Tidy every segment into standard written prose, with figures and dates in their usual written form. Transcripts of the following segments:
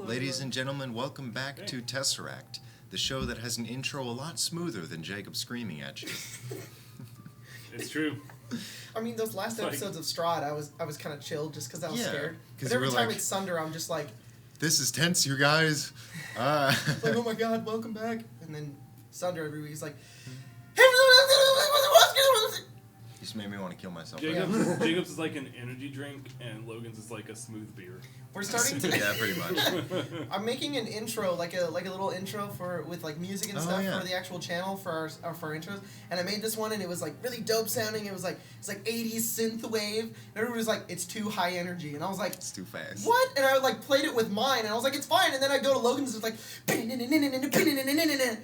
Ladies and gentlemen, welcome back to Tesseract, the show that has an intro a lot smoother than Jacob screaming at you. It's true. I mean, those last episodes of Strahd, I was kind of chilled just because I was scared. But you every were time like, it's Sunder, I'm just like, this is tense, you guys. like, oh my god, welcome back. And then Sunder every week is like, You just made me want to kill myself. Jacob's is like an energy drink, and Logan's is like a smooth beer. We're starting to. Yeah, pretty much. I'm making an intro, like a little intro with like music and stuff for the actual channel for our intros. And I made this one, and it was like really dope sounding. It's like 80s synth wave. And everybody was like, it's too high energy, and I was like, it's too fast. What? And I like played it with mine, and I was like, it's fine. And then I go to Logan's, and it's like.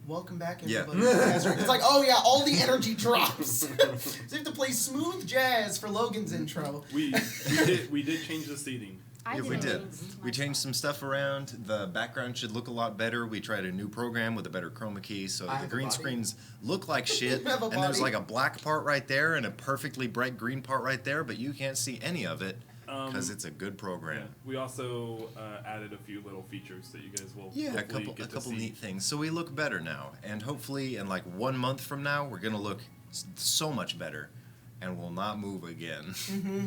Welcome back, everybody. Yeah. It's like, oh yeah, all the energy drops. So you have to play smooth jazz for Logan's intro. We did change the seating. We did. We changed some stuff around. The background should look a lot better. We tried a new program with a better chroma key, so the green screens look like shit. And there's like a black part right there and a perfectly bright green part right there, but you can't see any of it. Because it's a good program. Yeah. We also added a few little features that you guys will a couple neat things. So we look better now, and hopefully in like 1 month from now, we're gonna look so much better, and we'll not move again. Mm-hmm.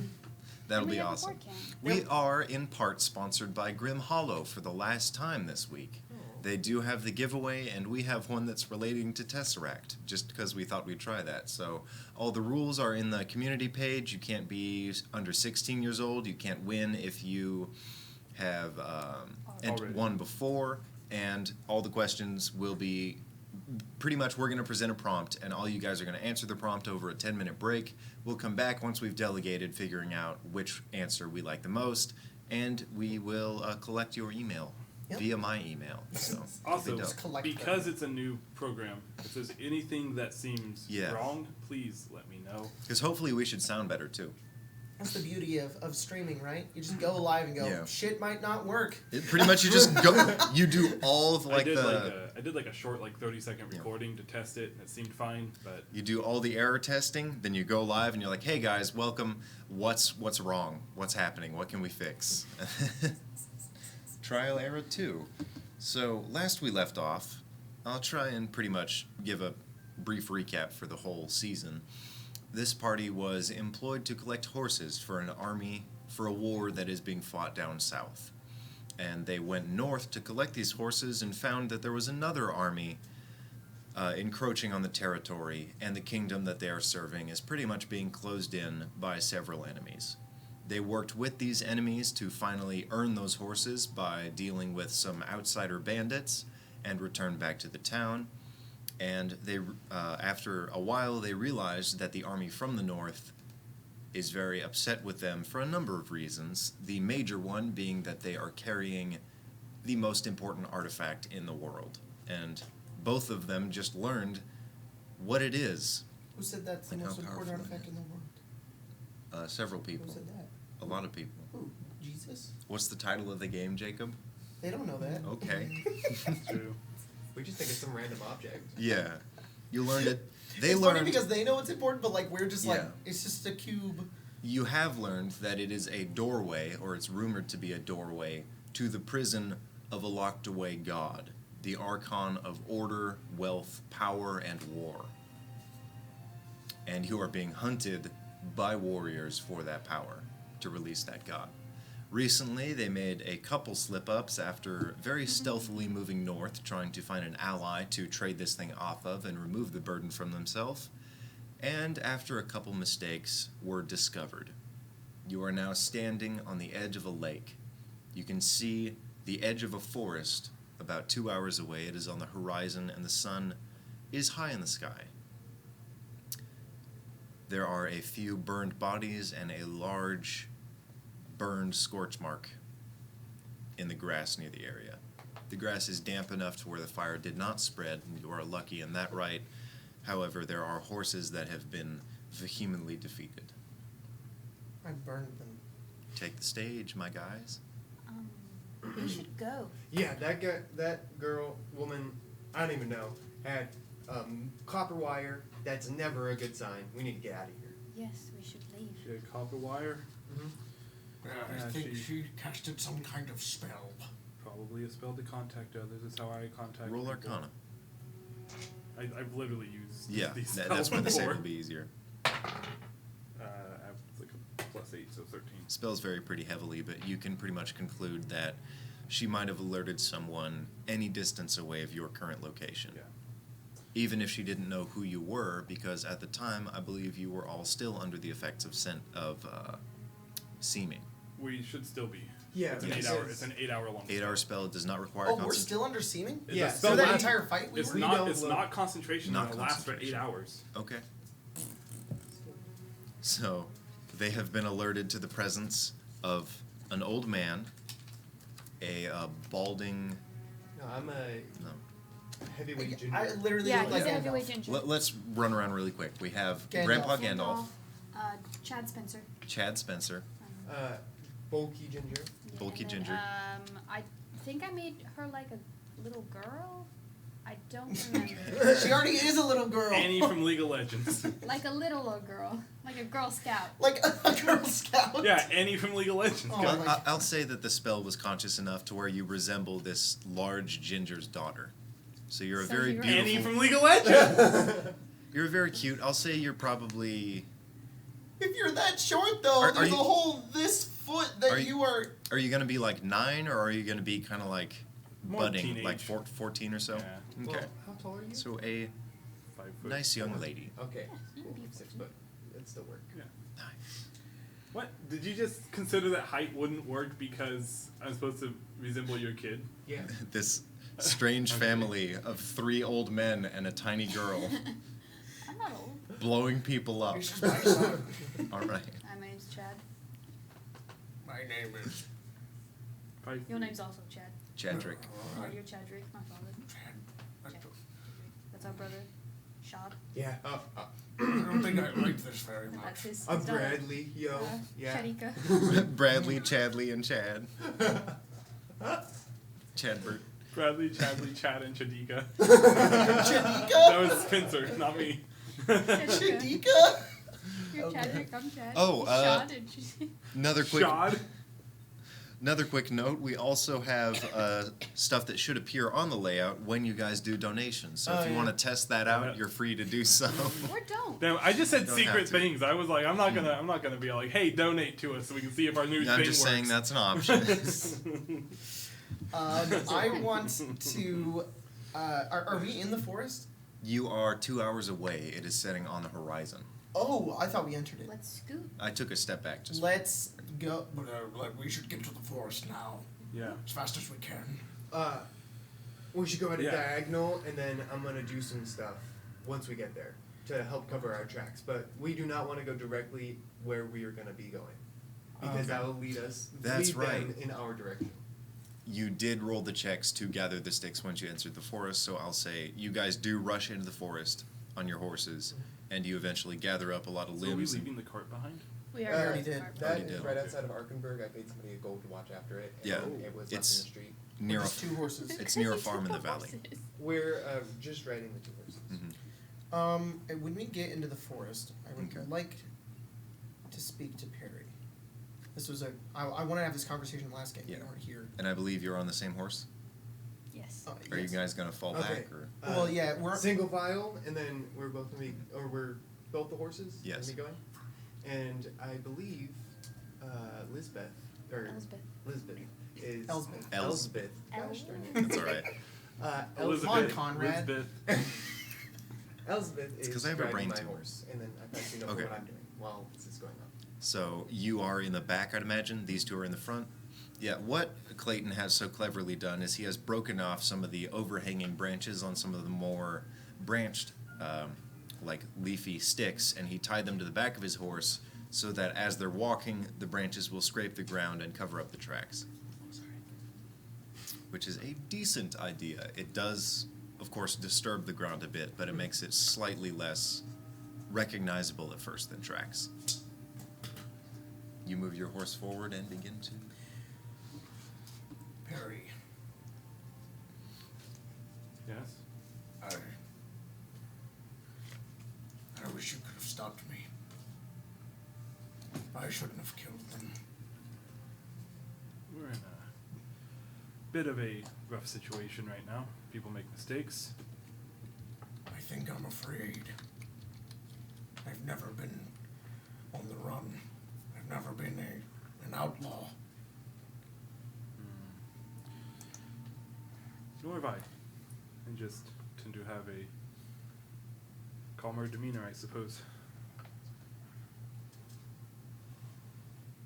That'll be awesome. We are in part sponsored by Grim Hollow for the last time this week. They do have the giveaway, and we have one that's relating to Tesseract, just because we thought we'd try that. So all the rules are in the community page. You can't be under 16 years old. You can't win if you have won before. And all the questions will be pretty much we're going to present a prompt, and all you guys are going to answer the prompt over a 10-minute break. We'll come back once we've delegated, figuring out which answer we like the most, and we will collect your email. Via my email. So also, because it's a new program, if there's anything that seems wrong, please let me know. Because hopefully we should sound better too. That's the beauty of streaming, right? You just go live and go, shit might not work. Pretty much you just go, you do all of like I did like a short 30-second recording to test it, and it seemed fine, but... You do all the error testing, then you go live and you're like, hey guys, welcome, what's wrong? What's happening? What can we fix? Trial Era 2. So, last we left off, I'll try and pretty much give a brief recap for the whole season. This party was employed to collect horses for an army for a war that is being fought down south. And they went north to collect these horses and found that there was another army encroaching on the territory, and the kingdom that they are serving is pretty much being closed in by several enemies. They worked with these enemies to finally earn those horses by dealing with some outsider bandits and return back to the town. And they, after a while, they realized that the army from the north is very upset with them for a number of reasons. The major one being that they are carrying the most important artifact in the world. And both of them just learned what it is. Who said that's the most important artifact in the world? Several people. Who said that? A lot of people. Who? Jesus? What's the title of the game, Jacob? They don't know that. Okay. That's true. We just think it's some random object. Yeah. You learned it. It's funny because they know it's important, but like we're just like, it's just a cube. You have learned that it is a doorway, or it's rumored to be a doorway, to the prison of a locked away god. The Archon of order, wealth, power, and war. And you are being hunted by warriors for that power, to release that god. Recently, they made a couple slip-ups after very stealthily moving north, trying to find an ally to trade this thing off of and remove the burden from themselves. And after a couple mistakes, were discovered. You are now standing on the edge of a lake. You can see the edge of a forest about 2 hours away. It is on the horizon, and the sun is high in the sky. There are a few burned bodies and a large burned scorch mark in the grass near the area. The grass is damp enough to where the fire did not spread, and you are lucky in that right. However, there are horses that have been vehemently defeated. I burned them. Take the stage, my guys. We should go. Yeah, that girl, woman, I don't even know, had copper wire. That's never a good sign. We need to get out of here. Yes, we should leave. She had copper wire. I think she casted some kind of spell. probably a spell to contact others. That's how I contact Roll people. Arcana. I've literally used Yeah, these spells that's where the save before. will be easier. I have like a +8, so 13. Spells vary pretty heavily, but you can pretty much conclude that she might have alerted someone any distance away of your current location. Yeah. Even if she didn't know who you were, because at the time, I believe you were all still under the effects of seeming. We should still be. Yeah, It's an because 8-hour. It's an 8-hour long. 8-hour spell does not require Oh, we're concentration. still under seeming? The Yeah, spell So that lasts- entire fight we It's were? not. don't It's look- not concentration. Not It lasts for 8 concentration. hours. Okay. So, they have been alerted to the presence of an old man, a balding. No, I'm a No. heavyweight ginger. I literally Yeah, look he's like a heavyweight Gandalf. ginger. Let's run around really quick. We have Gandalf. Grandpa Gandalf, Chad Spencer. Chad Spencer, Bulky ginger. Yeah, Bulky and then, ginger. I think I made her like a little girl. I don't remember. She already is a little girl. Annie from League of Legends. Like a little girl, like a Girl Scout. Like a Girl Scout. Yeah, Annie from League of Legends. Oh, Go. my- I'll say that the spell was conscious enough to where you resemble this large ginger's daughter. So you're a So very you're- beautiful. Annie from League of Legends. You're very cute. I'll say you're probably. If you're that short, though, Are there's you- a whole this foot that Are you are. Are you gonna be like 9, or are you gonna be kind of like More budding, teenage. like 14 or so? Yeah. Okay. Well, how tall are you? So a 5 foot. nice young lady. Okay. Yeah, Cool. be 6 foot. It'd still work. Yeah. Nice. What? Did you just consider that height wouldn't work because I'm supposed to resemble your kid? Yeah. This strange Okay. family of 3 old men and a tiny girl I'm not old. blowing people up. This is my son. All right. Hi, my name's Chad. My name is 5 Your feet. name's also Chad. Chadrick. Oh, you're Chadrick, my father. Chad. That's our brother, Shab. Yeah. I don't think I like this very And that's his I'm daughter, Bradley, yo. Yeah. Shadika. Bradley, Chadley, and Chad. Chadbert. Bradley, Chadley, Chad, and Chadika. Chadika? That was Spencer, not me. Chadika? You're Okay. Chadrick, I'm Chad. Oh, Shad and she- Shod. Another quick note, we also have stuff that should appear on the layout when you guys do donations. So Oh, if you yeah. want to test that out, you're free to do so. Or don't. Damn, I just said Don't secret have to. things. I was like, I'm not gonna be like, hey, donate to us so we can see if our new I'm thing just works. saying that's an option. I want to. Are we in the forest? You are 2 hours away. It is setting on the horizon. Oh, I thought we entered it. Let's scoot. I took a step back just. Let's go. But like we should get to the forest now, Yeah. as fast as we can. We should go at a Yeah. diagonal, and then I'm gonna do some stuff once we get there to help cover our tracks. But we do not want to go directly where we are gonna be going, because Okay. that will lead us. That's lead right. them in our direction. You did roll the checks to gather the sticks once you entered the forest, so I'll say you guys do rush into the forest on your horses, and you eventually gather up a lot of So are we limbs. leaving the cart behind? We already did. That Already is did. right outside of Arkenberg. I paid somebody a gold to watch after it. And Yeah, it was it's- left in the street. near a, Just 2 horses. it's near a farm in the valley. We're just riding the 2 horses. Mhm. And when we get into the forest, I would Okay. like to speak to Perry. This was I wanted to have this conversation last game. Yeah. You weren't here. And I believe you're on the same horse. Yes. Are Yes. you guys gonna fall Okay. back or? Well, yeah, we're single file, and then we're both gonna be, or we're both the horses. Yes. Gonna be going, and I believe Lisbeth or Elizabeth. Lisbeth is Elsbeth. Elsbeth. El- Gosh darn it. That's all right. Elizabeth. Come on, Conrad. Elizabeth. Elsbeth It's is 'cause I have a driving brain my tumor. horse, and then I thought you know Okay. what I'm doing while this is going on. So you are in the back, I'd imagine. These 2 are in the front. Yeah, what Clayton has so cleverly done is he has broken off some of the overhanging branches on some of the more branched, like leafy sticks, and he tied them to the back of his horse so that as they're walking, the branches will scrape the ground and cover up the tracks. Which is a decent idea. It does, of course, disturb the ground a bit, but it makes it slightly less recognizable at first than tracks. You move your horse forward and begin to. Perry, Yes. I wish you could have stopped me. I shouldn't have killed them. bit of a rough situation right now. People make mistakes. I think I'm afraid. I've never been on the run. I've never been an outlaw. Nor have I. I just tend to have a calmer demeanor, I suppose.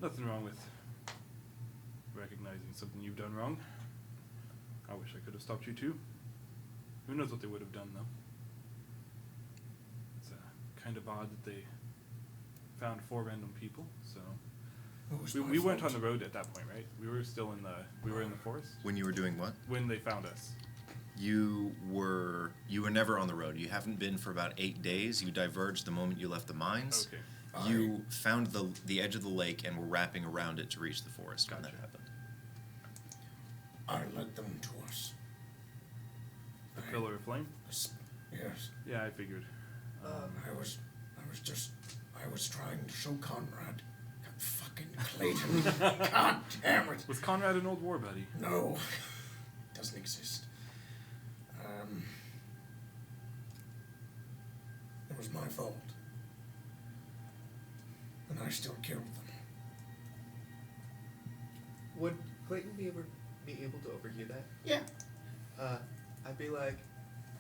Nothing wrong with recognizing something you've done wrong. I wish I could have stopped you too. Who knows what they would have done, though. It's kind of odd that they found 4 random people, so... We weren't on the road at that point, right? We were still in the forest? When you were doing what? When they found us. You were never on the road. You haven't been for about 8 days. You diverged the moment you left the mines. Okay. You found the edge of the lake and were wrapping around it to reach the forest when that Gotcha. happened. I led them to us. The pillar of flame? Yes. Yeah, I figured. I was trying to show Conrad. God, fucking Clayton. God damn it. Was Conrad an old war buddy? No. Doesn't exist. It was my fault. And I still killed them. Would Clayton be able to overhear that? Yeah. I'd be like,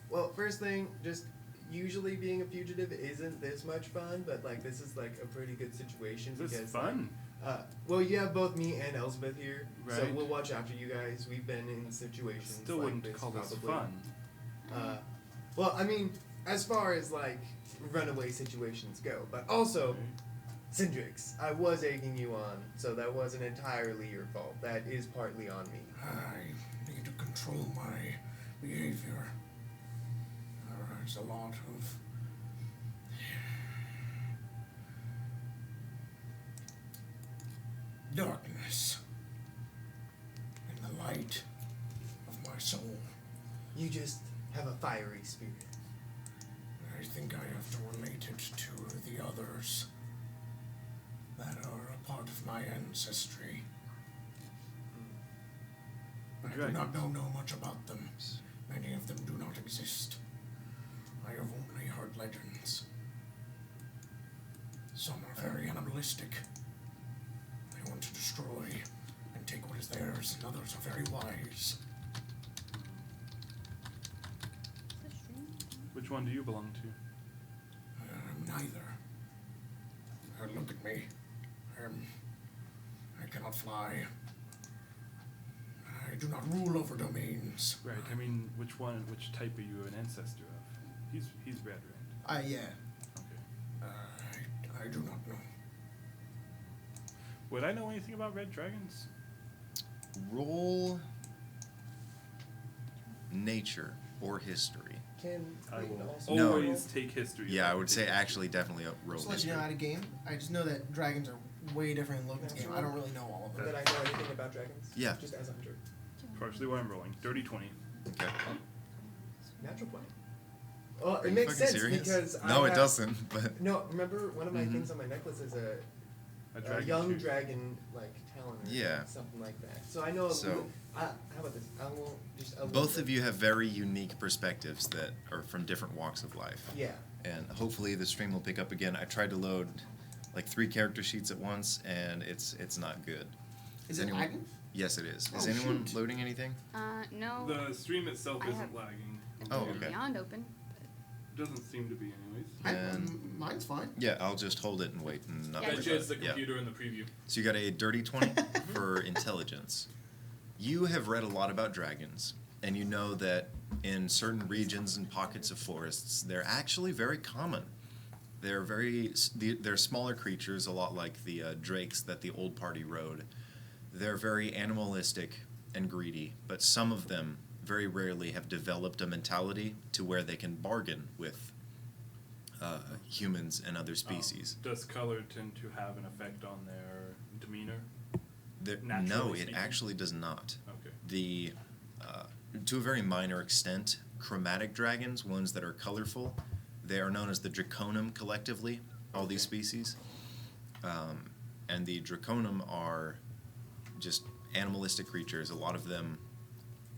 well, first thing, just usually being a fugitive isn't this much fun, but like this is like a pretty good situation This because is fun. well, you have both me and Elspeth here, so Right. we'll watch after you guys. We've been in situations Still like wouldn't this call this probably. fun. Well, I mean, as far as like runaway situations go, but also. Okay. Cindrix, I was egging you on, so that wasn't entirely your fault. That is partly on me. I need to control my behavior. There's a lot of darkness in the light of my soul. You just have a fiery spirit. I think I have to relate it to the others that are a part of my ancestry. I do not know much about them. Many of them do not exist. I have only heard legends. Some are very animalistic. They want to destroy and take what is theirs, and others are very wise. Which one do you belong to? Neither. Look at me. I cannot fly. I do not rule over domains. Right. I mean, which type are you an ancestor of? He's red, right? Yeah. Okay. I do not know. Would I know anything about red dragons? Roll nature or history. Can I Clayton will also No. always take history. Yeah, I would say actually definitely a roll Just to let you history. know how to game. I just know that dragons are way different in Logan's game. I don't really know all of them. that I know anything about dragons? Yeah. Just as a hunter. Partially why I'm rolling. Dirty 20. Okay. Natural 20. Well, Are it you makes fucking sense serious? because No, I it have, doesn't. But No, remember one of my Mhm. things on my necklace is a dragon young tooth. dragon like talon or Yeah. something like that. So I know. So- how about this? I won't just. A little both bit. of you have very unique perspectives that are from different walks of life. Yeah. And hopefully the stream will pick up again. I tried to load like 3 character sheets at once, and it's not good. Is it lagging? Yes, it is. Is Oh, anyone shoot. loading anything? No. The stream itself I isn't have- lagging. Oh, Computer okay. Beyond open. It doesn't seem to be, anyways. And- Mine's fine. Yeah, I'll just hold it and wait and not Yeah, worry That's about just the it. Yeah. computer in the preview. So you got a dirty 20 for intelligence. You have read a lot about dragons, and you know that in certain regions and pockets of forests, they're actually very common. They're smaller creatures, a lot like the drakes that the old party rode. They're very animalistic and greedy, but some of them very rarely have developed a mentality to where they can bargain with humans and other species. Does color tend to have an effect on their demeanor? No, naturally it speaking? actually does not. Okay. To a very minor extent, chromatic dragons, ones that are colorful, they are known as the Draconum collectively, all these species. And the Draconum are just animalistic creatures. A lot of them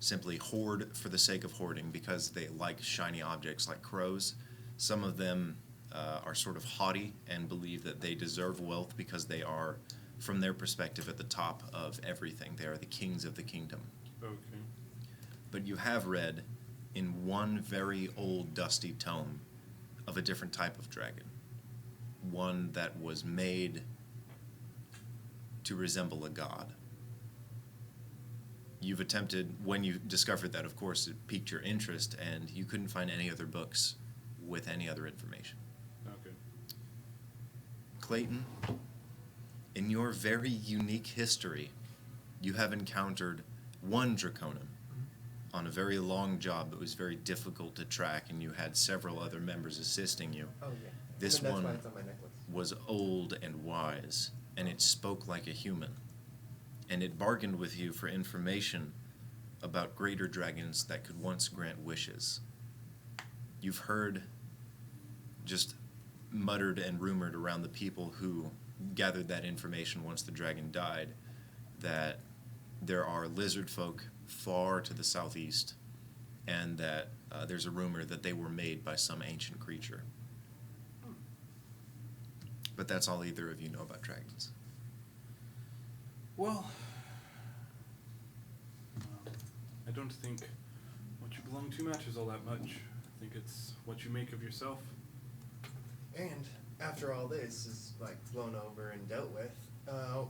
simply hoard for the sake of hoarding because they like shiny objects like crows. Some of them are sort of haughty and believe that they deserve wealth because they are, from their perspective, at the top of everything. They are the kings of the kingdom. Okay. But you have read in one very old dusty tome of a different type of dragon. One that was made to resemble a god. You've attempted, when you discovered that, of course, it piqued your interest, and you couldn't find any other books with any other information. Okay. Clayton, in your very unique history, you have encountered one Draconin on a very long job that was very difficult to track, and you had several other members assisting you. Oh yeah. This And that's one why it's on my necklace. was old and wise, and it spoke like a human. And it bargained with you for information about greater dragons that could once grant wishes. You've heard, just muttered and rumored around the people who gathered that information once the dragon died, that there are lizard folk far to the southeast, and that there's a rumor that they were made by some ancient creature. But that's all either of you know about dragons. Well, I don't think what you belong to matters all that much. I think it's what you make of yourself. And after all this is like blown over and dealt with,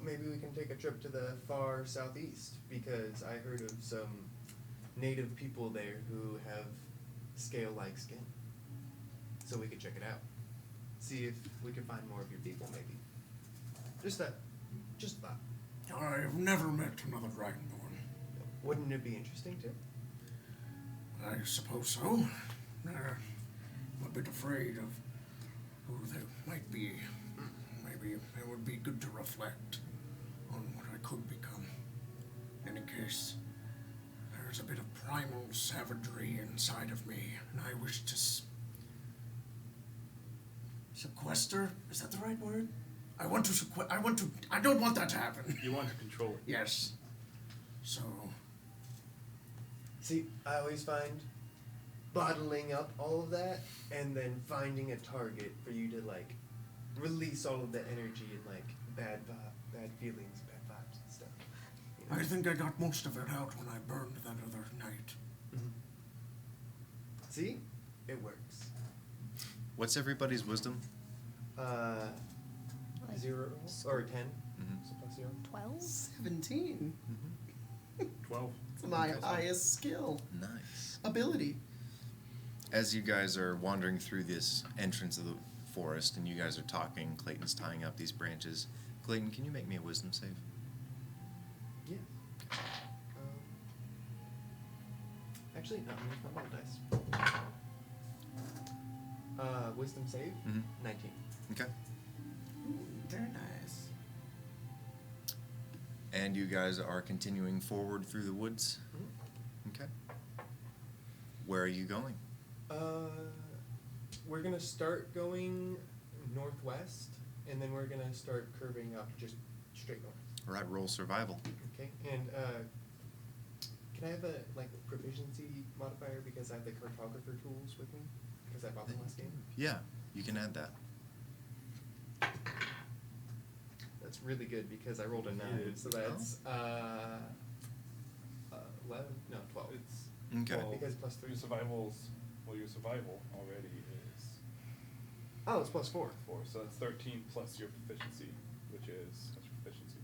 maybe we can take a trip to the far southeast, because I heard of some native people there who have scale-like skin. So we could check it out. See if we can find more of your people, maybe. Just that. Just that. I've never met another Dragonborn. Wouldn't it be interesting to? I suppose so. I'm a bit afraid of who they might be. Maybe it would be good to reflect on what I could become. In any case, there's a bit of primal savagery inside of me, and I wish to sequester? Is that the right word? I don't want that to happen. You want to control it. Yes. So, See, I always find bottling up all of that and then finding a target for you to like release all of that energy and like bad feelings, bad vibes and stuff. You know? I think I got most of it out when I burned that other night. Mhm. See, it works. What's everybody's wisdom? Like 0 or 10. Mhm. So plus 0. 12? 17. 12. It's my highest skill. Nice. Ability. As you guys are wandering through this entrance of the forest and you guys are talking, Clayton's tying up these branches. Clayton, can you make me a wisdom save? Yeah. Actually, no, I'm gonna roll dice. Wisdom save? Mhm. 19. Okay. Ooh, very nice. And you guys are continuing forward through the woods? Okay. Where are you going? We're gonna start going northwest, and then we're gonna start curving up just straight north. All right, roll survival. Okay, and can I have a like proficiency modifier because I have the cartographer tools with me because I bought them last game? Yeah, you can add that. That's really good because I rolled a 9, so that's 11, no 12. It's Okay. well, Because plus 3. your survival already is Oh, it's plus 4. 4, so that's 13 plus your proficiency, which is what's your proficiency?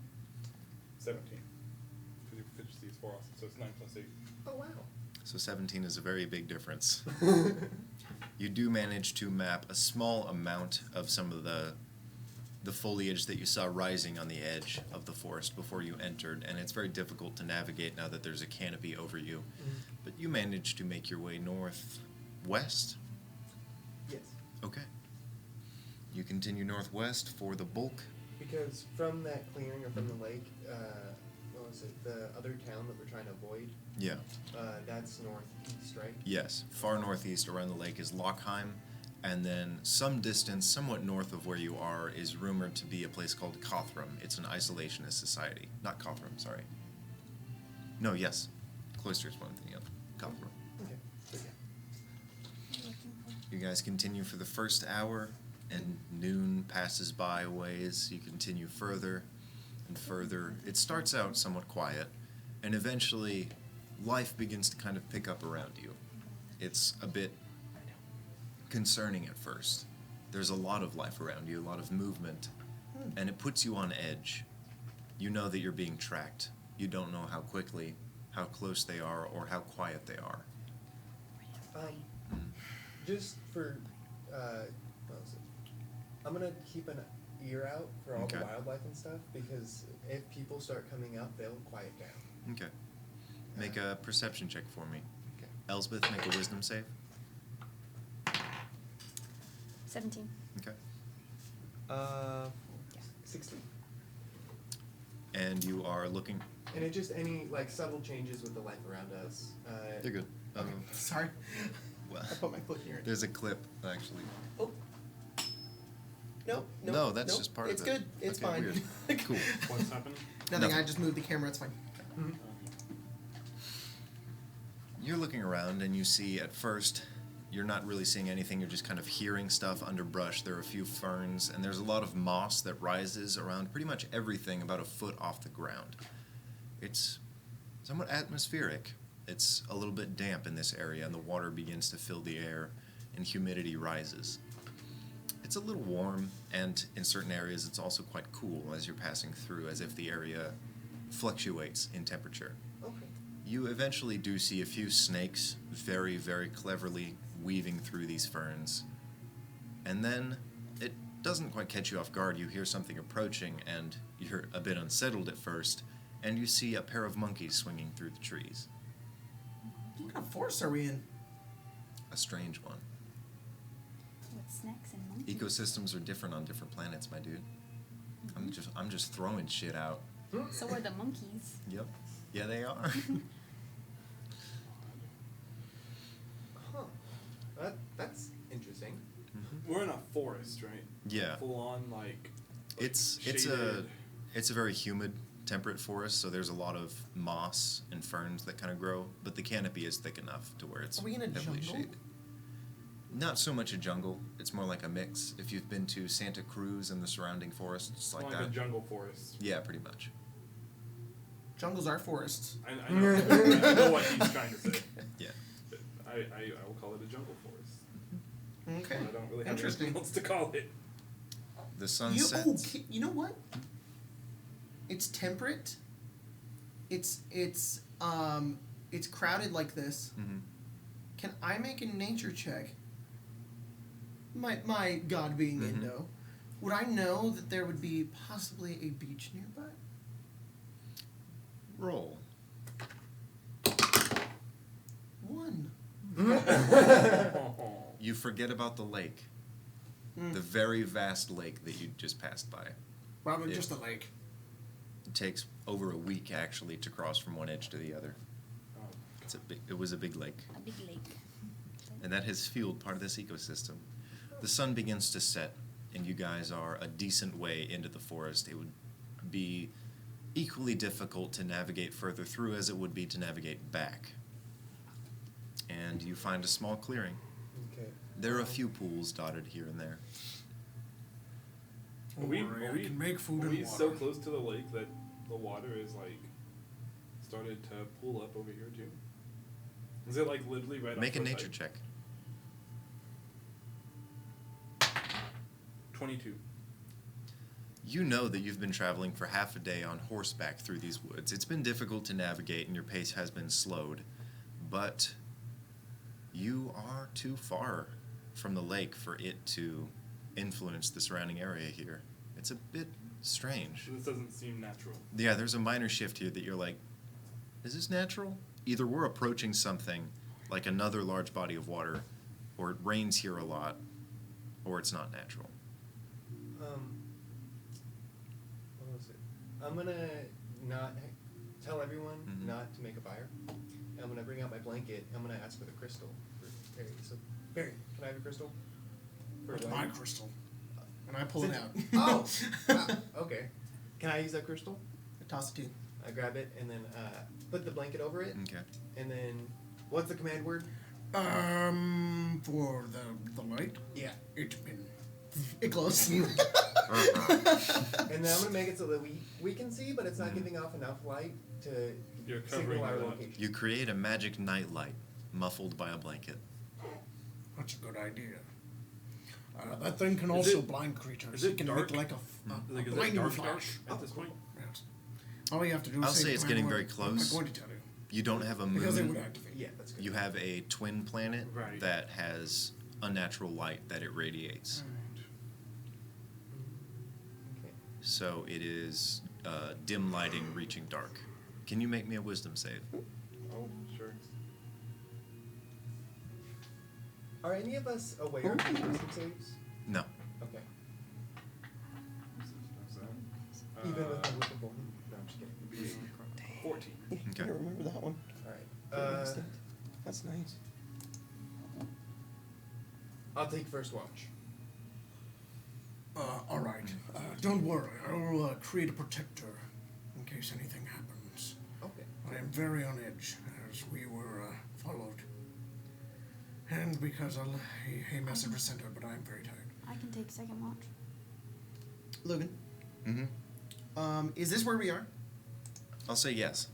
17. Because your proficiency is 4 also, so it's 9 plus 8. Oh wow. So 17 is a very big difference. You do manage to map a small amount of some of the foliage that you saw rising on the edge of the forest before you entered, and it's very difficult to navigate now that there's a canopy over you. But you managed to make your way northwest. Yes. Okay. You continue northwest for the bulk. Because from that clearing or from the lake, what was it? The other town that we're trying to avoid. Yeah. That's northeast, right? Yes. Far northeast around the lake is Lockheim, and then some distance, somewhat north of where you are, is rumored to be a place called Cothram. It's an isolationist society. Not Cothram, sorry. No, yes. Cloister's one thing. Yep. Copper. Okay. So, yeah. You guys continue for the first hour, and noon passes by a ways. You continue further and further. It starts out somewhat quiet, and eventually life begins to kind of pick up around you. It's a bit concerning at first. There's a lot of life around you, a lot of movement, and it puts you on edge. You know that you're being tracked. You don't know how quickly, how close they are, or how quiet they are. Just for, what was it? I'm gonna keep an ear out for all the Okay. wildlife and stuff, because if people start coming up, they'll quiet down. Okay. Make a perception check for me. Okay. Elsbeth, make a wisdom save. 17. Okay. 16. And you are looking. And it just any like subtle changes with the life around us. They're good. Sorry. Well, I put my foot here. there's a clip, actually. Oh. No, no. No, that's nope. just part it's of it. It's good. It's Okay, fine. weird. Cool. What's happened? Nothing. Nothing. I just moved the camera. It's fine. You're looking around and you see at first you're not really seeing anything, you're just kind of hearing stuff under brush. There are a few ferns and there's a lot of moss that rises around pretty much everything about a foot off the ground. It's somewhat atmospheric. It's a little bit damp in this area and the water begins to fill the air and humidity rises. It's a little warm and in certain areas it's also quite cool as you're passing through, as if the area fluctuates in temperature. Okay. You eventually do see a few snakes very, very cleverly weaving through these ferns. And then it doesn't quite catch you off guard. You hear something approaching and you're a bit unsettled at first, and you see a pair of monkeys swinging through the trees. What kind of forest are we in? A strange one. With snacks and monkeys. Ecosystems are different on different planets, my dude. I'm just throwing shit out. So are the monkeys. Yep. Yeah, they are. Huh. That's interesting. We're in a forest, right? Yeah. Full on like It's shaded. a very humid, temperate forest, so there's a lot of moss and ferns that kind of grow, but the canopy is thick enough to where it's Are we in a heavily jungle? shaded. Not so much a jungle, it's more like a mix. If you've been to Santa Cruz and the surrounding forests, it's like like that. a jungle forest. Yeah, pretty much. Jungles are forests. I know what he's trying to say. Yeah. I will call it a jungle forest. Okay. I don't really have Interesting. anything else to call it. The sun You, sets. you know what? It's temperate. It's crowded like this. Mhm. Can I make a nature check? My god being Mhm. Indo, would I know that there would be possibly a beach nearby? Roll. 1. You forget about the lake. Mm. The very vast lake that you just passed by. Probably Yeah. just a lake. It takes over a week actually to cross from one edge to the other. Oh. It was a big lake. A big lake. And that has fueled part of this ecosystem. The sun begins to set, and you guys are a decent way into the forest. It would be equally difficult to navigate further through as it would be to navigate back. And you find a small clearing. Okay. There are a few pools dotted here and there. Are we, Don't worry, are I we, can make food are and we water. so close to the lake that the water is like started to pool up over here too? Is it like literally right Make off a the nature side? check. 22. You know that you've been traveling for half a day on horseback through these woods. It's been difficult to navigate and your pace has been slowed, but you are too far from the lake for it to influence the surrounding area here. It's a bit strange. This doesn't seem natural. Yeah, there's a minor shift here that you're like, is this natural? Either we're approaching something like another large body of water, or it rains here a lot, or it's not natural. What was it? I'm gonna not tell everyone Mhm. not to make a fire. I'm gonna bring out my blanket. I'm gonna ask for the crystal for Barry. So Barry, can I have a crystal? For It's what? my crystal. And I pull it out. Oh, okay. Can I use that crystal? I toss it to you. I grab it and then put the blanket over it. Okay. And then, what's the command word? For the light, Yeah. It glows. And then I'm gonna make it so that we can see, but it's not giving off enough light to You're signal covering our it up. location. You create a magic night light, muffled by a blanket. That's a good idea. That thing can Is also it- blind creatures. is it It can dark? make like a Like, is it blinding dark flash. at this point? Yes. All you have to do is I'll say say the it's command getting word. very close. I'm going to tell you. You don't have a Because it would moon. activate. Yeah, that's good. You have a twin planet Right. that has unnatural light that it radiates. Okay. So it is dim lighting reaching dark. Can you make me a wisdom save? Oh, sure. Are any of us aware of the wisdom saves? No. Okay. What's that? Even with my wisdom bonus? No, I'm just kidding. Would be 14. Okay. I remember that one. Alright. That's nice. I'll take first watch. All right. Don't worry. I'll create a protector in case anything happens. Okay. I am very on edge as we were followed. And because a message was sent out, but I am very tired. I can take second watch. Logan, Mm-hmm. is this where we are? I'll say yes.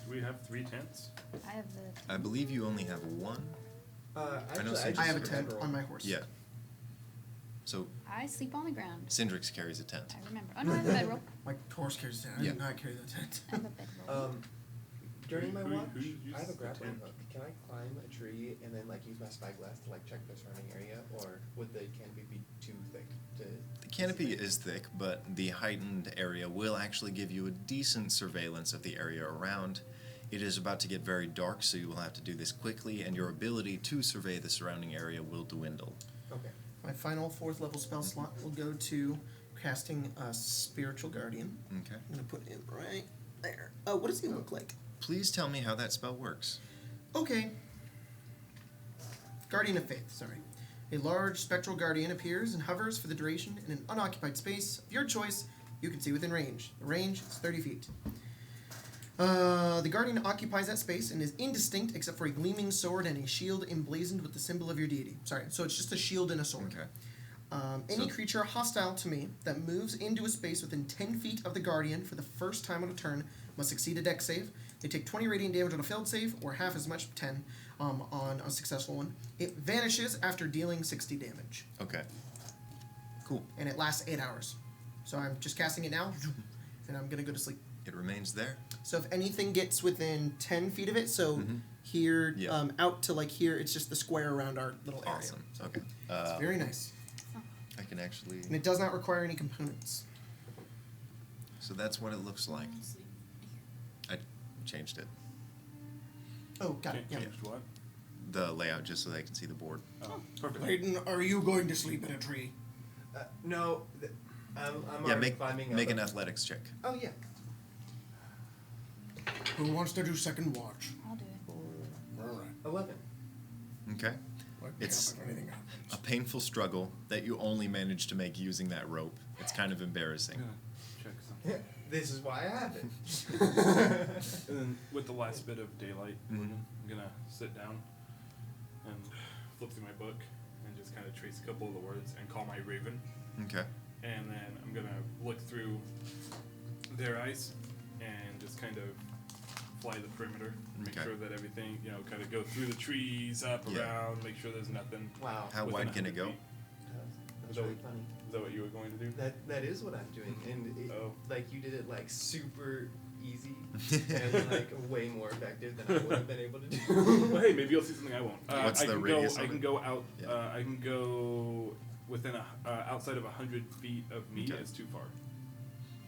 Do we have 3 tents? I have the. I believe you only have one. Actually, Cindrix I have a has tent on my horse. Yeah. So I sleep on the ground. Cindrix carries a tent. I remember. Oh no, I have a bedroll. My horse carries that. I Yeah. did not carry the tent. I have a bedroll. During my Who watch, uses I have a the grappling tent? hook. Can I climb a tree and then like use my spyglass to like check the surrounding area, or would the canopy be too thick to? The canopy is thick, but the heightened area will actually give you a decent surveillance of the area around. It is about to get very dark, so you will have to do this quickly, and your ability to survey the surrounding area will dwindle. Okay. My final 4th level spell slot will go to casting a Spiritual Guardian. Okay. I'm gonna put him right there. Oh, what does he look like? Please tell me how that spell works. Okay. Guardian of Faith, sorry. A large spectral guardian appears and hovers for the duration in an unoccupied space of your choice you can see within range. The range is 30 feet. The guardian occupies that space and is indistinct except for a gleaming sword and a shield emblazoned with the symbol of your deity. Sorry, so it's just a shield and a sword. Okay. Any So- creature hostile to me that moves into a space within 10 feet of the guardian for the first time on a turn must succeed a dex save. They take 20 radiant damage on a failed save, or half as much, 10, on a successful one. It vanishes after dealing 60 damage, Okay. Cool. and it lasts 8 hours. So I'm just casting it now, and I'm gonna go to sleep. It remains there. So if anything gets within 10 feet of it, so Mhm. here, Yeah. out to like here, it's just the square around our little area. Awesome. So Okay. it's very nice. I can actually. And it does not require any components. So that's what it looks like. I changed it. Oh, got it. Yeah. Changed what? The layout just so they can see the board. Oh, perfect. Layton, are you going to sleep in a tree? No, I'm Yeah, already make climbing make up an a- athletics check. Oh yeah. Who wants to do second watch? I'll do it. All right. 11. Okay. Wake me It's up if anything happens. a painful struggle that you only managed to make using that rope. It's kind of embarrassing. I'm gonna check something. This is why I have it. And then with the last bit of daylight, Mhm. I'm gonna sit down and flip through my book and just kind of trace a couple of the words and call my raven. Okay. And then I'm gonna look through their eyes and just kind of fly the perimeter, make Okay. sure that everything, kind of go through the trees, up, Yeah. around, make sure there's nothing. Wow. How within wide can it 100 go? feet. That's really funny. Is that what you were going to do? That is what I'm doing, and Oh. like you did it like super easy and like way more effective than I would have been able to do. Well, hey, maybe you'll see something I won't. What's I the can radius go. I of can it? go out. Yeah. I can go within outside of 100 feet of me Okay. is too far.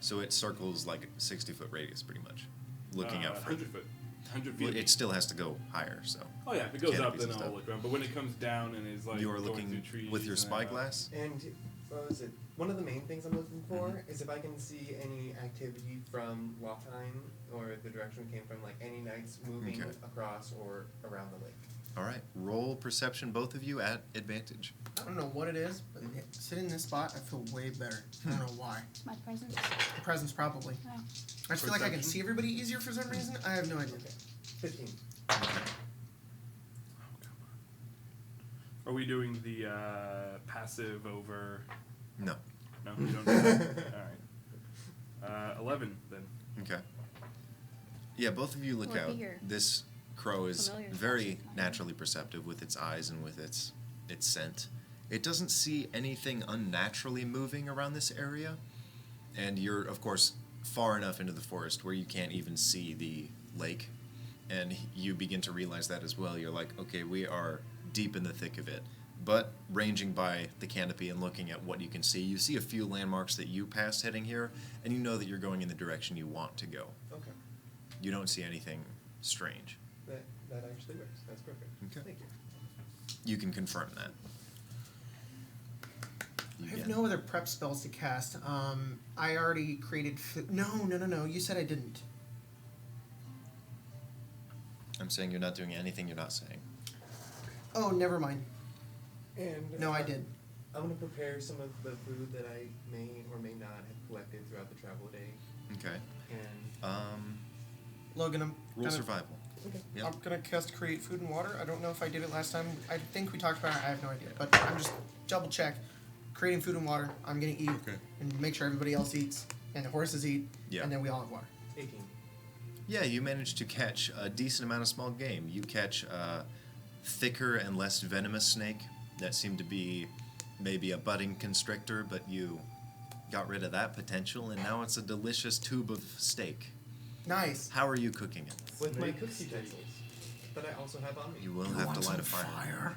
So it circles like a 60-foot radius, pretty much, looking out further. 100 foot. 100 feet. Well, of me. it still has to go higher, so. Oh yeah, if it goes up, canopies then and I'll stuff. look around. But when it comes down and is like You are going looking through trees with your and, spyglass. And what was it? One of the main things I'm looking for Mhm. is if I can see any activity from Lothheim or the direction we came from, like any knights moving Okay. across or around the lake. All right, roll perception, both of you at advantage. I don't know what it is, but sitting in this spot, I feel way better. I don't know why. My presence. The presence, probably. No. I just feel like I can Perception? see everybody easier for some reason. I have no idea. 15. Are we doing the passive over? No. No, we don't do that. All right. 11 then. Okay. Yeah, both of you look Well, out. bigger. This crow is Familiar very sounds. naturally perceptive with its eyes and with its scent. It doesn't see anything unnaturally moving around this area, and you're of course far enough into the forest where you can't even see the lake, and you begin to realize that as well. You're like, okay, we are deep in the thick of it. But ranging by the canopy and looking at what you can see, you see a few landmarks that you passed heading here, and you know that you're going in the direction you want to go. Okay. You don't see anything strange. That actually works. That's perfect. Okay. Thank you. You can confirm that. I have no other prep spells to cast. I already created. No. You said I didn't. I'm saying you're not doing anything you're not saying. Oh, never mind. And No, I did. I'm gonna prepare some of the food that I may or may not have collected throughout the travel day. Okay. And Logan, I'm Roll gonna, survival. okay. Yep. I'm gonna cast create food and water. I don't know if I did it last time. I think we talked about it. I have no idea. But I'm just double check. Creating food and water. I'm gonna eat Okay. and make sure everybody else eats and the horses eat. Yeah. And then we all have water. 18. Yeah, you managed to catch a decent amount of small game. You catch a thicker and less venomous snake that seemed to be maybe a budding constrictor, but you got rid of that potential, and now it's a delicious tube of steak. Nice. How are you cooking it? With my Snake cook steak. utensils that I also have on me. You will You have want to light a some fire.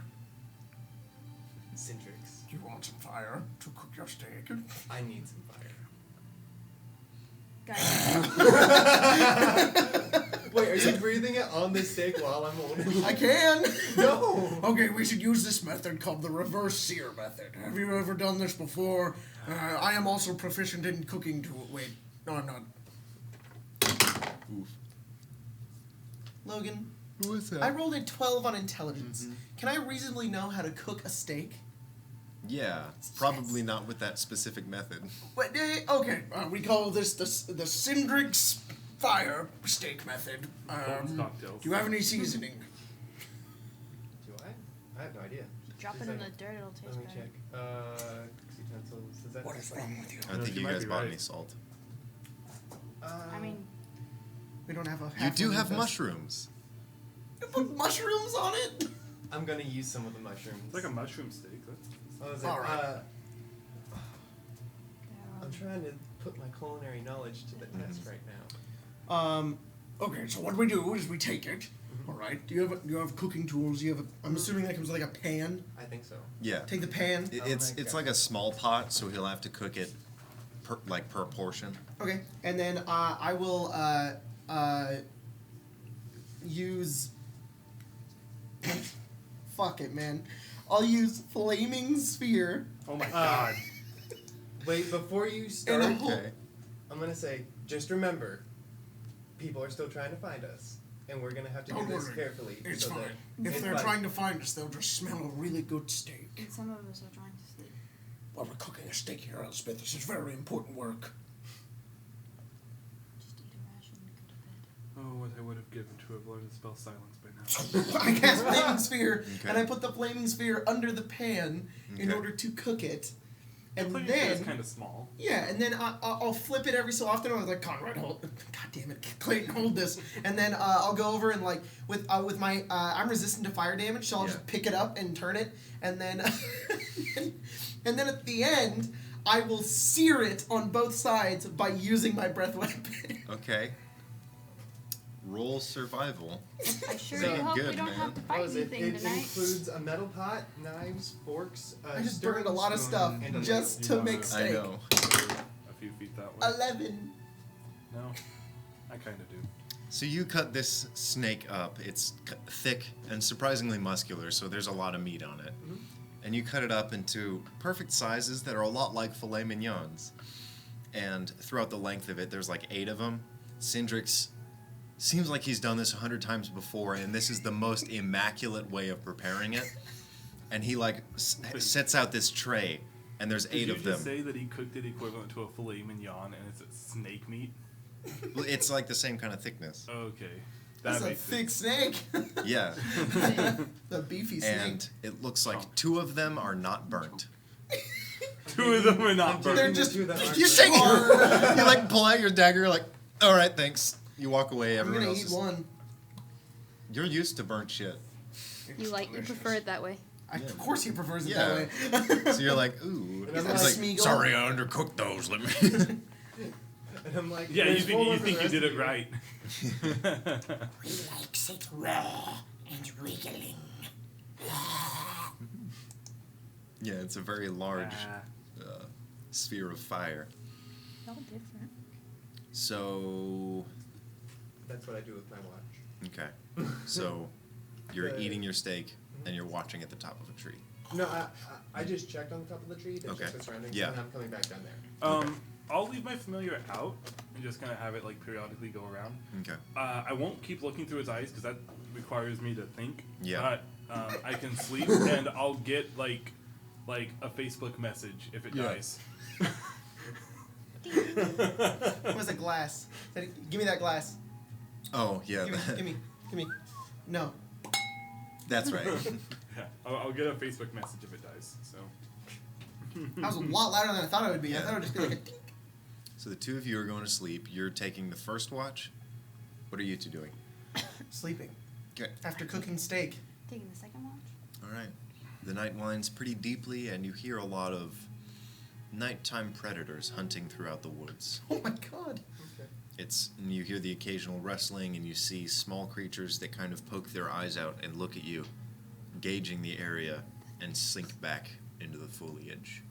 Cintrix. You want some fire to cook your steak? I need some fire. Guys, Wait, are you breathing it on the steak while I'm holding it? I can. No! Okay, we should use this method called the reverse sear method. Have you ever done this before? I am also proficient in cooking too. Wait, no, I'm not. Oof. Logan, Who is that? I rolled a 12 on intelligence. Mhm. Can I reasonably know how to cook a steak? Yeah, probably not with that specific method. But, okay, we call this the Cindrix fire steak method. Cold cocktails. Do you have any seasoning? Do I? I have no idea. drop it in the dirt, it'll Let taste me better. check. Utensils. Is that What is wrong with you? I don't No, think she you might guys be bought right. any salt. I mean, We don't have a. You do halfling have with us. mushrooms. You put mushrooms on it. I'm gonna use some of the mushrooms. It's like a mushroom steak. Oh, is it? Alright. I'm trying to put my culinary knowledge to the test right now. Okay, so what we do is we take it. All right. Do you have cooking tools? You have. I'm assuming that comes with like a pan. I think so. Yeah. Take the pan. It's Oh my it's God. like a small pot, so he'll have to cook it per portion. Okay, and then I will use. Fuck it, man. I'll use flaming sphere. Oh my god. Wait, before you start, And a whole- Okay. I'm gonna say, just remember, people are still trying to find us, and we're gonna have to Don't do this worry. carefully. It's so fine. that If it's they're like- trying to find us, they'll just smell a really good steak. and some of us are trying to sleep. Well, we're cooking a steak here, Elspeth. This is very important work. Just eat a ration and go to bed. Oh, what I would have given to have learned the spell silence by now. I cast flaming sphere, Okay. and I put the flaming sphere under the pan in Okay. order to cook it. And Flaming then, sphere is kind of small. yeah, and then I'll flip it every so often. I was like, Conrad, hold, God damn it, Clayton, hold this. And then I'll go over and like with my I'm resistant to fire damage, so I'll Yeah. just pick it up and turn it, and then and then at the end I will sear it on both sides by using my breath weapon. Okay. Roll survival. I sure Make do it hope good, we don't man. have to What fight was it? anything It tonight. includes a metal pot, knives, forks, I just stirring burned a lot of spoon, stuff and a just to You make wanna- steak. I know. A few feet that way. 11. No, I kind of do. So you cut this snake up. It's thick and surprisingly muscular, so there's a lot of meat on it. Mhm. And you cut it up into perfect sizes that are a lot like filet mignons. And throughout the length of it, there's like 8 of them. Cindrix seems like he's done this 100 times before, and this is the most immaculate way of preparing it. And he like sets out this tray, and there's 8 of them. Did you just say that he cooked it equivalent to a filet mignon, and it's snake meat? It's like the same kind of thickness. Okay. That's a thick snake. Yeah. The beefy snake. And it looks like 2 of them are not burnt. 2 of them are not burnt. They're just. Two that aren't You burnt. shake it. You like pull out your dagger, you're like, all right, thanks. You walk away. I'm Everyone gonna else eat is. one. You're used to burnt shit, You prefer it that way. Of course he prefers it Yeah. that way. so you're like, ooh. And I'm He's like, like, Smeagol. sorry, I undercooked those. Let me. And I'm like, Yeah, you "There's four think for you the did rest it of right. He likes it raw and wriggling. Yeah, it's a very large Ah. sphere of fire. All different. So, That's what I do with my watch. okay. So, you're Uh, eating your steak, and you're watching at the top of a tree. No, I just checked on the top of the tree to Okay. check the surroundings, Yeah. and I'm coming back down there. I'll leave my familiar out and just kind of have it like periodically go around. Okay. I won't keep looking through its eyes because that requires me to think. Yeah. But I can sleep and I'll get like a Facebook message if it Yeah. dies. It was a glass. Give me that glass. Oh, yeah. Give me. No. That's right. Yeah, I'll get a Facebook message if it dies. So. That was a lot louder than I thought it would be. I Yeah. thought it would just be like a ding. So the 2 of you are going to sleep. You're taking the first watch. What are you 2 doing? Sleeping. Okay. After cooking steak. Taking the second watch. All right. The night winds pretty deeply, and you hear a lot of nighttime predators hunting throughout the woods. Oh my god. Okay. And you hear the occasional rustling, and you see small creatures that kind of poke their eyes out and look at you, gauging the area, and sink back into the foliage.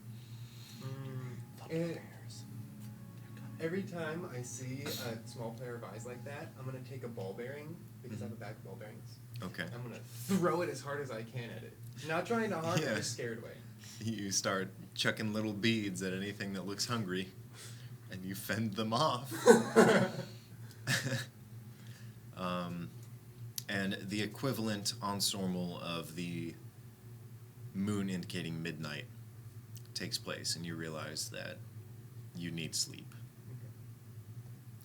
And every time I see a small pair of eyes like that, I'm gonna take a ball bearing because I have a bag of ball bearings. Okay. I'm gonna throw it as hard as I can at it. Not trying to harm it, Yeah. just scared away. You start chucking little beads at anything that looks hungry, and you fend them off. And the equivalent ensemble of the moon indicating midnight takes place, and you realize that you need sleep.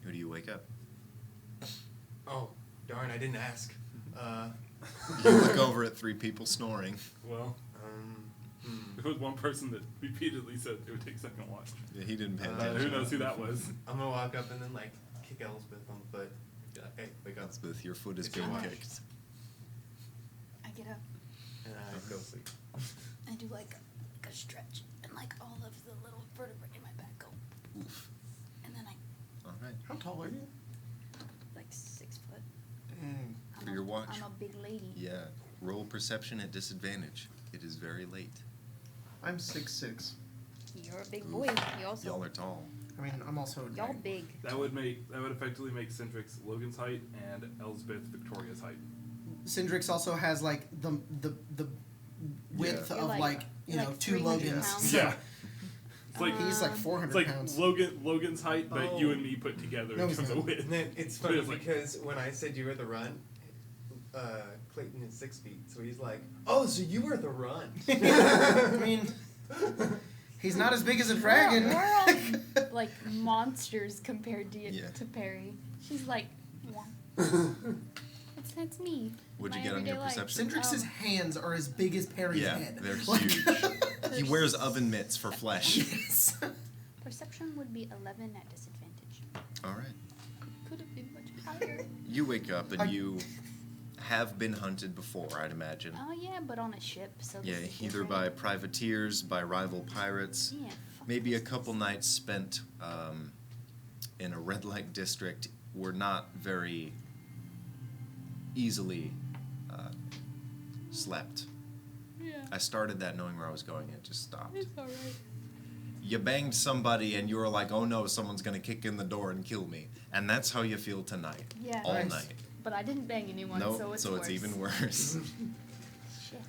Who do you wake up? Oh, darn! I didn't ask. You look over at 3 people snoring. Well, there was one person that repeatedly said it would take second watch. Yeah, he didn't pay Who attention. Who knows who that was? I'm gonna walk up and then like kick Elspeth on the foot. Be like, hey, wake up! Elspeth, your foot is It's your being watch. kicked. I get up. And I go sleep. I do like a stretch, and like all of the little vertebrae in my back go, Oof. and then I All right. How tall are you? like 6 foot. Dang. For your watch? I'm a big lady. Yeah. Roll perception at disadvantage. It is very late. I'm 6'6". You're a big boy. You also. Y'all are tall. I mean, I'm also. Y'all big. That would effectively make Centrix Logan's height and Elsbeth Victoria's height. Cindrix also has like the width Yeah. You're of like- you you're know like 2 300 Logans. pounds. Yeah. It's like He's like 400 it's like pounds. Logan's height, but you Oh. and me put together No, in he's terms not. of width. And then it's But funny it's like- because when I said you were the run, Clayton is 6 feet, so he's like, "Oh, so you were the run." I mean, he's not as big as a dragon. We're all like monsters compared to Yeah. to Perry. She's like, that's me. What'd you My get on your everyday life. perception? Cindrix's hands are as big as Perry's Yeah, head. they're Like- huge. He wears oven mitts for flesh. Yes. Perception would be 11 at disadvantage. All right. Could have been much higher. You wake up and I- you have been hunted before, I'd imagine. Oh yeah, but on a ship. So Yeah, this is either by different. privateers, by rival pirates, Yeah, fuck maybe a this. couple nights spent in a red light district were not very easily slept. Yeah, I started that knowing where I was going, and it just stopped. it's alright. You banged somebody, and you were like, "Oh no, someone's gonna kick in the door and kill me," and that's how you feel tonight, Yeah. all Nice. night. But I didn't bang anyone, No, so it's so worse. it's even worse. Shit.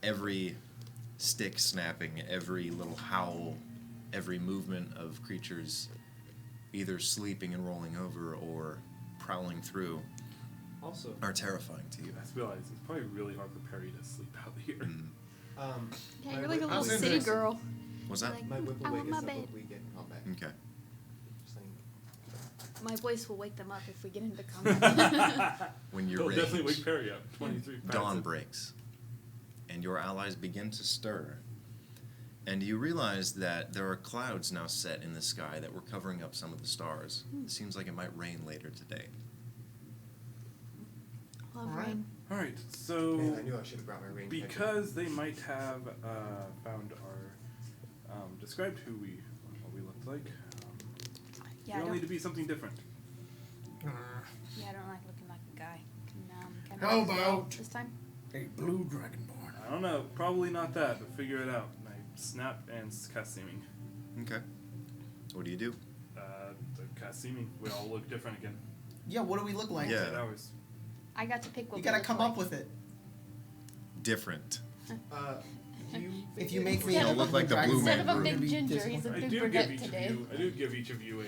Every stick snapping, every little howl, every movement of creatures either sleeping and rolling over or prowling through Also, are terrifying to you. I just realized it's probably really hard for Perry to sleep out here. Yeah, my you're like a whip- little was gonna city say- girl. What's that? Like, My whip I will want wake my us up bed. if we get in combat. Okay. Just saying. My voice will wake them up if we get into combat. When you're It'll ready, definitely wake Perry up. 23 dawn passive. breaks, and your allies begin to stir. And you realize that there are clouds now set in the sky that were covering up some of the stars. It seems like it might rain later today. Love Alright. rain. All right, so Man, I knew I should have brought my rain catcher. because they might have found our described what we looked like, Yeah, we I all need don't, to be something different. yeah, I don't like looking like a guy. Can How I roll about- this time? A blue dragonborn. I don't know, probably not that, but figure it out. And I snap and cast seeming. Okay. What do you do? The cast seeming. We all look different again. Yeah, what do we look like? Yeah. 10 hours. I got to pick what You we gotta look come like. up with it. Different. If you make me Instead a of a- little like the dragon, blue Instead man of a group. big Be ginger, dismal. he's a I big do give brunette each today. of you. I do give each of you a.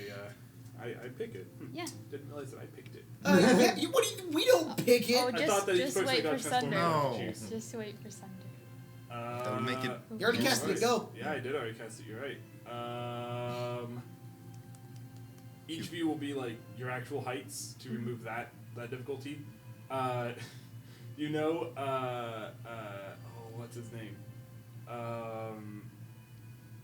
I pick it. Yeah. Didn't realize that I picked it. Yeah, what do you, we don't pick it. Oh, I thought that each just person wait got for transformed Sunder. No. into juice. Just wait for Sunder. That would make it. You already useless. casted it, go. Yeah, I did already cast it. You're right. Each of you will be like your actual heights to remove that difficulty. What's his name?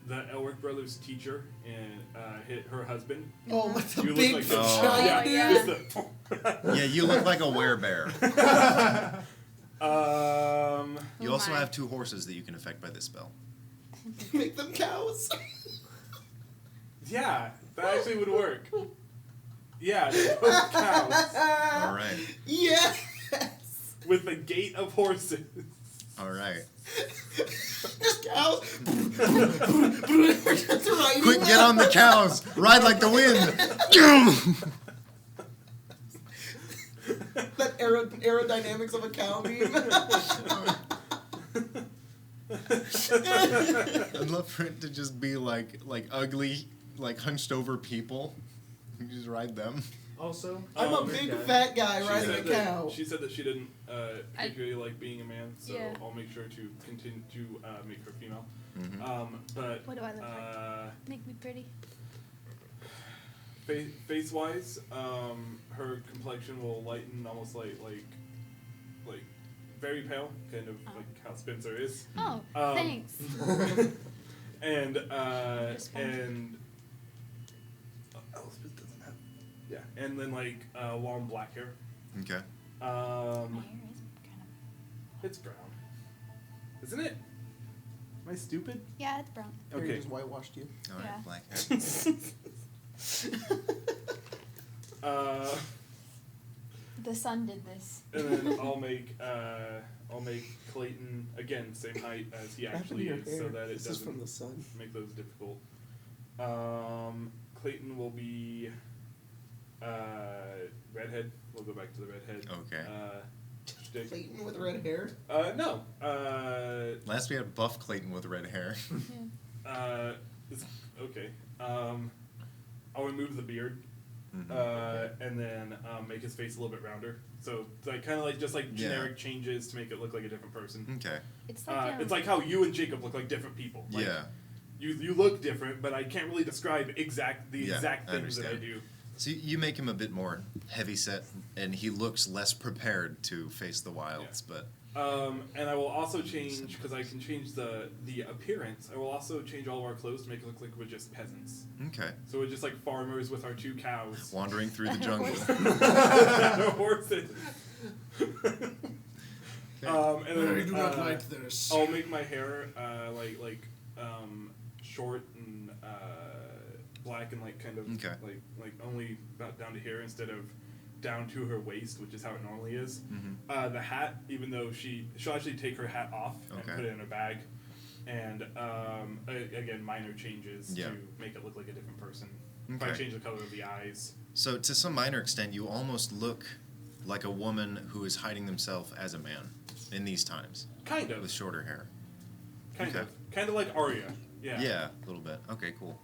The Elric brothers' teacher and hit her husband. Oh, with the You look big like the- giant yeah. dude. Just the- Yeah, you look like a werebear. You Oh also my. have 2 horses that you can affect by this spell. Make them cows. Yeah, that actually would work. Yeah, they're both cows All right. Yes. with the gait of horses. All right. Just cows. Just riding Quick, get on the cows. Ride like the wind. That aerodynamics of a cow beam. I'd love for it to just be like ugly, like hunched over people. You just ride them. Also, I'm a Um, big guy. fat guy She riding a said that- cow. She said that she didn't particularly like being a man, so Yeah. I'll make sure to continue to make her female. Mhm. But What do I look like? Make me pretty. face wise, her complexion will lighten almost like very pale, kind of Oh. like how Spencer is. Oh, Um, thanks. And Just one. Elspeth doesn't have. Yeah, and then like long black hair. Okay. My hair is kind of. It's brown, isn't it? Am I stupid? Yeah, it's brown. Harry Okay. just whitewashed you. All right. Yeah. Black hair. The sun did this. And then I'll make Clayton again same height as he actually is, so that it This is from doesn't the sun. make those difficult. Clayton will be redhead. We'll go back to the redhead. Okay. Shtick. Clayton with red hair. No. Last we had Buff Clayton with red hair. It's, okay. I'll remove the beard. Mhm. And then make his face a little bit rounder. So like kind of like just like Yeah. generic changes to make it look like a different person. Okay. It's like It's like how you and Jacob look like different people. Like, Yeah. You look different, but I can't really describe the exact Yeah, exact I things that I understand. do. So you make him a bit more heavy set, and he looks less prepared to face the wilds. But And I will also change, because I can change the appearance, I will also change all of our clothes to make it look like we're just peasants. okay, So we're just like farmers with our 2 cows. wandering through the jungle. Horses. And I then, do not like this. I'll make my hair short and black and like kind of Okay. like only about down to here instead of down to her waist, which is how it normally is. Mhm. The hat, even though she'll actually take her hat off and Okay. put it in her bag, and again minor changes Yeah. to make it look like a different person. If I Okay. change the color of the eyes. So to some minor extent, you almost look like a woman who is hiding themselves as a man in these times Kind of. with shorter hair. Kind Okay. of. Kind of like Arya. Yeah. Yeah, a little bit. Okay, cool.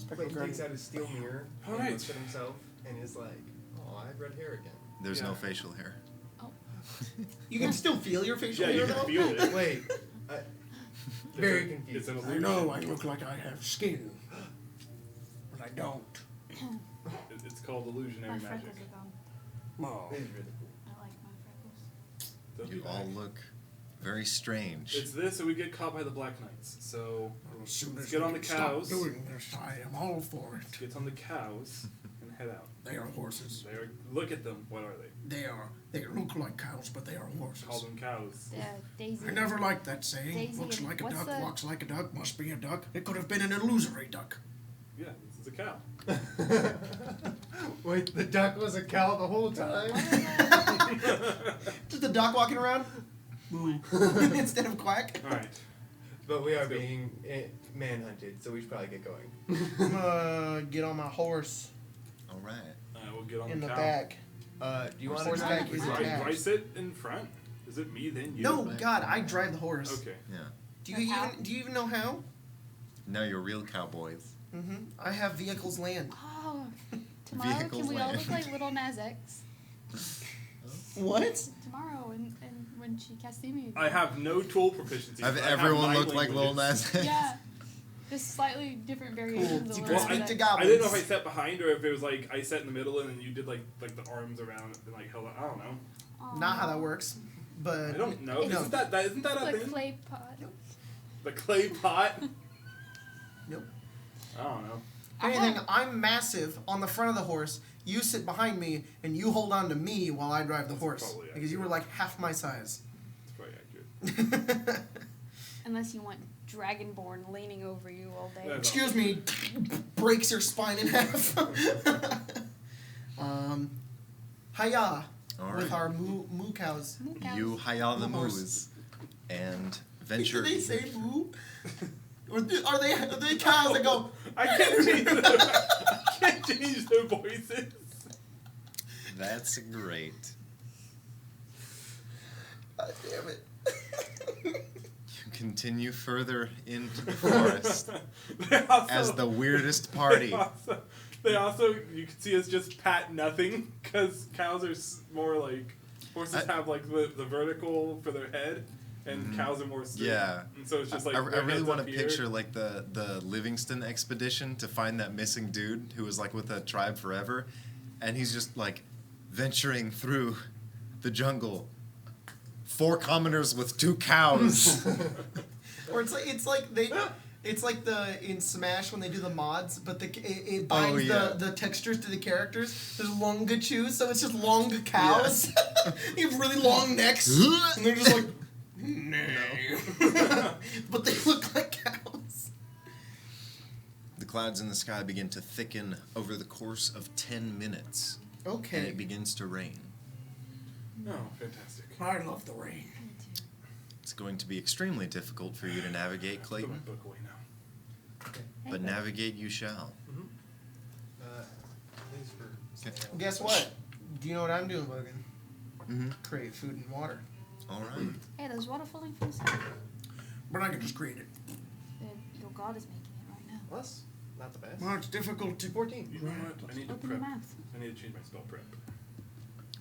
Clayton takes out his steel mirror and Alright. looks at himself and is like, oh, Oh, I have red hair again. There's no Yeah. facial hair. Oh. You can still feel your facial Yeah, you hair can though? feel it. Wait, It's very a- confused. It's an I illusion. know I look like I have skin, but I don't. It's called illusionary My magic. freckles are gone. Oh, It is really cool. I like my freckles. They'll be You all back. look very strange. It's this, or we get caught by the Black Knights. So well, as soon Let's as get we on can the stop cows. doing this, I am all for it. get on the cows and head out. They are horses. They're, look at them. What are they? They look like cows, but they are horses. Call them cows. Daisy. I never liked that saying. Daisy Looks and- like a what's duck, the- walks like a duck, must be a duck. It could have been an illusory duck. Yeah, this is a cow. Wait, the duck was a cow the whole time? Just a duck walking around? Instead of quack? All right. But we are being manhunted, so we should probably get going. I'm gonna get on my horse All right. We'll get on in the cow. back. Do you want to Horseback Do is I, do I attached. sit in front? Is it me then you? No, God, I drive the horse. Okay. Yeah. Do you even know how? Now you're real cowboys. Mm-hmm. I have vehicles land. Oh, tomorrow Vehicles can we all look land. like little Nas X? What? Tomorrow, and when she casts the image. I have no tool proficiency. Have but I have everyone 9 looked like Lil languages. Nas X? Yeah, just slightly different variations You of can Lil speak Nas to X. goblins. I didn't know if I sat behind or if it was like I sat in the middle and then you did like the arms around and like held. I don't know. Aw. Not how that works, but I don't know. No. Isn't that a The thing? clay pot. The clay pot. Nope. I don't know. If anything, I'm massive on the front of the horse. You sit behind me and you hold on to me while I drive the That's horse probably because you were like half my size. It's probably accurate. Unless you want Dragonborn leaning over you all day. Yeah. Excuse me, breaks your spine in half. Hiya, All with right. our moo cows. Moo cows. You hiya the Moo horse. moos and venture. Did they say moo? Or are they cows that go? I can't change their voices. That's great. God damn it. You continue further into the forest They also- as the weirdest party. They also, you can see us just pat nothing because cows are more like horses have like the vertical for their head, and cows are more straight. Yeah. And so it's just like I their really heads want up to here. picture like the Livingston expedition to find that missing dude who was like with the tribe forever, and he's just like venturing through the jungle. 4 commoners with 2 cows. Or it's like the in Smash when they do the mods, but it binds yeah. the textures to the characters. There's longa chews, so it's just longa cows. They have really long necks, and they're just like, no. But they look like cows. The clouds in the sky begin to thicken over the course of 10 minutes, and Okay. it begins to rain. Oh, fantastic. I love the rain. It's going to be extremely difficult for you to navigate, Put my Clayton, book away now. but navigate you shall. Thanks for saying that. Guess what? Do you know what I'm doing, Logan? Mm-hmm. Create food and water. All right. Hey, there's water falling from the sky. But I can just create it. Your god is making it right now. Well, that's not the best. Well, it's difficult to 14. You know what? I need to Open prep. your mouth. I need to change my spell prep.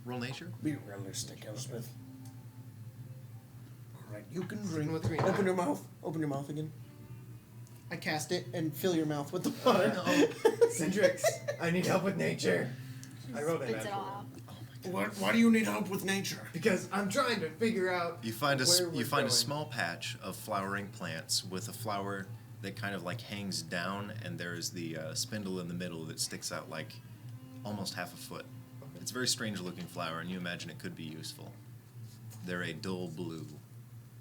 Roll nature. be realistic, Elspeth. All right, you can Even drink. with green. Open your mouth. Open your mouth again. I cast it and fill your mouth with the water. Cindrix, I need help with nature. I rolled a Spits it natural all out. Why do you need help with nature? because I'm trying to figure out. You find a where we're you find going. a small patch of flowering plants with a flower that kind of like hangs down, and there's the spindle in the middle that sticks out like almost half a foot. Okay. It's a very strange looking flower, and you imagine it could be useful. They're a dull blue.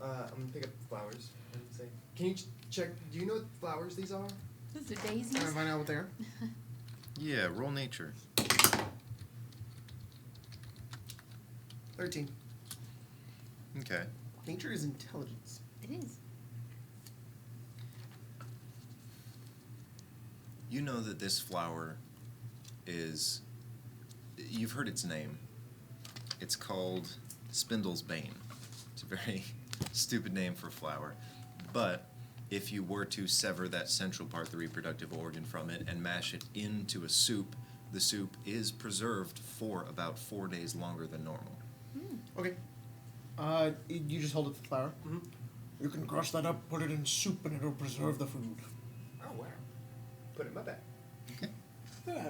I'm gonna pick up flowers and say, can you check? Do you know what flowers these are? Those are Can I daisies. find out what they are? Yeah, roll nature. 13. Okay. Nature is intelligence. It is. You know that this flower is. You've heard its name. It's called Spindle's Bane. It's a very stupid name for a flower. But if you were to sever that central part, the reproductive organ, from it and mash it into a soup the soup is preserved for about 4 days longer than normal. Okay. You just hold it to the flour. Mm-hmm. You can crush that up, put it in soup, and it'll preserve the food. Oh wow. Put it in my bag. Okay.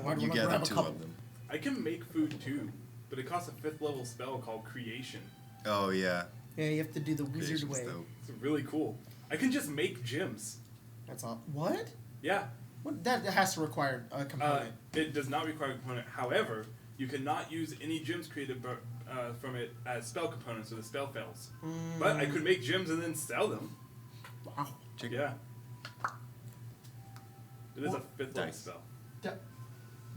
Why do You not gather grab a 2 couple? of them. I can make food too, but it costs a 5th level spell called Creation. Oh, yeah. Yeah, you have to do the wizard Creation's way. dope. It's really cool. I can just make gems. That's all. What? Yeah. What? That has to require a component. It does not require a component. However, you cannot use any gems created from it as spell components, so the spell fails. But I could make gems and then sell them. Wow. Yeah. It is a 5th level Dice. spell.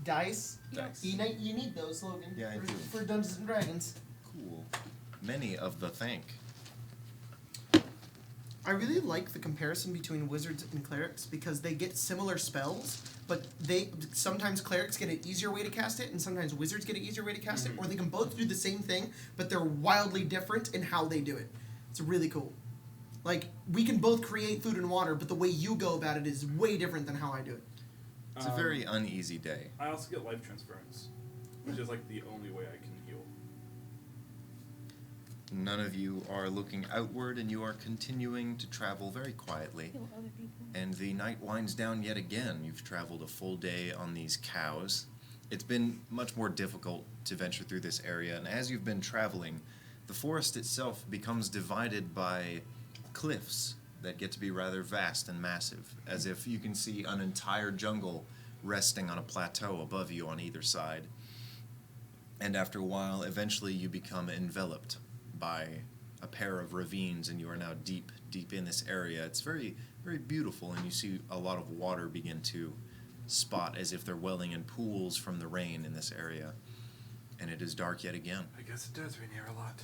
Dice. Dice. You need those, Logan. Yeah, I for, do. for Dungeons and Dragons. Cool. Many of the thank. I really like the comparison between wizards and clerics because they get similar spells, but sometimes clerics get an easier way to cast it, and sometimes wizards get an easier way to cast it, or they can both do the same thing, but they're wildly different in how they do it. It's really cool. Like, we can both create food and water, but the way you go about it is way different than how I do it. It's a very uneasy day. I also get life transference, which is like the only way I can heal. None of you are looking outward, and you are continuing to travel very quietly. Kill other people. And the night winds down yet again. You've traveled a full day on these cows. It's been much more difficult to venture through this area, and as you've been traveling, the forest itself becomes divided by cliffs that get to be rather vast and massive, as if you can see an entire jungle resting on a plateau above you on either side. And after a while, eventually you become enveloped by a pair of ravines, and you are now deep in this area. It's very, very beautiful, and you see a lot of water begin to spot as if they're welling in pools from the rain in this area. And it is dark yet again. I guess it does rain here a lot.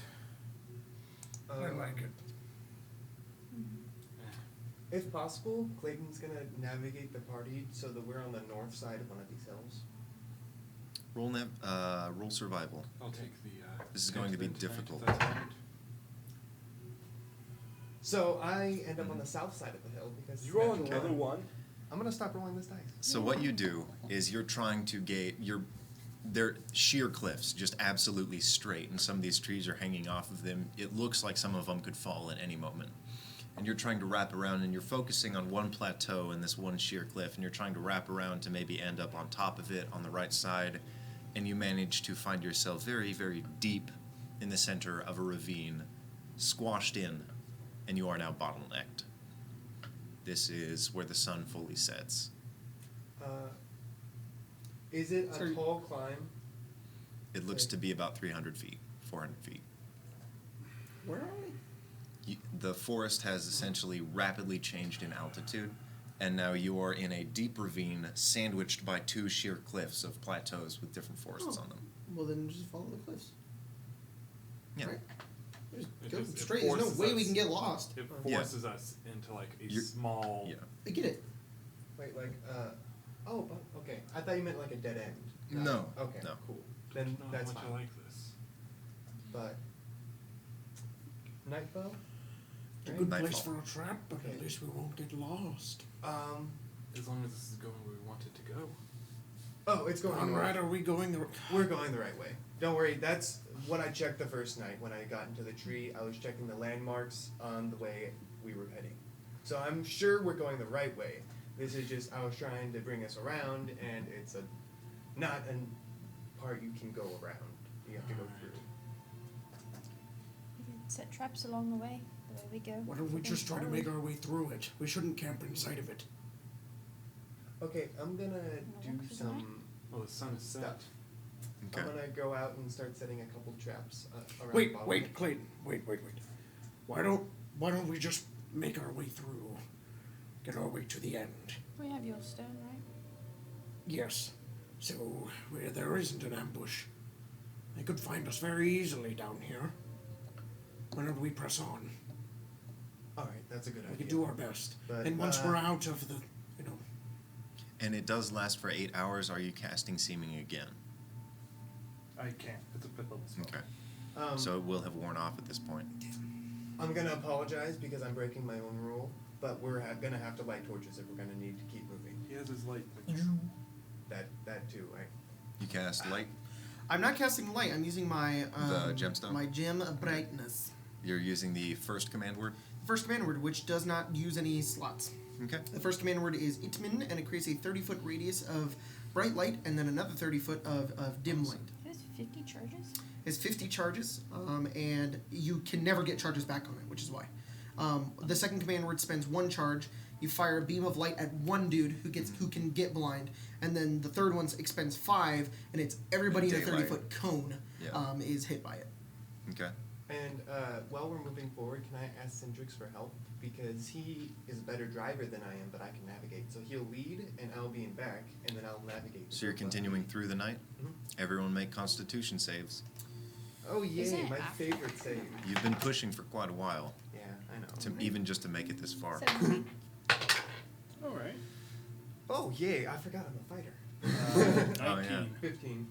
I like it. If possible, Clayton's gonna navigate the party so that we're on the north side of one of these hills. Roll survival. I'll take the. This is going to be difficult. So I end up on the south side of the hill because You roll natural another one. I'm gonna stop rolling this dice. So what you do is you're trying to they're sheer cliffs, just absolutely straight, and some of these trees are hanging off of them. It looks like some of them could fall at any moment. And you're trying to wrap around, and you're focusing on one plateau and this one sheer cliff, and you're trying to wrap around to maybe end up on top of it on the right side, and you manage to find yourself very, very deep in the center of a ravine, squashed in, and you are now bottlenecked. This is where the sun fully sets. Is it a Sorry. tall climb? It looks to be about 300 feet, 400 feet. Where are we? The forest has essentially rapidly changed in altitude, and now you are in a deep ravine sandwiched by 2 sheer cliffs of plateaus with different forests on them. Well, then just follow the cliffs. Yeah. Right. Just It go just- it straight. There's no forces way we us- can get lost. It Yeah. forces us into like a You're- small. Yeah. I get it. Wait, like oh, but okay. I thought you meant like a dead end. No. Okay. No. Cool. I Then don't know that's how much fine. I like this. But night bow. It's a Right? good place Nightfall. for a trap, but Okay. at least we won't get lost. As long as this is going where we want it to go. Oh, it's going. Conrad, are we going the? We're going the right way. Don't worry. That's what I checked the first night when I got into the tree. I was checking the landmarks on the way we were heading. So I'm sure we're going the right way. This is just I was trying to bring us around, and it's not a part you can go around. You have to go through. We can set traps along the way we go. Why don't we just try to make our way through it? We shouldn't camp inside of it. Okay, I'm gonna do walk through the night? some Well, the sun is set. stuff. Okay. I'm gonna go out and start setting a couple traps around. Wait, the bottom. wait, Clayton, wait. Why don't we just make our way through? Get our way to the end. We have your stone, right? Yes. So where there isn't an ambush, they could find us very easily down here. Whenever we press on, All right, that's a good we idea. can do our best. But, And once we're out of the, And it does last for 8 hours. Are you casting Seeming again? I can't. It's a 5th level spell. Okay. So it will have worn off at this point. I'm gonna apologize because I'm breaking my own rule, but we're gonna have to light torches if we're gonna need to keep moving. He has his light. That too, right? You cast light. I'm not casting light. I'm using my The gemstone? My gem of brightness. You're using the first command word. First command word, which does not use any slots. Okay. The first command word is Itmin, and it creates a 30-foot radius of bright light, and then another 30-foot of dim light. It has 50 charges? It's 50 charges, and you can never get charges back on it, which is why. The second command word spends 1 charge. You fire a beam of light at one dude who can get blind, and then the third one expends 5, and it's everybody in a Daylight. 30-foot cone is hit by it. Okay. And while we're moving forward, can I ask Cindrix for help? Because he is a better driver than I am, but I can navigate. So he'll lead, and I'll be in back, and then I'll navigate. the So you're group left. continuing through the night? Mhm. Everyone make Constitution saves. Oh, Isn't yay, it my after? favorite save. You've been pushing for quite a while, Yeah, I know. even just to make it this far. 17. All right. Oh, yay, I forgot I'm a fighter. 19. Oh, yeah. 15.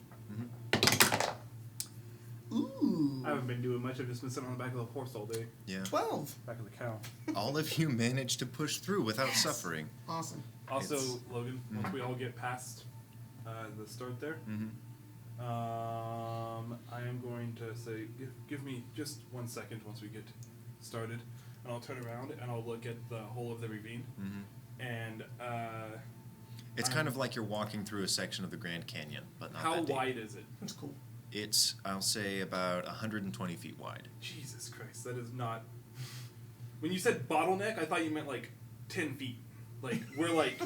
Ooh. I haven't been doing much. I've just been sitting on the back of the horse all day. Yeah. 12. Back of the cow. All of you managed to push through without suffering. Awesome. Also, It's- Logan, once we all get past the start there, Mm-hmm. I am going to say, give me just 1 second once we get started, and I'll turn around and I'll look at the whole of the ravine, Mm-hmm. and It's kind of like you're walking through a section of the Grand Canyon, but not how that deep. wide is it? That's cool. It's, I'll say, about 120 feet wide. Jesus Christ, that is not. When you said bottleneck, I thought you meant like 10 feet. Like we're like.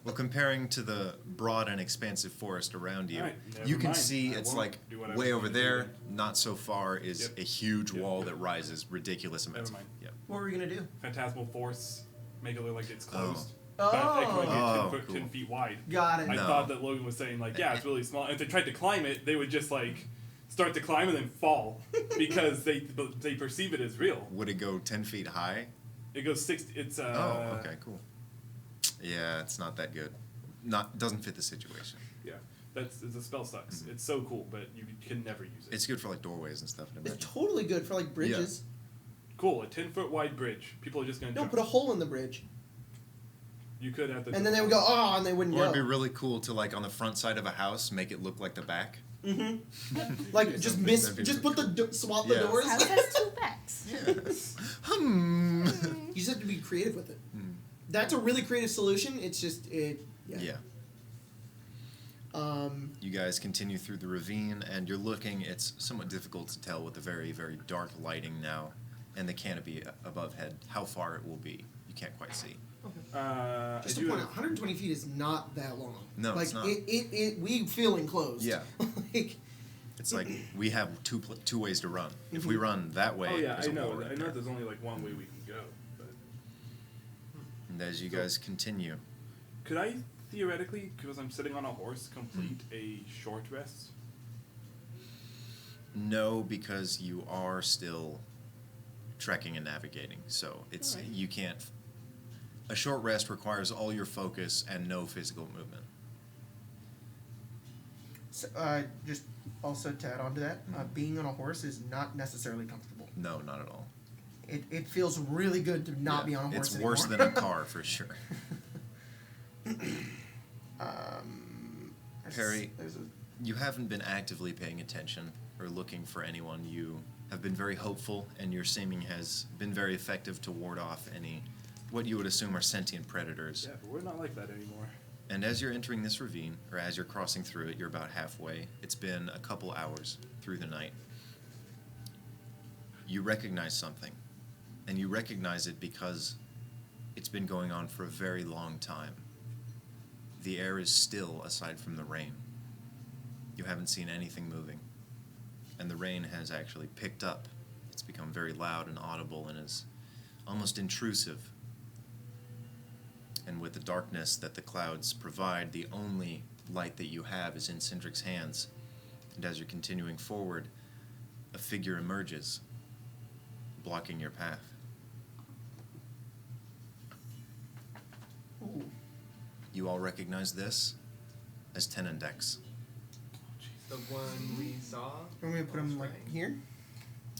Well, comparing to the broad and expansive forest around you, Alright, never you can mind. see I it's won't like do what I was way going over to do there, then. not so far, is Yep. a huge Yep, wall yep, that yep. rises ridiculous amounts. Never mind. Yep. What were we going to do? Phantasmal force, make it look like it's closed. Oh. But it can only Oh, be 10 cool. feet wide. Got it. I No. thought that Logan was saying like, yeah, it's really small. And if they tried to climb it, they would just like start to climb and then fall because they perceive it as real. Would it go 10 feet high? It goes 60. It's Oh, okay, cool. Yeah, it's not that good. Doesn't fit the situation. Yeah, the spell sucks. Mhm. It's so cool, but you can never use it. It's good for like doorways and stuff. I'd It's imagine. totally good for like bridges. Cool, a 10-foot wide bridge. People are just gonna No, jump. put a hole in the bridge. You could at the. And then they would go, oh, and they wouldn't Or go. it'd be really cool to like on the front side of a house make it look like the back. Mm-hmm. Like just Something miss, that'd be just really put the swap the Yeah. doors. House has 2 backs. Hmm. You just have to be creative with it. Hmm. That's a really creative solution. It's just it. Yeah. Yeah. You guys continue through the ravine, and you're looking. It's somewhat difficult to tell with the very, very dark lighting now, and the canopy above head how far it will be. You can't quite see. Just I to do point have- out, 120 feet is not that long. No, like, it's not. We feel enclosed. Yeah. like, It's like we have two ways to run. If we Mhm. run that way, Oh yeah, there's I a know. wall right I know. there. There's only like one way we can go. But And as you guys continue, could I theoretically, because I'm sitting on a horse, complete a short rest? no, because you are still trekking and navigating. So it's Alright. you can't. A short rest requires all your focus and no physical movement. so, just also to add on to that, being on a horse is not necessarily comfortable. No, not at all. It feels really good to not Yeah, be on a horse It's anymore. worse than a car for sure. Perry, there's a, you haven't been actively paying attention or looking for anyone. You have been very hopeful, and your seeming has been very effective to ward off any what you would assume are sentient predators. Yeah, but we're not like that anymore. And as you're entering this ravine, or as you're crossing through it, you're about halfway. It's been a couple hours through the night. You recognize something, and you recognize it because it's been going on for a very long time. The air is still aside from the rain. You haven't seen anything moving. And the rain has actually picked up. It's become very loud and audible and is almost intrusive. And with the darkness that the clouds provide, the only light that you have is in Cindric's hands. And as you're continuing forward, a figure emerges, blocking your path. ooh, You all recognize this as Tenendex. The one we saw. I'm gonna put them like Right. here.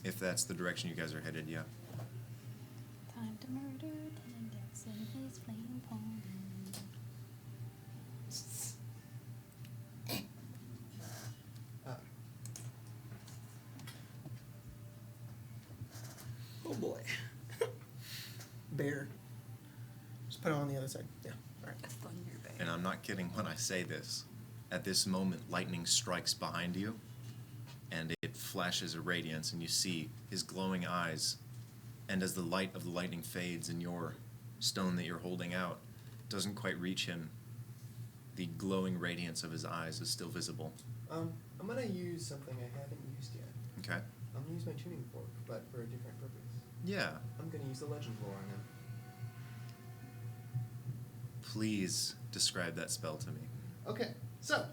If that's the direction you guys are headed, yeah. Time to murder Tenendex and his flame pony. other side. Yeah. All right. And I'm not kidding when I say this. At this moment, lightning strikes behind you, and it flashes a radiance, and you see his glowing eyes. And as the light of the lightning fades and your stone that you're holding out doesn't quite reach him, the glowing radiance of his eyes is still visible. I'm gonna use something I haven't used yet. Okay? I'm gonna use my tuning fork, but for a different purpose. Yeah. I'm gonna use the legend lore on him. Please describe that spell to me. Okay, so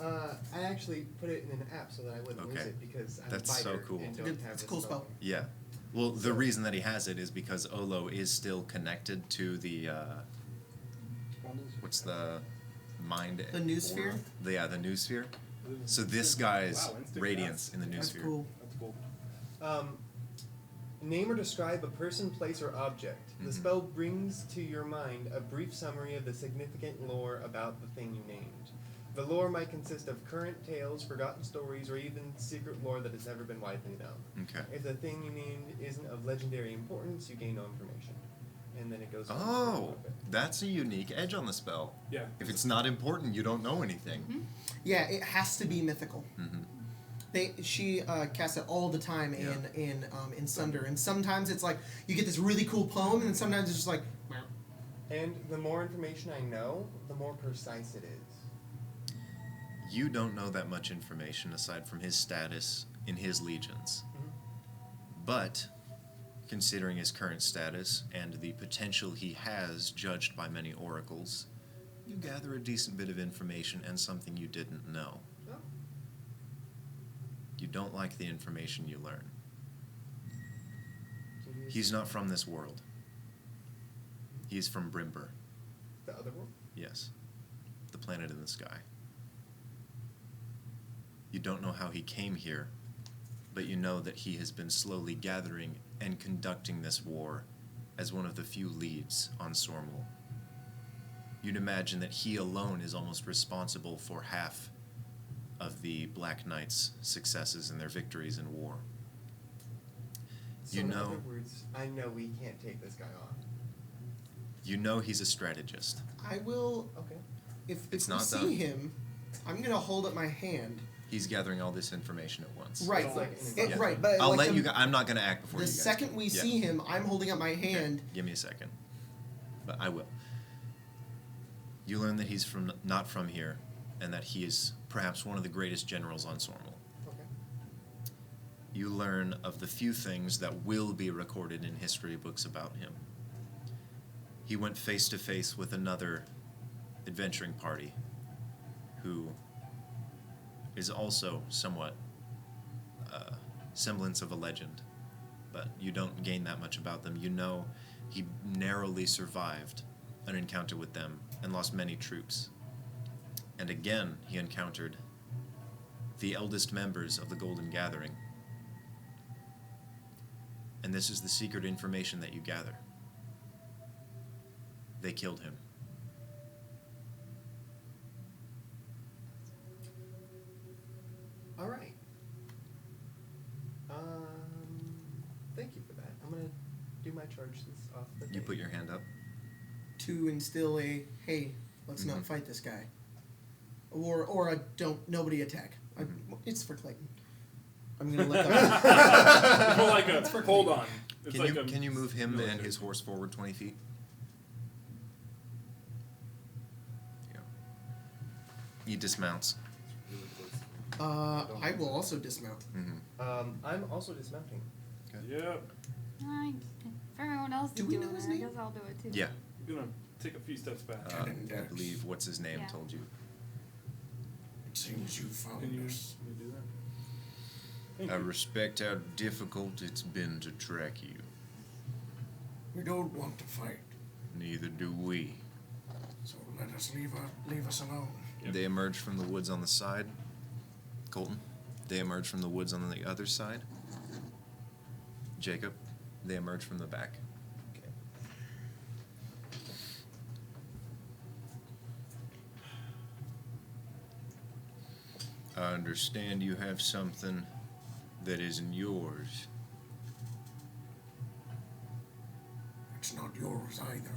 I actually put it in an app so that I wouldn't lose Okay. it because I'm That's a fighter so cool. and don't Good. have It's a the cool spell. Yeah. Well, the reason that he has it is because Olo is still connected to the, what's the mind? The noosphere? Yeah, the noosphere. So this guy's Wow, instant radiance cast. in the That's noosphere. cool. That's cool. Name or describe a person, place, or object. The Mhm. spell brings to your mind a brief summary of the significant lore about the thing you named. The lore might consist of current tales, forgotten stories, or even secret lore that has never been widely known. Okay. If the thing you named isn't of legendary importance, you gain no information. And then it goes on. Oh, that's a unique edge on the spell. Yeah. If it's not important, you don't know anything. Yeah, it has to be mythical. Mm-hmm. She casts it all the time Yeah. in Sunder, and sometimes it's like you get this really cool poem, and sometimes it's just like. And the more information I know, the more precise it is. You don't know that much information aside from his status in his legions. But, considering his current status and the potential he has judged by many oracles, you gather a decent bit of information and something you didn't know. Oh. You don't like the information you learn. So here's He's not from this world. He's from Brimber. the other one. Yes. The planet in the sky. You don't know how he came here, but you know that he has been slowly gathering and conducting this war as one of the few leads on Sormel. You'd imagine that he alone is almost responsible for half of the Black Knights' successes and their victories in war. So You in know- other words, I know we can't take this guy on. You know he's a strategist. I will. Okay. If It's we not see done. him, I'm gonna hold up my hand. He's gathering all this information at once. Right. It's like an It- investment. right, but I'll like let the, you guys, I'm not going to act before the you guys. second we Yeah. see him, I'm holding up my hand. Okay, give me a second. But I will. You learn that he's not from here, and that he is perhaps one of the greatest generals on Sormel. Okay. You learn of the few things that will be recorded in history books about him. He went face to face with another adventuring party who is also somewhat semblance of a legend, but you don't gain that much about them. You know he narrowly survived an encounter with them and lost many troops. And again, he encountered the eldest members of the Golden Gathering. And this is the secret information that you gather. They killed him. All right. Thank you for that. I'm gonna do my charge this off the. You day. put your hand up. To instill a hey, let's not Mhm. fight this guy, or a don't nobody attack. It's for Clayton. I'm gonna look up. It's more like a hold on. It's Can like you can you move him military. and his horse forward 20 feet? Yeah. He dismounts. I will also dismount. Mm-hmm. I'm also dismounting. Yep. Fine. For everyone else Do to we do know it, his I name? guess I'll do it too. Yeah. I'm gonna take a few steps back. I believe what's his name Yeah. told you. It seems you found Can you us. do that? Thank I you. respect how difficult it's been to track you. We don't want to fight, Neither do we. so let us leave us alone. Yep. They emerge from the woods on the side. Colton, they emerge from the woods on the other side. Jacob, they emerge from the back. Okay. I understand you have something that isn't yours. It's not yours either.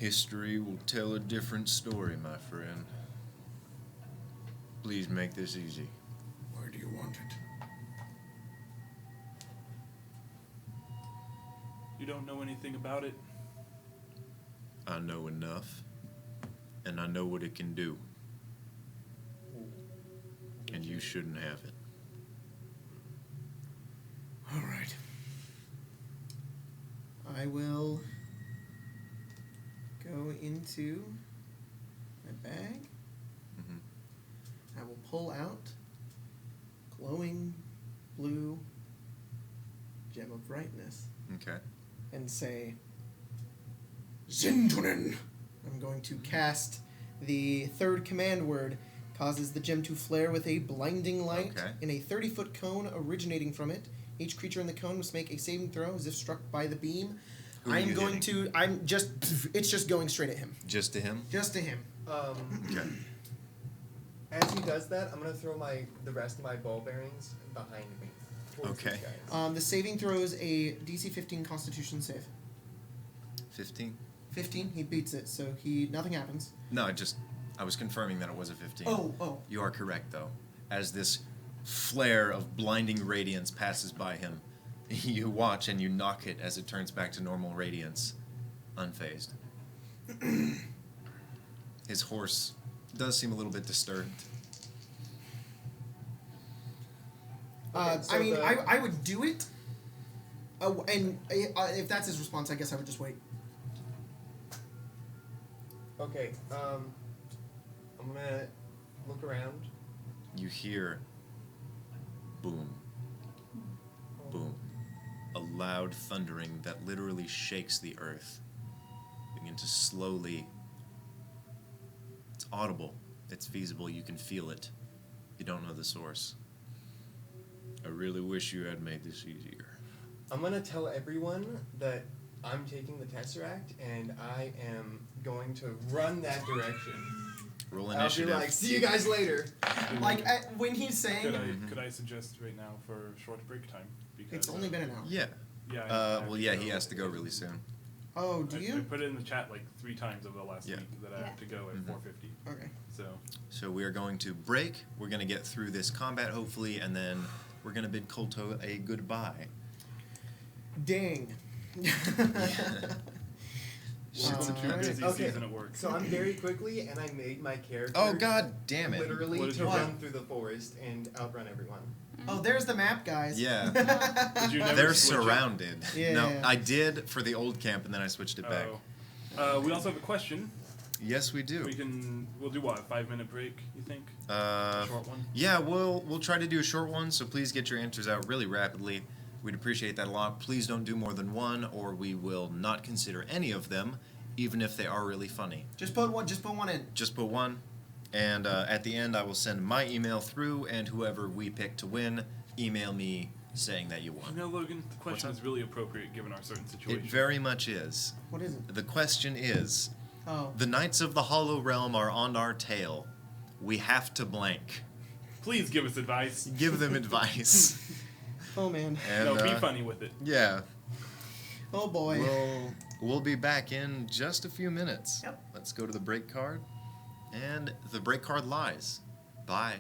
History will tell a different story, my friend. Please make this easy. Why do you want it? You don't know anything about it. I know enough, and I know what it can do. And you shouldn't have it. All right. I will go into my bag. I will pull out glowing blue gem of brightness Okay. and say, Zintunen! I'm going to cast the third command word. Causes the gem to flare with a blinding light Okay. in a 30-foot cone originating from it. Each creature in the cone must make a saving throw as if struck by the beam. Who are you hitting? It's just going straight at him. Just to him? Just to him. Okay. As he does that, I'm gonna throw the rest of my ball bearings behind me. Towards Okay. these guys. The saving throw is a DC 15 Constitution save. 15? 15, he beats it, so nothing happens. No, I was confirming that it was a 15. Oh. You are correct, though. As this flare of blinding radiance passes by him, you watch and you knock it as it turns back to normal radiance, unfazed. His horse does seem a little bit disturbed. Okay, so I would do it. And if that's his response, I guess I would just wait. Okay, I'm gonna look around. You hear boom, boom, a loud thundering that literally shakes the earth. Begin to slowly. It's audible. It's feasible. You can feel it. You don't know the source. I really wish you had made this easier. I'm gonna tell everyone that I'm taking the Tesseract and I am going to run that direction. Roll I'll initiative. be like, see you guys later. Like, when he's saying... Could I suggest right now for short break time? Because It's only been an hour. Yeah. Yeah. Well, yeah, he has to go really soon. Oh, do I you? put it in the chat like 3 times over the last Yeah. week that I have to go at 4:50. Okay. So We are going to break. We're going to get through this combat, hopefully, and then we're going to bid Kolto a goodbye. Dang. welcome to Alright. busy Okay. season at work. So I'm very quickly, and I made my character. Oh, god damn it. Literally What is to your run plan? through the forest and outrun everyone. Oh, there's the map, guys. Yeah. Did you never They're switch it? surrounded. Yeah. No, I did for the old camp, and then I switched it back. We also have a question. Yes, we do. We'll do what, a 5-minute break, you think? Short one? Yeah, we'll try to do a short one, so please get your answers out really rapidly. We'd appreciate that a lot. Please don't do more than one, or we will not consider any of them, even if they are really funny. Just put one in. Just put one, and at the end I will send my email through, and whoever we pick to win, email me saying that you You won. know, Logan, the question What's is really appropriate given our certain situation. It very much is. What is it? The question is, Oh. the Knights of the Hollow Realm are on our tail. We have to blank. Please give us advice. Give them advice. Oh, man. And, No, be funny with it. Yeah. Oh, boy. We'll be back in just a few minutes. Yep. Let's go to the break card. And the break card lies. Bye.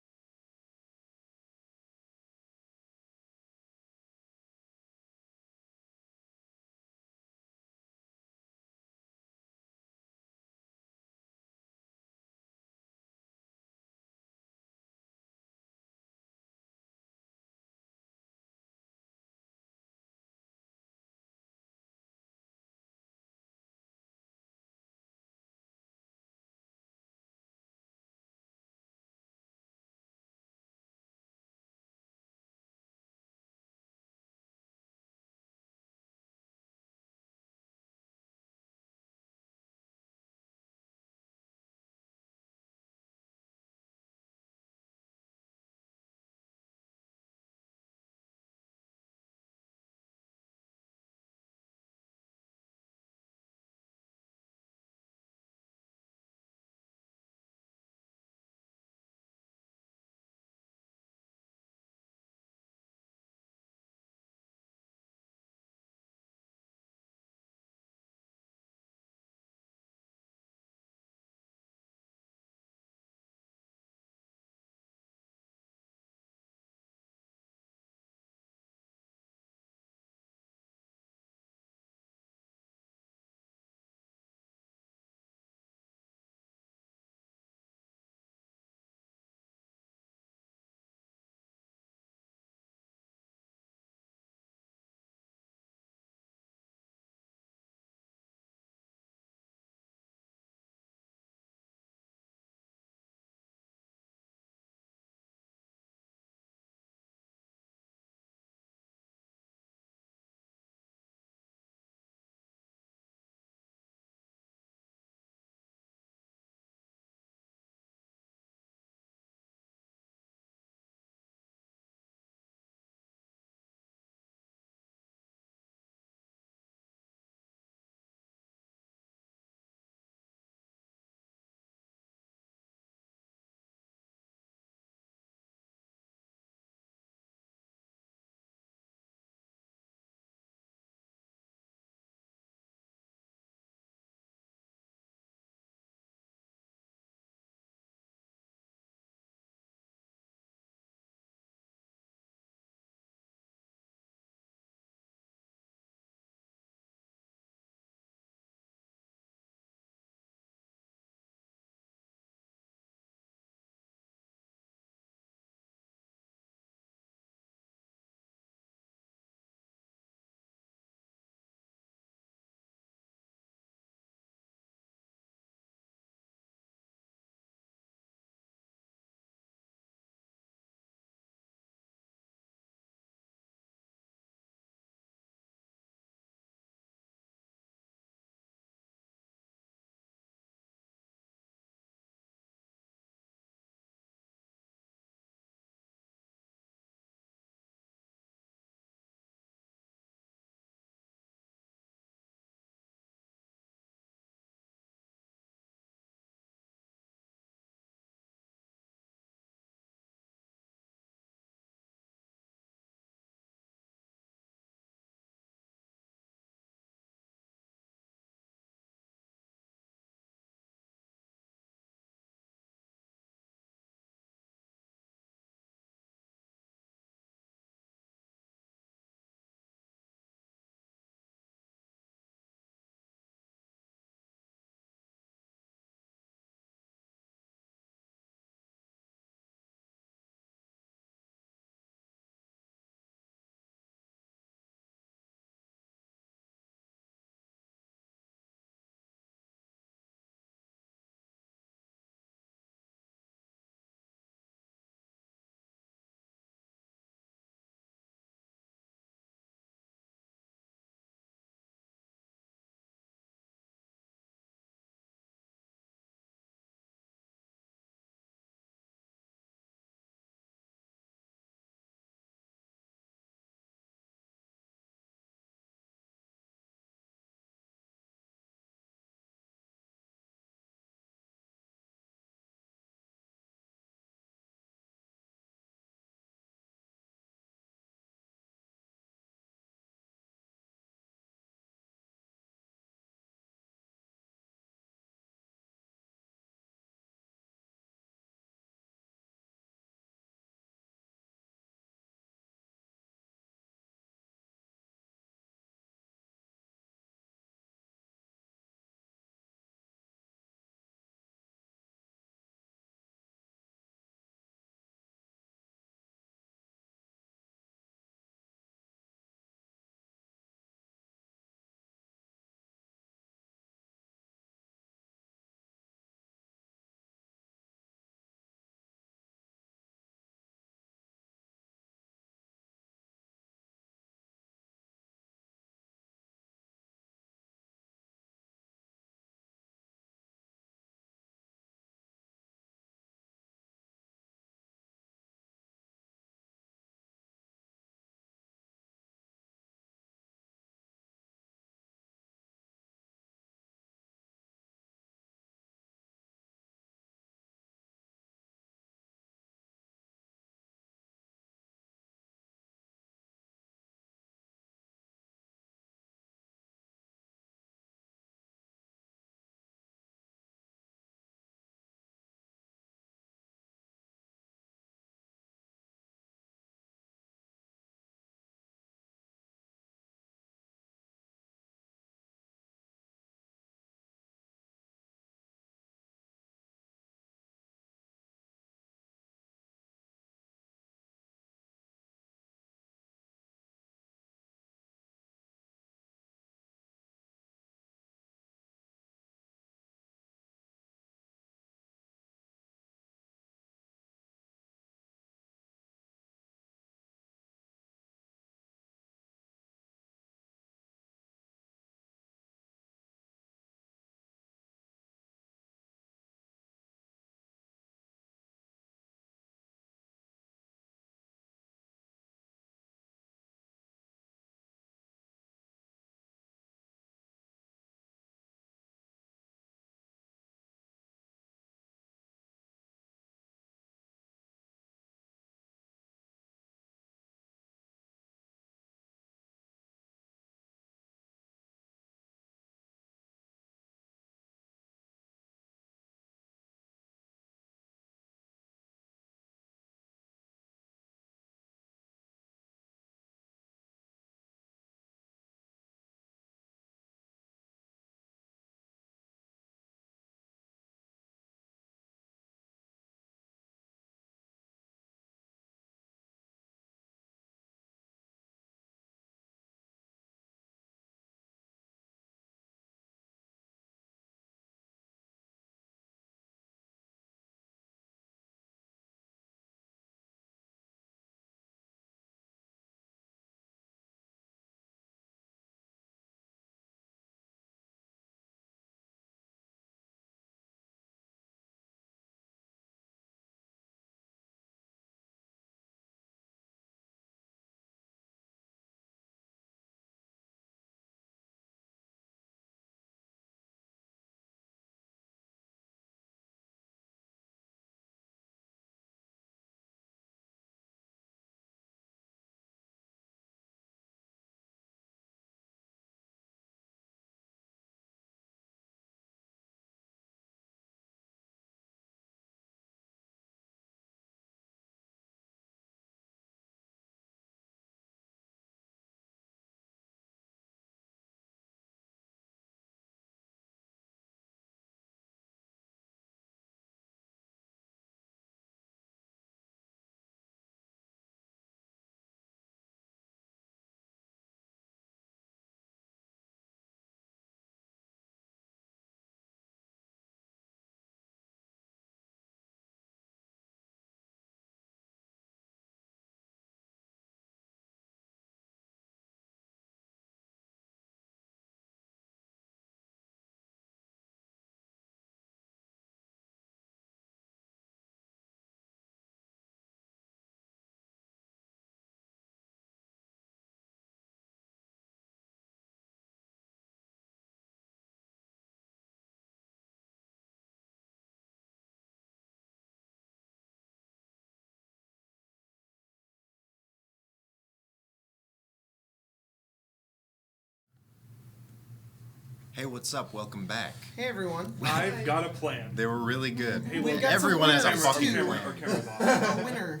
Hey, what's up? Welcome back. Hey everyone. I've got a plan. They were really good. Hey, We've look, got some Everyone has a winners, fucking too. Our plan. camera's off. A winner.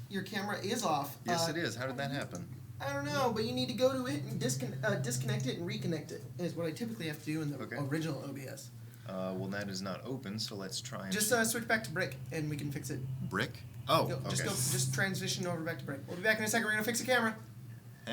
Your camera is off. Yes, it is. How did that happen? I don't know, but you need to go to it and disconnect it and reconnect it. Is what I typically have to do in the Okay. original OBS. Well, that is not open, so let's try and... Just switch back to brick and we can fix it. Brick? Oh, No, okay. just transition over back to brick. We'll be back in a second. We're gonna fix the camera. Eh.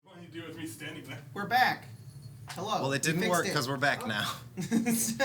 What do you do with me standing there? We're back. Hello. Well, it We didn't fixed work it. because we're back now. You can see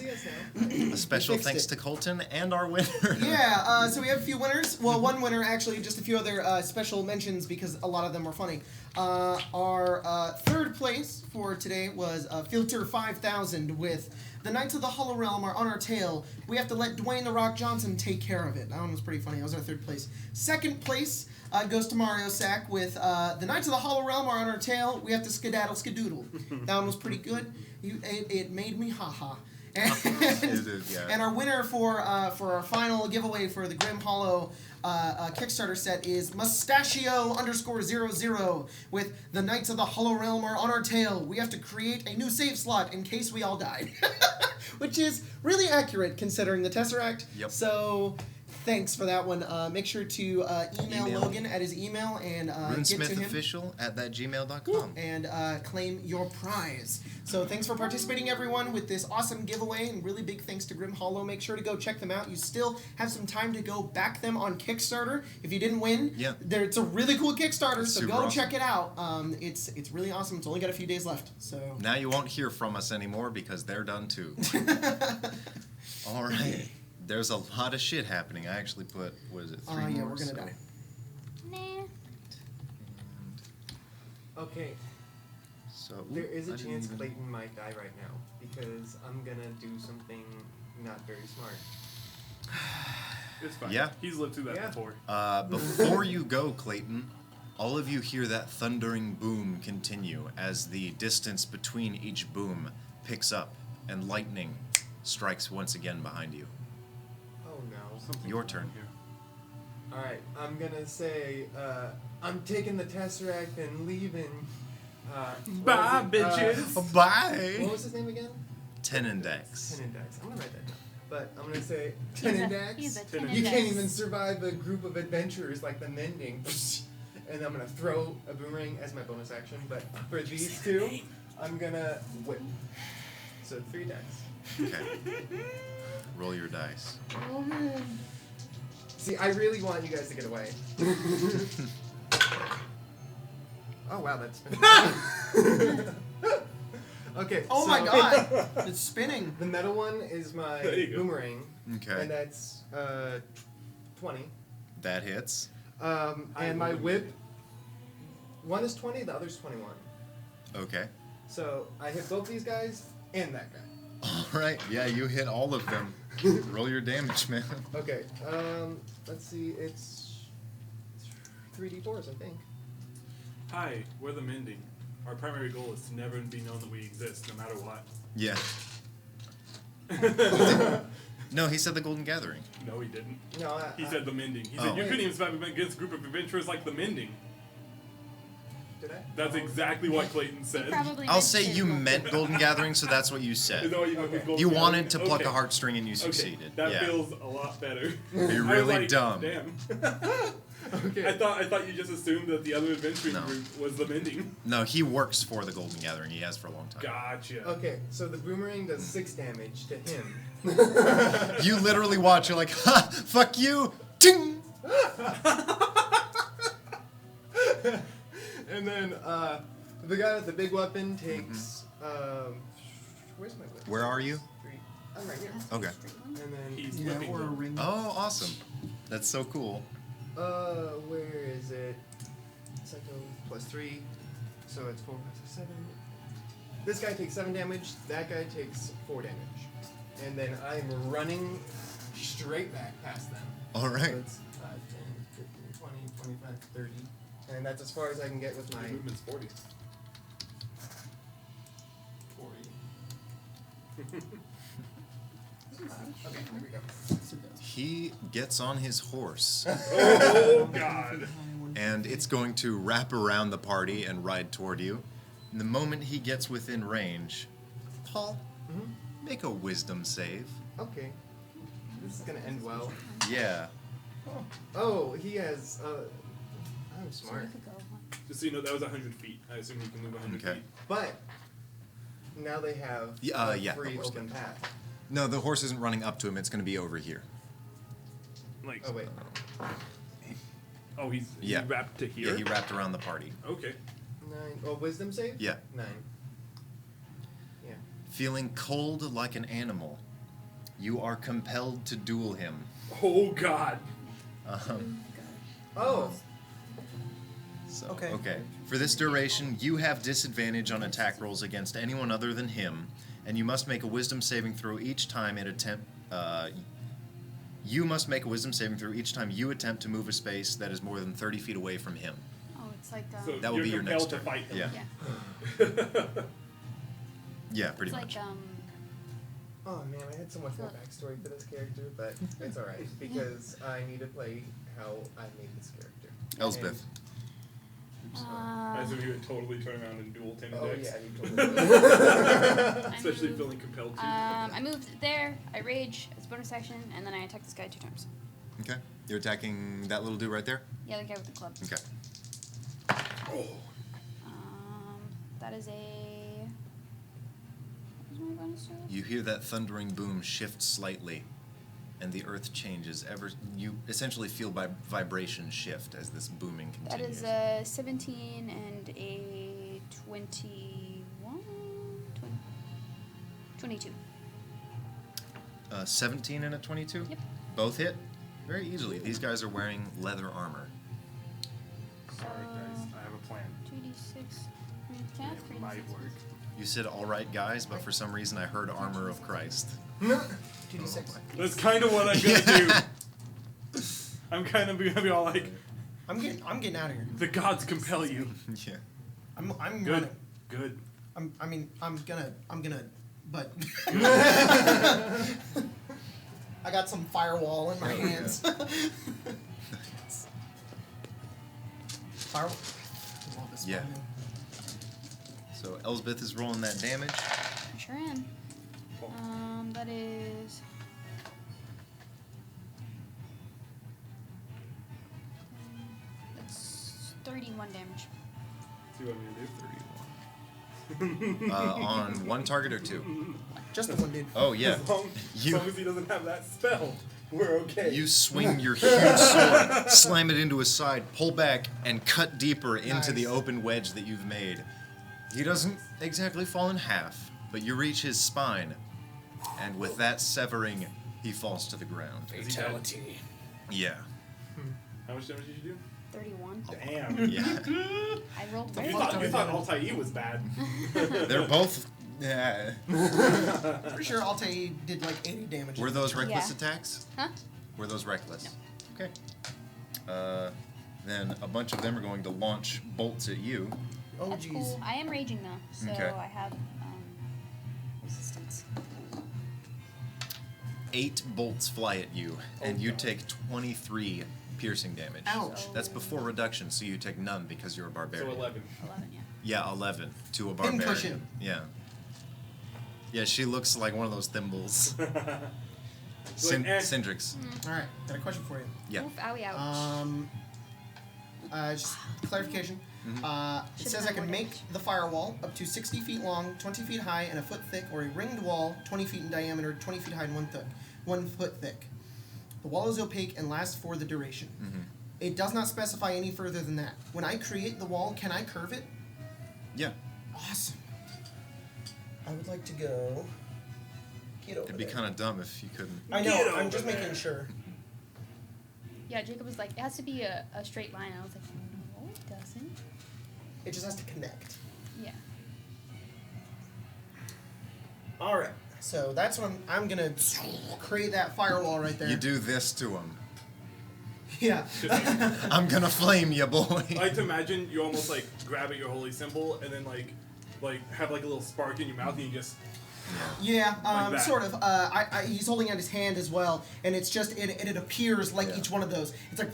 us now. A special fixed thanks it. to Colton and our winner. Yeah, so we have a few winners. Well, one winner, actually, just a few other special mentions because a lot of them were funny. Our third place for today was Filter 5000 with The Knights of the Hollow Realm are on our tail. We have to let Dwayne The Rock Johnson take care of it. That one was pretty funny. That was our third place. Second place goes to Mario Sack with The Knights of the Hollow Realm are on our tail. We have to skedaddle skadoodle. That one was pretty good. It made me haha. And, It is, yeah. and our winner for our final giveaway for the Grim Hollow Kickstarter set is Mustachio_00 with The Knights of the Hollow Realm are on our tail. We have to create a new save slot in case we all die. Which is really accurate considering the Tesseract. Yep. So thanks for that one. Make sure to email Logan at his email and get to him. RuneSmithOfficial@gmail.com. And claim your prize. So thanks for participating, everyone, with this awesome giveaway, and really big thanks to Grim Hollow. Make sure to go check them out. You still have some time to go back them on Kickstarter. If you didn't win, Yeah. it's a really cool Kickstarter, It's so super go awesome. check it out. It's really awesome. It's only got a few days left. So Now you won't hear from us anymore because they're done too. All right. There's a lot of shit happening. I actually put, what is it, 3 yeah, more? we're gonna so- die. Nah. Okay, So, there is a I didn't chance even- Clayton might die right now because I'm gonna do something not very smart. It's fine. Yeah. He's lived through that Yeah. before. Before you go, Clayton, all of you hear that thundering boom continue as the distance between each boom picks up and lightning strikes once again behind you. Oh no. Something's Your wrong turn. here. Alright, I'm gonna say, I'm taking the Tesseract and leaving. What Bye, was it? bitches. What Bye! was his name again? Tenindex. Tenindex. I'm gonna write that down. But I'm gonna say He's a Tenindex. Tenindex. You can't even survive a group of adventurers like the Mending. And I'm gonna throw a boomerang as my bonus action. But for these two, I'm gonna whip. So 3 decks. Okay. Roll your dice. See, I really want you guys to get away. Oh wow, that's been Okay. Oh so my god! It's spinning. The metal one is my There you go. boomerang, Okay. and that's 20. That hits. And my whip, one is 20, the other's 21. Okay. So I hit both these guys and that guy. All right. Yeah, you hit all of them. Roll your damage, man. Okay. Let's see. It's 3d4s, I think. Hi, we're the Mending. Our primary goal is to never be known that we exist, no matter what. Yeah. No, he said the Golden Gathering. No, he didn't. No, He said the Mending. He Oh. said you couldn't even survive against a group of adventurers like the Mending. Did I? That's exactly what Clayton said. Probably I'll meant say to. you meant Golden Gathering, so that's what you Is said. that what you meant with Okay. Golden You Gathering? wanted to pluck Okay. a heartstring and you Okay, succeeded. that yeah. feels a lot better. You're I was really like, dumb. Damn. Okay. I thought you just assumed that the other adventuring No. group was the Mending. No, he works for the Golden Gathering. He has for a long time. Gotcha. Okay, so the boomerang does 6 damage to him. You literally watch. You're like, ha! Fuck you! Ting! And then the guy with the big weapon takes. Where's my weapon? Where are you? 3. I'm right here. Okay. And then. He's Yeah, flipping or a them. ring. Oh, awesome. That's so cool. Where is it? Psycho plus 3. So it's 4, 5, 6, 7. This guy takes 7 damage. That guy takes 4 damage. And then I'm running straight back past them. All So right. it's 5, 10, 15, 20, 25, 30. And that's as far as I can get with my My movement's 40. 40. Okay, here we go. He gets on his horse, Oh God. and it's going to wrap around the party and ride toward you. And the moment he gets within range, Paul, make a wisdom save. Okay. This is gonna end well. Yeah. Oh, he has. I'm So smart. you could go one. Just so you know, that was 100 feet. I assume you can move 100 Okay. feet. But now they have Yeah, a yeah, free of course, open yeah. path. No, the horse isn't running up to him. It's going to be over here. Like, Oh wait. oh, he Yeah. wrapped to here. Yeah, he wrapped around the party. Okay. 9. Oh, wisdom save? Yeah. 9. Yeah. Feeling cold like an animal, you are compelled to duel him. Oh God. Oh. So, Okay. For this duration, you have disadvantage on attack rolls against anyone other than him, and you must make a wisdom saving throw each time it attempt. You must make a wisdom saving throw each time you attempt to move a space that is more than 30 feet away from him. Oh, it's like So That will you're be your compelled next to turn. fight him. Yeah. Yeah, pretty it's much. like Oh man, I had so much more backstory for this character, but it's alright because I need to play how I made this character. Elspeth. I assume he would totally turn around and duel Tim Oh Dex. yeah, you totally. Especially move- feeling compelled to. I moved there, I rage as a bonus action, and then I attack this guy 2 times. Okay. You're attacking that little dude right there? Yeah, the guy with the club. Okay. That is a... What was my bonus to? You hear that thundering boom shift slightly, and the earth changes. You essentially feel vibration shift as this booming That continues. is a 17 and a 21? 22. 17 and a 22? Yep. Both hit? Very easily. These guys are wearing leather armor. Alright, guys, I have a plan. 2d6. It might work. You said all right, guys, but for some reason I heard armor of Christ. 2d6. That's kind of what I'm gonna do. I'm kind of gonna be all like, I'm getting out of here. the gods compel you. Yeah. I'm Good. running. Good. I'm gonna, but I got some firewall in my Oh, yeah. hands. Firewall. I love this Yeah. one. So Elsbeth is rolling that damage. I sure am. That is... That's 31 damage. See what I'm gonna do. On one target or two? Just the one dude. Oh, yeah. As long as he doesn't have that spell, we're okay. You swing your huge sword, slam it into his side, pull back, and cut deeper into the Nice. open wedge that you've made. He doesn't exactly fall in half, but you reach his spine, and with that severing, he falls to the ground. Is he dead? Fatality. Yeah. How much damage did you do? 31. Damn. Yeah. I rolled You very thought, well. you thought Altair was bad. They're both. Yeah. Pretty sure Altair did like 80 damage. Were those reckless Yeah. attacks? Huh? Were those reckless? Okay. Then a bunch of them are going to launch bolts at you. Oh, That's jeez. cool. I am raging though, so Okay. I have resistance. 8 bolts fly at you, and you God. take 23 piercing damage. Ouch. That's before reduction, so you take none because you're a So barbarian. 11. 11, yeah. Yeah, 11 to a barbarian. Pincushion. Yeah. Yeah, she looks like one of those thimbles. Like, eh. Cindrix. Alright, got a question for you. Yeah. Oof, owie, ouch. Just clarification. It Should've says done I can more make damage. the firewall up to 60 feet long, 20 feet high, and a foot thick, or a ringed wall 20 feet in diameter, 20 feet high, and 1 foot thick. The wall is opaque and lasts for the duration. It does not specify any further than that. When I create the wall, can I curve it? Yeah. Awesome. I would like to go. Get over It'd be there. kind of dumb if you couldn't. I know. Get I'm over just there. making sure. Yeah, Jacob was like, it has to be a straight line. I was like, no, it doesn't. It just has to connect. Yeah. All right. So that's when I'm gonna create that firewall right there. You do this to him. Yeah. I'm gonna flame you, boy. I like to imagine you almost like grab at your holy symbol and then like have like a little spark in your mouth and you just Yeah, that. sort of. He's holding out his hand as well, and it's just it appears like Yeah. each one of those. It's like,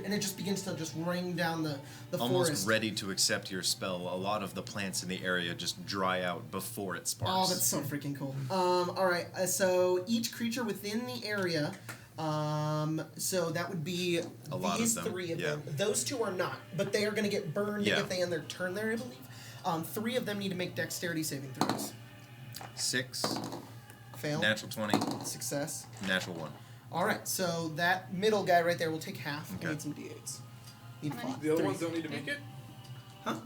and it just begins to just rain down the Almost forest. ready to accept your spell. A lot of the plants in the area just dry out before it sparks. Oh, that's so freaking cool. All right. So each creature within the area. So that would be A lot of these them, 3 of yeah. them. Those 2 are not, but they are going to get burned Yeah. if they end their turn there, I believe. 3 of them need to make dexterity saving throws. 6, Fail. natural 20, Success. natural 1. All right. So that middle guy right there will take half. Okay. I need some d8s. Need How many? 5. the other 3. ones don't need to make it.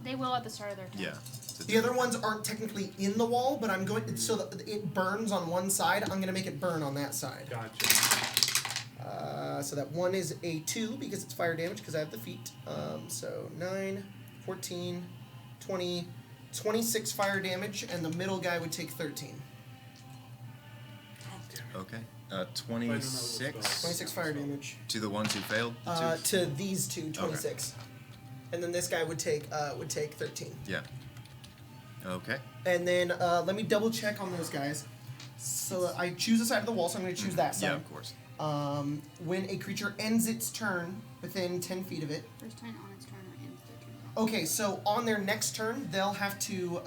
They will at the start of their turn. Yeah. The other ones aren't technically in the wall, but I'm going so that it burns on one side. I'm gonna make it burn on that side. Gotcha. So that one is a 2 because it's fire damage because I have the feet. So 9, 14, 20, 26 fire damage, and the middle guy would take 13. Oh damn it. Okay. 26 26 fire damage. to the ones who failed. To these 2, 26. And then this guy would take 13. Yeah. Okay. And then let me double check on those guys. So I choose a side of the wall, so I'm going to choose that side. Yeah, of course. When a creature ends its turn within 10 feet of it. First turn on its turn or ends their turn. Okay, so on their next turn, they'll have to.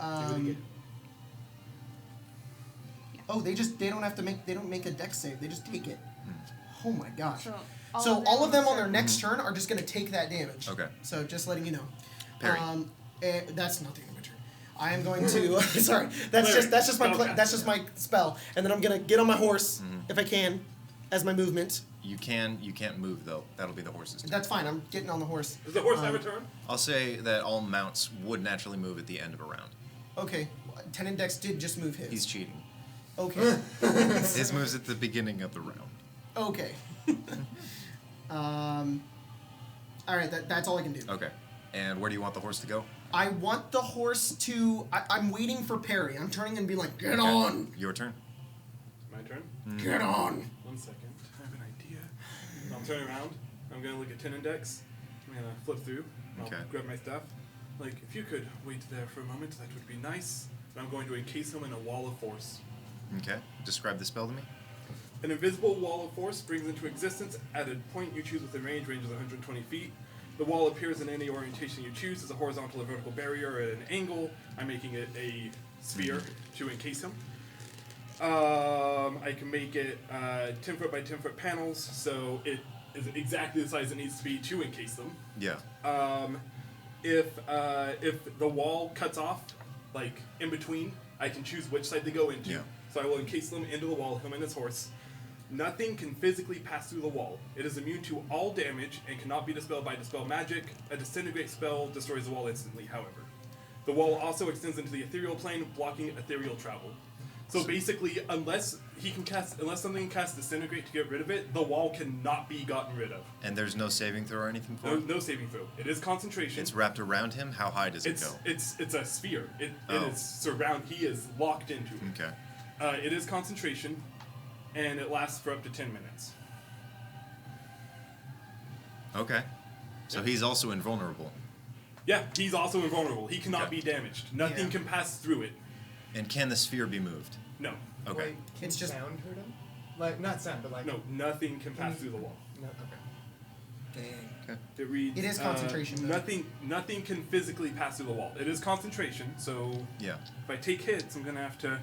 Oh, they don't have to make. They don't make a dex save. They just take it. Oh my gosh. So So all of them on their next turn are just going to take that damage. Okay. So just letting you know. Parry. That's not the end of my turn. I am going to. Sorry, that's just my that's just my spell, and then I'm gonna get on my horse if I can, as my movement. You can't move though. That'll be the horse's turn. That's fine. I'm getting on the horse. Does the horse have a turn? I'll say that all mounts would naturally move at the end of a round. Okay, Tenant Dex did just move his. He's cheating. Okay. His moves at the beginning of the round. Okay. All right. That's all I can do. Okay. And where do you want the horse to go? I want the horse to. I'm waiting for Perry. I'm turning and be like, get on, Your turn. My turn. get on. 1 second. I have an idea. I'll turn around. I'm gonna look at 10 index. I'm gonna flip through. I'll Okay. grab my stuff. Like, if you could wait there for a moment, that would be nice. And I'm going to encase him in a wall of force. Okay. Describe the spell to me. An invisible wall of force springs into existence at a point you choose within range. Range is 120 feet. The wall appears in any orientation you choose as a horizontal or vertical barrier at an angle. I'm making it a sphere to encase him. I can make it 10 foot by 10 foot panels, so it is exactly the size it needs to be to encase them. Yeah. If the wall cuts off, like in between, I can choose which side to go into. Yeah. So I will encase them into the wall, him and his horse. Nothing can physically pass through the wall. It is immune to all damage and cannot be dispelled by dispel magic. A disintegrate spell destroys the wall instantly, however. The wall also extends into the ethereal plane, blocking ethereal travel. So basically, unless something casts Disintegrate to get rid of it, the wall cannot be gotten rid of. And there's no saving throw or anything for it? No saving throw. It is concentration. It's wrapped around him? How high does it go? It's a sphere. It is he is locked into it. Okay. It is concentration, and it lasts for up to 10 minutes. Okay. So he's also invulnerable. Yeah, he's also invulnerable. He cannot be damaged. Nothing can pass through it. And can the sphere be moved? No. Okay. Wait, can It's just- sound hurt him? Like, not sound, but like... No, nothing can pass through the wall. No, okay. Okay. It reads. It is concentration, though. Nothing can physically pass through the wall. It is concentration, so Yeah. if I take hits, I'm gonna have to.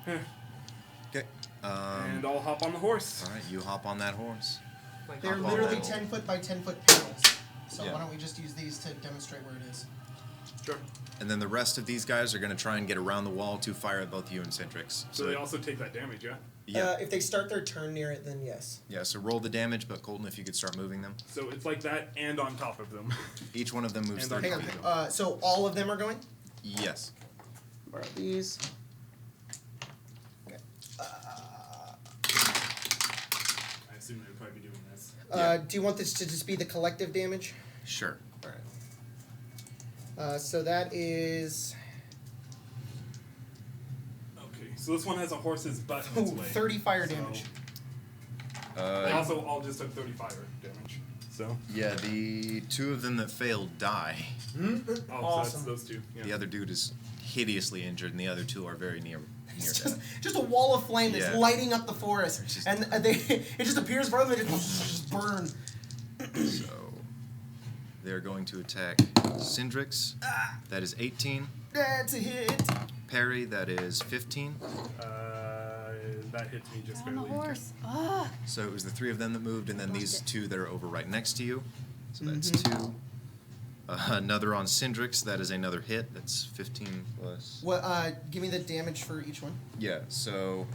Okay. And I'll hop on the horse. All right, you hop on that horse. Like, They're Hop on literally that. 10 foot by 10 foot panels. So Yeah. why don't we just use these to demonstrate where it is? Sure. And then the rest of these guys are going to try and get around the wall to fire at both you and Centrix. So they also take that damage, yeah. Yeah. If they start their turn near it, then yes. Yeah, so roll the damage, but Colton, if you could start moving them. So it's like that, and on top of them. Each one of them moves And 30 Hang feet. on. So all of them are going? Yes. Borrow these. Okay. I assume they'd probably be doing this. Do you want this to just be the collective damage? Sure. Alright. So that is Okay, so this one has a horse's butt in its way. 30 fire So- damage. I also all just took 30 fire damage. So. Yeah, the two of them that failed die. Oh, so that's Awesome. those two. Yeah. The other dude is hideously injured, and the other two are very near It's death. just a wall of flame that's Yeah. lighting up the forest, It's just- and it just appears in front of them and it just burn. So they're going to attack Syndrix. That is 18. That's a hit. Parry, that is 15. That hits me just On the barely. horse. Ugh. So it was the three of them that moved, and then Lost these it. two that are over right next to you. So that's 2. Another on Syndrix, that is another hit. That's 15 plus. What? Give me the damage for each one. Yeah, so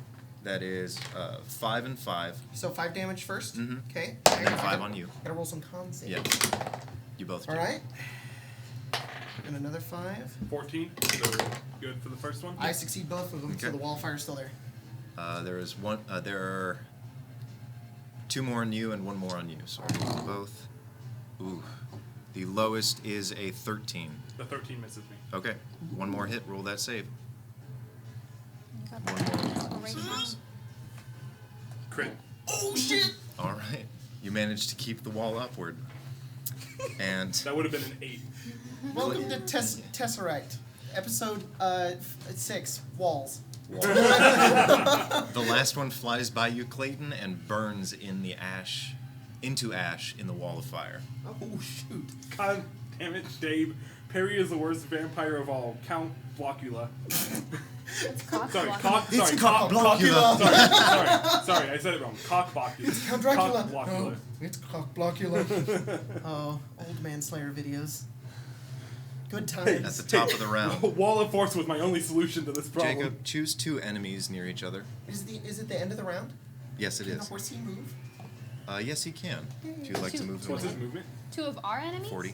that is 5 and 5. So 5 damage first. Mhm. Okay. And then 5 on you. Gotta roll some con saves. Yeah. You both do. All right. And another 5. 14. So good for the first one. I succeed both of them, so Okay. the wall fire's still there. There is one. There are 2 more on you and 1 more on you. So I'll roll them both. Ooh. The lowest is a 13. The 13 misses me. Okay. 1 more hit. Roll that save. You got 1 that more. right now? Syndrix. Crit. Oh shit! All right. You managed to keep the wall upward. And That would have been an 8. Welcome to Tesseract, episode 6, Walls. the last one flies by you, Clayton, and burns into ash in the wall of fire. Oh shoot! God damn it, Dave. Perry is the worst vampire of all. Count Blocula. It's cock Sorry, block. cock. Sorry, It's cock Cock Blocula. Blocula. Sorry, I said it wrong. Cock Blocula. It's Count Dracula. Cock Blocula. No, it's Cock Blocula. Oh, old man Slayer videos. Good At times. the top of the round. Wall of Force was my only solution to this problem. Jacob, choose 2 enemies near each other. Is it the end of the round? Yes, it Can the is. horsey move? Yes, he can. If you'd like to move What's them. his movement? 2 of our enemies? 40.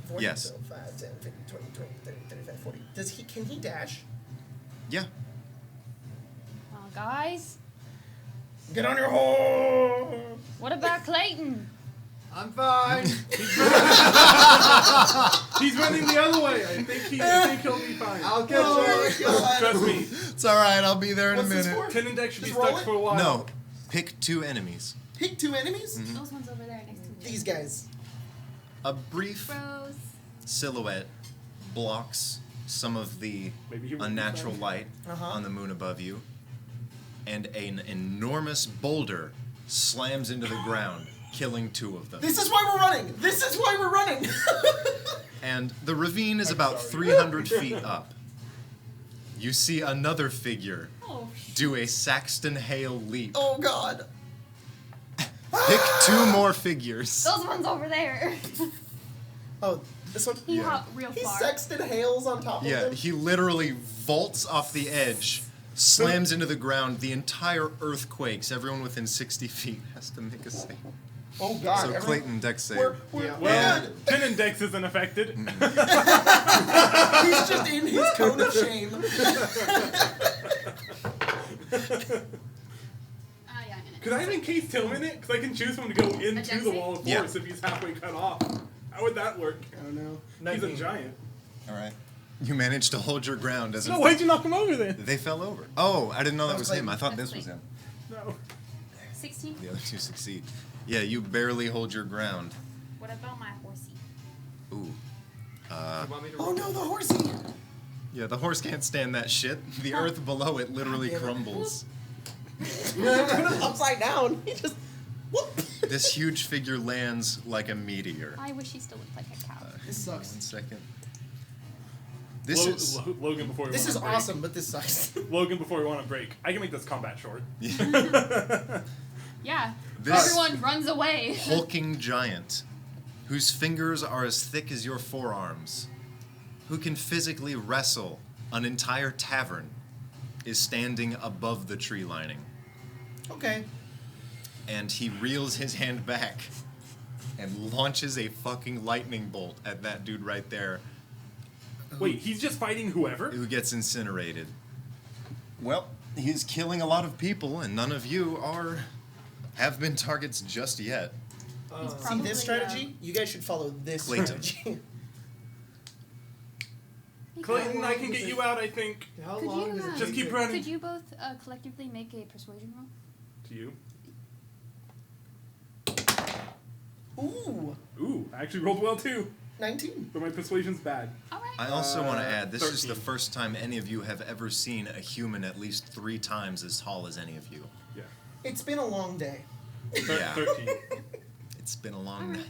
40, Yes. So 5, 10, 15, 20, 30, 35, 40. Can he dash? Yeah. Oh, guys. Get on your horse! What about Clayton? I'm fine. He's running the other way. I think he'll be fine. I'll catch Oh my you. God. Trust me. It's alright, I'll be there What's this for? Tin and Deck should be Just roll stuck it? for a while. No, pick 2 enemies. Pick 2 enemies? Those ones over there next to me. These guys. A brief Rose. silhouette blocks some of the Maybe he won't be unnatural fine. light Uh-huh. on the moon above you, and an enormous boulder slams into the ground, killing 2 of them. This is why we're running! This is why we're running! And the ravine is about sorry. 300 feet up. You see another figure Oh, do a Saxton Hale leap. Oh god. Pick 2 more figures. those ones over there. Oh, this one? He Yeah. hopped real He far. Sexton Hales on top of Yeah, him? he literally vaults off the edge, slams into the ground. The entire earth quakes. Everyone within 60 feet has to make a save. Oh god. So everyone- Clayton, deck save. We're Yeah. Well, good. Tin and Dex isn't affected. He's just in his cone of shame. Yeah, I'm in it. Could I have encased him in it? Because I can choose him to go into the wall of force Yeah. if he's halfway cut off. How would that work? I don't know. He's a 19. giant. All right. You managed to hold your ground as No, why'd you knock him over then? they fell over. Oh, I didn't know that was him. I thought That's this was him. No. 16? The other two succeed. Yeah, you barely hold your ground. What about my horsey? Ooh. You want me to Oh no, the horsey! Yeah, the horse can't stand that shit. The earth below it literally God damn it. crumbles. Put him upside down. He just whoop. This huge figure lands like a meteor. I wish he still looked like a cow. This sucks. 1 second. This is. Logan before we This want is to break. awesome, but this sucks. Logan before we want to break. I can make this combat short. Yeah. This- Everyone runs away. Hulking giant, whose fingers are as thick as your forearms, who can physically wrestle an entire tavern, is standing above the tree lining. Okay. And he reels his hand back and launches a fucking lightning bolt at that dude right there, Wait, he's just fighting whoever? who gets incinerated. Well, he's killing a lot of people, and none of you have been targets just yet. He's See Probably, this strategy? You guys should follow this Clayton. strategy. Clayton, I can get you out, I think. How Could long you, does it Just take keep to- running. Could you both collectively make a persuasion roll? To you. Ooh, Ooh, I actually rolled well too. 19. But my persuasion's bad. All right. I also want to add, this is 13. the first time any of you have ever seen a human at least 3 times as tall as any of you. Yeah. It's been a long day. Yeah. 13. It's been a long Alright. night.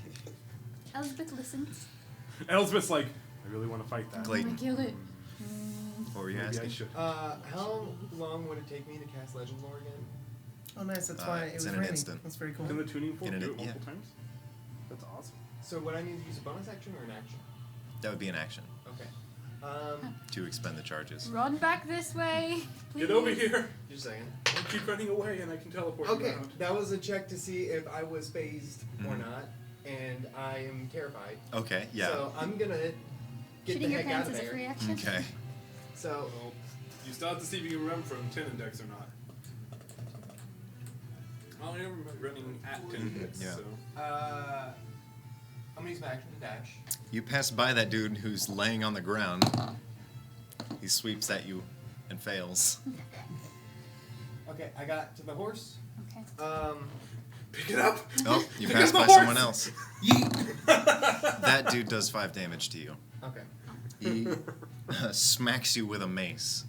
Elizabeth listens. Elspeth's like, I really want to fight that. Clayton. I'm gonna kill it. What were you Maybe I asking? should. How long would it take me to cast Legend Lore again? Oh, nice. That's why it it's was in an raining. instant. That's very cool. Can the tuning fork In do it, it multiple yeah. times? That's awesome. So would I need to use a bonus action or an action? That would be an action Okay. to expend the charges. Run back this way. Please. Get over here. Just a second. I'll keep running away and I can teleport you Okay, around. that was a check to see if I was phased or Mhm. not, and I am terrified. Okay, yeah. So I'm gonna get Shitting the your heck out pants of is a there. free action. Okay. So Well, you still have to see if you can remember from 10 index or not. Well, you're running at 10 index, Yeah. so. I'm gonna use my action to dash. You pass by that dude who's laying on the ground. He sweeps at you and fails. Okay, I got to the horse. Okay. Pick it up! Oh, you Pick pass up by the someone horse! else. Yeet. That dude does 5 damage to you. Okay. He smacks you with a mace.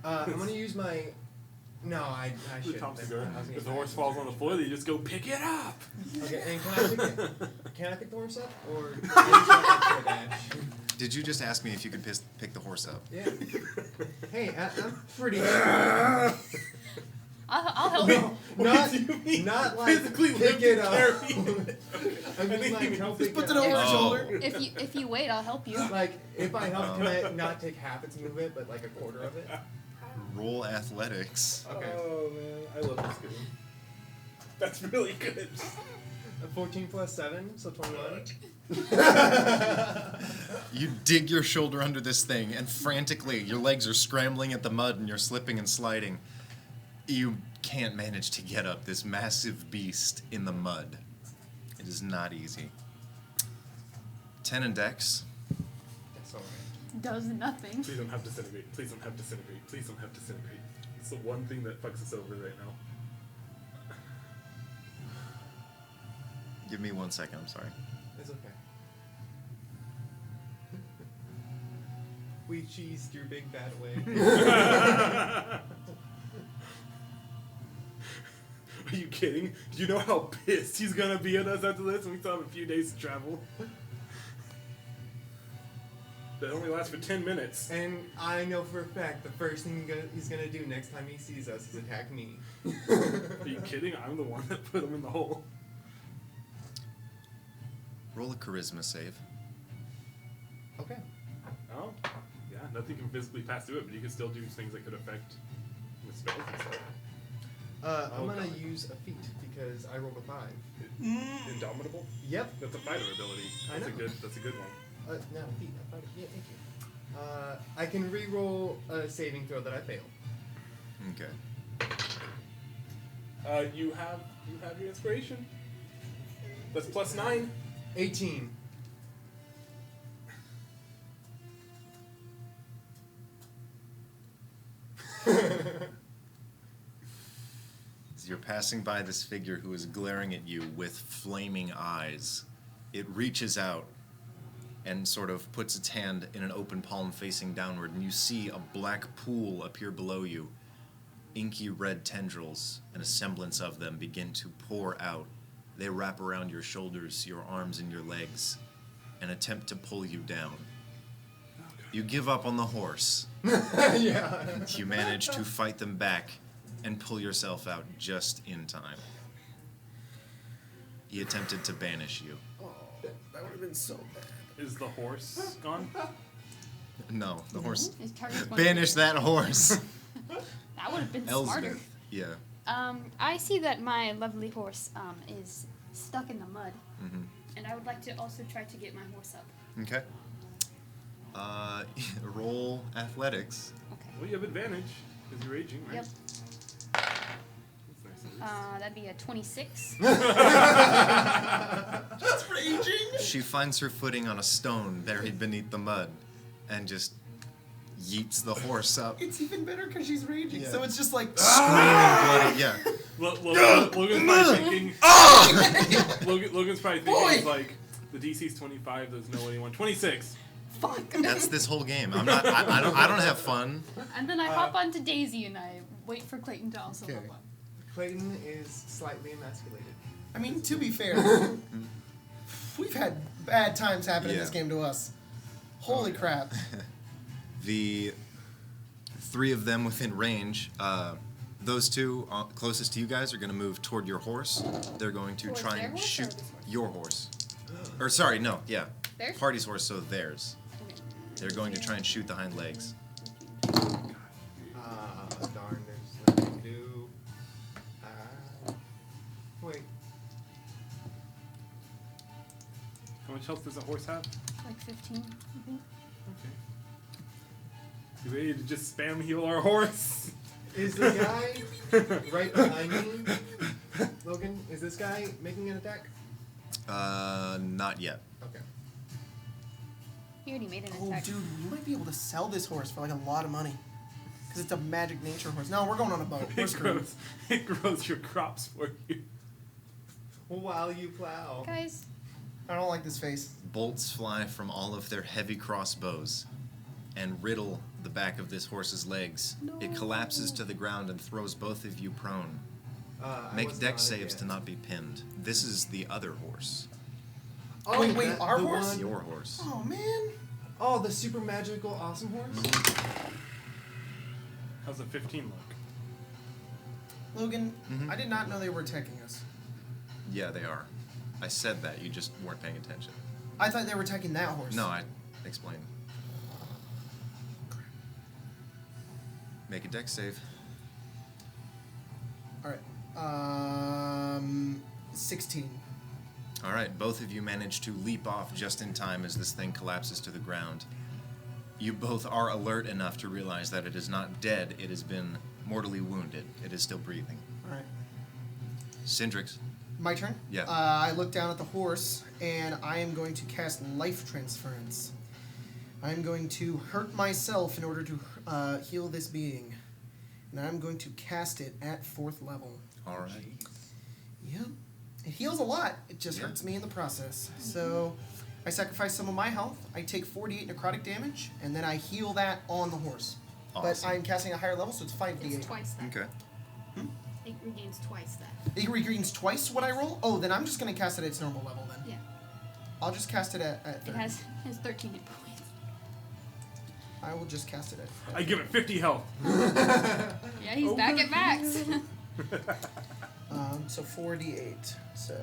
I'm gonna use my. No, I The should. top cigar. If the horse falls on the floor, then you just go pick it up! Okay, and can I pick it? Can I pick the horse up, or can I use my extra dash? Did you just ask me if you could pick the horse up? Yeah. Hey, I'm pretty. I'll help you. Not, What do you mean? not like Physically pick lift it and up. carry I it. I mean, think like, he help Just it puts it get over up. his Oh. shoulder. If you wait, I'll help you. Like, if I help, can I not take half its movement, but like a quarter of it? Roll athletics. Okay. Oh man, I love this game. That's really good. 14 plus 7, so 21. You dig your shoulder under this thing, and frantically, your legs are scrambling at the mud, and you're slipping and sliding. You can't manage to get up this massive beast in the mud. It is not easy. 10 in dex. That's alright. Does nothing. Please don't have disintegrate. Please don't have disintegrate. Please don't have disintegrate. It's the one thing that fucks us over right now. Give me 1 second, I'm sorry. It's okay. We cheesed your big bad way. Are you kidding? Do you know how pissed he's gonna be at us after this? We still have a few days to travel. That only lasts for 10 minutes. And I know for a fact the first thing he's gonna do next time he sees us is attack me. Are you kidding? I'm the one that put him in the hole. Roll a charisma save. Okay. Oh, yeah. Nothing can physically pass through it, but you can still do things that could affect the spells and stuff. I'm gonna God. use a feat because I rolled a 5. Indomitable. Yep. That's a fighter ability. I That's a know. good. That's a good one. No, feat. I thought, yeah, thank you. I can re-roll a saving throw that I fail. Okay. You have your inspiration. That's +9. 18. As you're passing by this figure who is glaring at you with flaming eyes, it reaches out and sort of puts its hand in an open palm facing downward, and you see a black pool appear below you. Inky red tendrils and a semblance of them begin to pour out. They wrap around your shoulders, your arms, and your legs, and attempt to pull you down. You give up on the horse. Yeah. You manage to fight them back and pull yourself out just in time. He attempted to banish you. Oh, that would have been so bad. Is the horse gone? No, the horse. His target's going Banish that horse. That would have been smarter. Elsbeth. Yeah. I see that my lovely horse is stuck in the mud, Mm-hmm. and I would like to also try to get my horse up. Okay. Roll athletics. Okay. Well, you have advantage because you're raging, right? Yep. That's nice of you. That'd be a 26. Just raging. She finds her footing on a stone buried beneath the mud, and just yeets the horse up. It's even better because she's raging. Yeah. So it's just like Screaming bloody. Yeah. Logan's probably thinking. Logan's probably thinking Boy! it's like the DC's 25. There's no anyone. 26. Fuck. That's this whole game. I'm not. I don't have fun. And then I hop onto Daisy and I wait for Clayton to also Okay. hop on. Clayton is slightly emasculated. I mean, to be fair, we've had bad times happen in this Yeah. game to us. Holy crap. The three of them within range. Those two closest to you guys are going to move toward your horse. They're going to Towards try their and horse or shoot this horse? your horse. Or sorry, no, yeah. Theirs? Party's horse, so theirs. Okay. They're going to try and shoot the hind legs. Darn, there's nothing to do. Wait. How much health does a horse have? Like 15, I think. Okay. You ready to just spam heal our horse? Is the guy right behind me? Logan, is this guy making an attack? Not yet. Okay. He already made an Oh, attack. dude, you might be able to sell this horse for like a lot of money. Because it's a magic nature horse. No, we're going on a boat. We're screwed. It grows your crops for you. While you plow. Guys, I don't like this face. Bolts fly from all of their heavy crossbows and riddle the back of this horse's legs. It collapses to the ground and throws both of you prone. I Make was dex not saves to advanced. not be pinned. This is the other horse. Oh, Wait, that- our the horse? one- Your horse. Oh, man. Oh, the super magical awesome horse? How's a 15 look? Logan, Mhm. I did not know they were attacking us. Yeah, they are. I said that. You just weren't paying attention. I thought they were attacking that horse. No, I explained. Make a dex save. Alright. 16. All right, both of you manage to leap off just in time as this thing collapses to the ground. You both are alert enough to realize that it is not dead. It has been mortally wounded. It is still breathing. Alright. Cindrix. My turn? Yeah. I look down at the horse, and I am going to cast Life Transference. I'm going to hurt myself in order to heal this being. And I'm going to cast it at 4th level. All right. Yep. It heals a lot. It just Yeah. hurts me in the process. So I sacrifice some of my health. I take 48 necrotic damage, and then I heal that on the horse. But Awesome. I'm casting a higher level, so it's 5d8. it's twice that. Okay. It regains twice that. It regains twice what I roll? Oh, then I'm just going to cast it at its normal level then. Yeah. I'll just cast it at It 30. has 13 hit points. I will just cast it at I give it 50 health. Yeah, he's back at max. So 4d8. So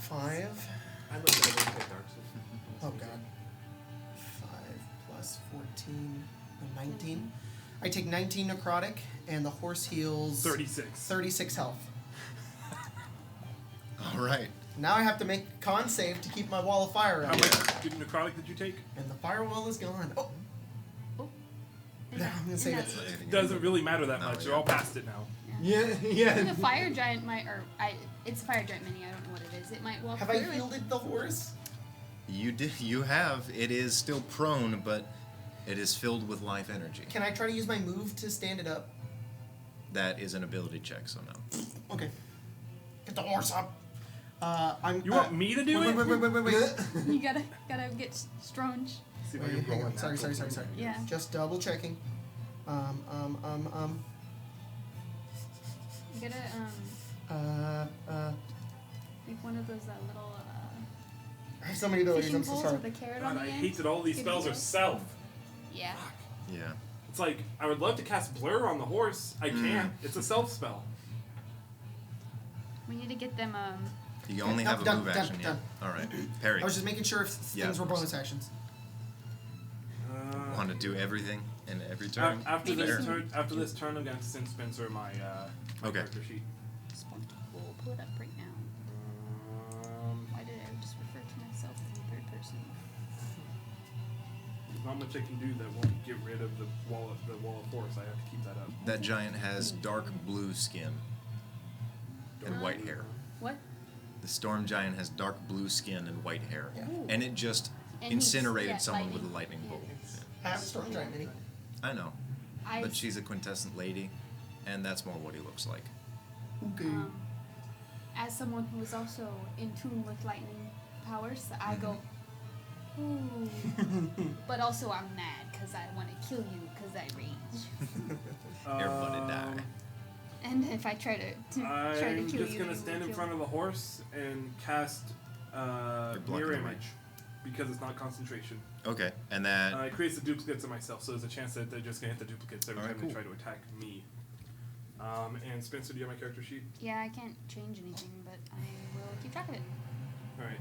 5. I looked at it and said Dark Souls. Oh god. 5 plus 14, 19. I take 19 necrotic, and the horse heals 36. 36 health. All right. Now I have to make a con save to keep my wall of fire How up. much necrotic did you take? And the firewall is gone. Oh, Oh. yeah, I'm gonna save it. Doesn't really matter that No, much. yeah. They're all past it now. Yeah, I think yeah. a fire giant might, it's a fire giant mini. I don't know what it is. It might walk Have I through it. healed the horse? You did. You have. It is still prone, but it is filled with life energy. Can I try to use my move to stand it up? That is an ability check, so no. Okay. Get the horse up. You want me to do it? Wait. You gotta get strange. See if I Wait, can hang roll on. a Sorry. natural. Yeah. Just double checking. You gotta make one of those little I have so many abilities. fishing I'm so poles sorry. with a carrot God, on the I end. hate that all these Give spells you are those. self. Yeah. Yeah. It's like, I would love to cast Blur on the horse. I can't. It's a self spell. We need to get them. You only No, have a done, move done, action. done. Yeah. All right. Parry. I was just making sure if Yeah, things of were course. bonus actions. Want to do everything in every turn? After Maybe this some- turn, I'm going to send Spencer my Okay. character sheet. We'll pull it up right now. Why did I just refer to myself in third person? There's not much I can do that won't get rid of the wall of force. I have to keep that up. That giant has dark blue skin and white hair. What? The storm giant has dark blue skin and white hair, Yeah. and it just And he's- incinerated yeah, someone with a lightning. lightning Yeah. bolt. I have a storm giant mini. I know, I but she's a quintessent lady, and that's more what he looks like. Okay. as someone who is also in tune with lightning powers, I go, ooh. But also I'm mad because I want to kill you because I rage. Air-blooded die. And if I try to try to I'm kill just you, gonna you stand will in kill front of the horse and cast You're blocking mirror the way. image because it's not concentration. Okay, and that. It creates the duplicates of myself, so there's a chance that they're just gonna hit the duplicates every Alright, time they cool. try to attack me. And Spencer, do you have my character sheet? Yeah, I can't change anything, but I will keep track of it. Alright.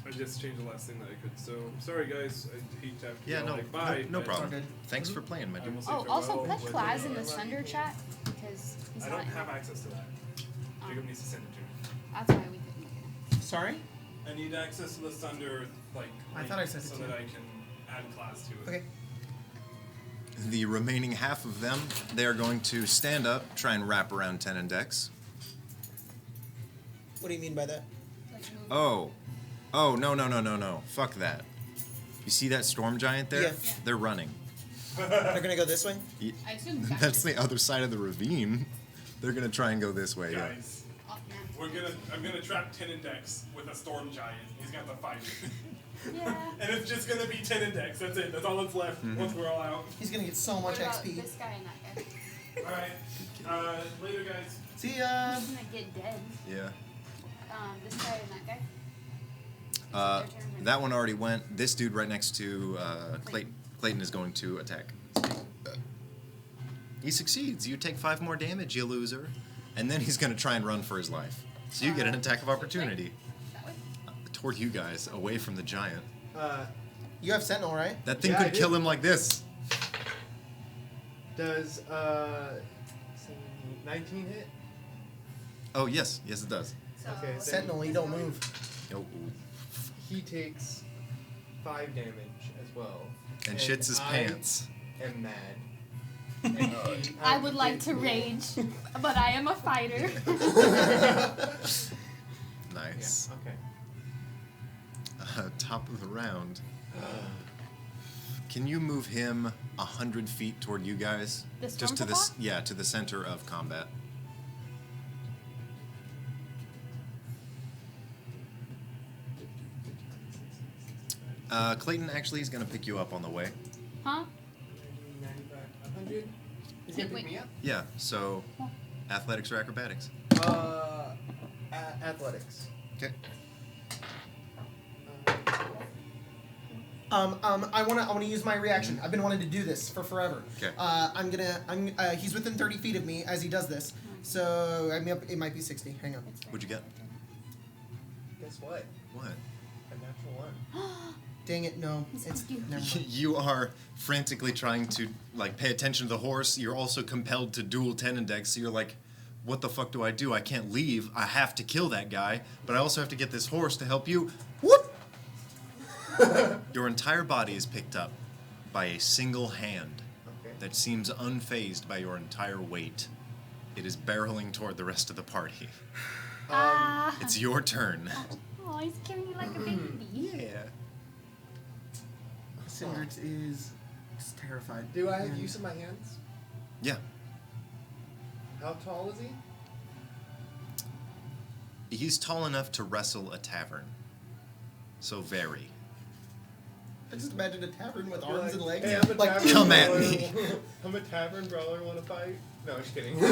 I just changed the last thing that I could. So sorry guys, I hate to have to Yeah, go, no, like, bye. no but problem. good. Thanks for playing, my I dude. will say Oh, also farewell, put but- Claz in the Sunder chat because he's I don't not. have access to that. Jacob needs to send it to me. That's why we couldn't. Sorry? I need access to the Sunder, like, I link thought I sent it so to that you. I can add class to it. Okay. The remaining half of them, they are going to stand up, try and wrap around Ten and Dex. What do you mean by that? Like, move. Oh, no. Fuck that. You see that storm giant there? Yeah. They're running. They're gonna go this way? I assume back That's this the other side of the ravine. They're gonna try and go this way, yeah. Guys, Oh, man. I'm gonna trap Dex with a storm giant. He's gonna have to fight it. Yeah. And it's just gonna be Dex. That's it. That's all that's left once we're all out. He's gonna get so much What about XP. this guy and that guy? Alright. Later, guys. See ya! He's gonna get dead. Yeah. This guy and that guy. That one already went. This dude right next to Clayton is going to attack. He succeeds. You take 5 more damage, you loser. And then he's going to try and run for his life. So you get an attack of opportunity. That way. Toward you guys, away from the giant. You have Sentinel, right? That thing Yeah, I could do. kill him like this. Does 19 hit? Oh, yes. Yes, it does. So, Okay, Sentinel, you don't move. Oh, He takes 5 damage as well. and shits his I pants. am mad. And he I would like to advocates me. rage, but I am a fighter. Nice. Yeah, okay. Top of the round. Can you move him 100 feet toward you guys? The Just to the Stormclaw? yeah, to the center of combat. Clayton actually is going to pick you up on the way. Huh? 95, 100? He's gonna pick Wait. me up? Yeah, so athletics or acrobatics? Athletics. Okay. I wanna use my reaction. I've been wanting to do this for forever. Okay. He's within 30 feet of me as he does this. So it might be 60. Hang on. What'd you get? Guess what? What? A natural one. Dang it, no. It's Fuck you. never mind. You are frantically trying to like pay attention to the horse. You're also compelled to dual tendon deck, so you're like, what the fuck do? I can't leave. I have to kill that guy, but I also have to get this horse to help you. Whoop! Your entire body is picked up by a single hand Okay. that seems unfazed by your entire weight. It is barreling toward the rest of the party. Ah. It's your turn. Oh, he's carrying you like a baby. Yeah. Cindrix is terrified. Do I have And- use of my hands? Yeah. How tall is he? He's tall enough to wrestle a tavern. So very. I just imagine a tavern with You're arms like, and legs. Hey, I'm a like, tavern come at brawler. me. I'm a tavern brawler. Want to fight? No, just kidding.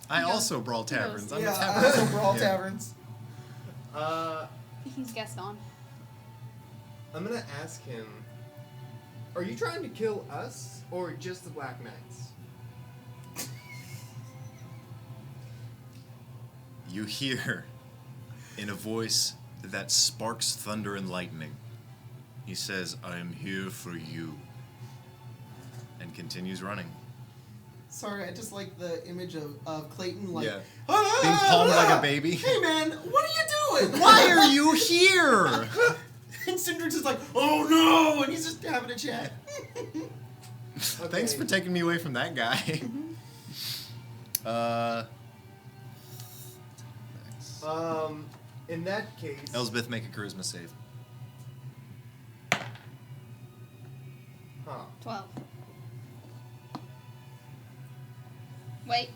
I He also brawl he knows. taverns. I'm yeah, a I tavern. also brawl Yeah. taverns. He's Gaston. I'm gonna ask him. Are you trying to kill us or just the Black Knights? You hear, in a voice that sparks thunder and lightning, he says, I am here for you. And continues running. Sorry, I just like the image of Clayton, like, Yeah. "Ah, Being palmed like a ah, baby. Hey man, what are you doing? Why are you here? And Cindrix is like, oh no, and he's just having a chat. Thanks for taking me away from that guy. Next. In that case. Elsbeth, make a charisma save. Huh. 12. Wait,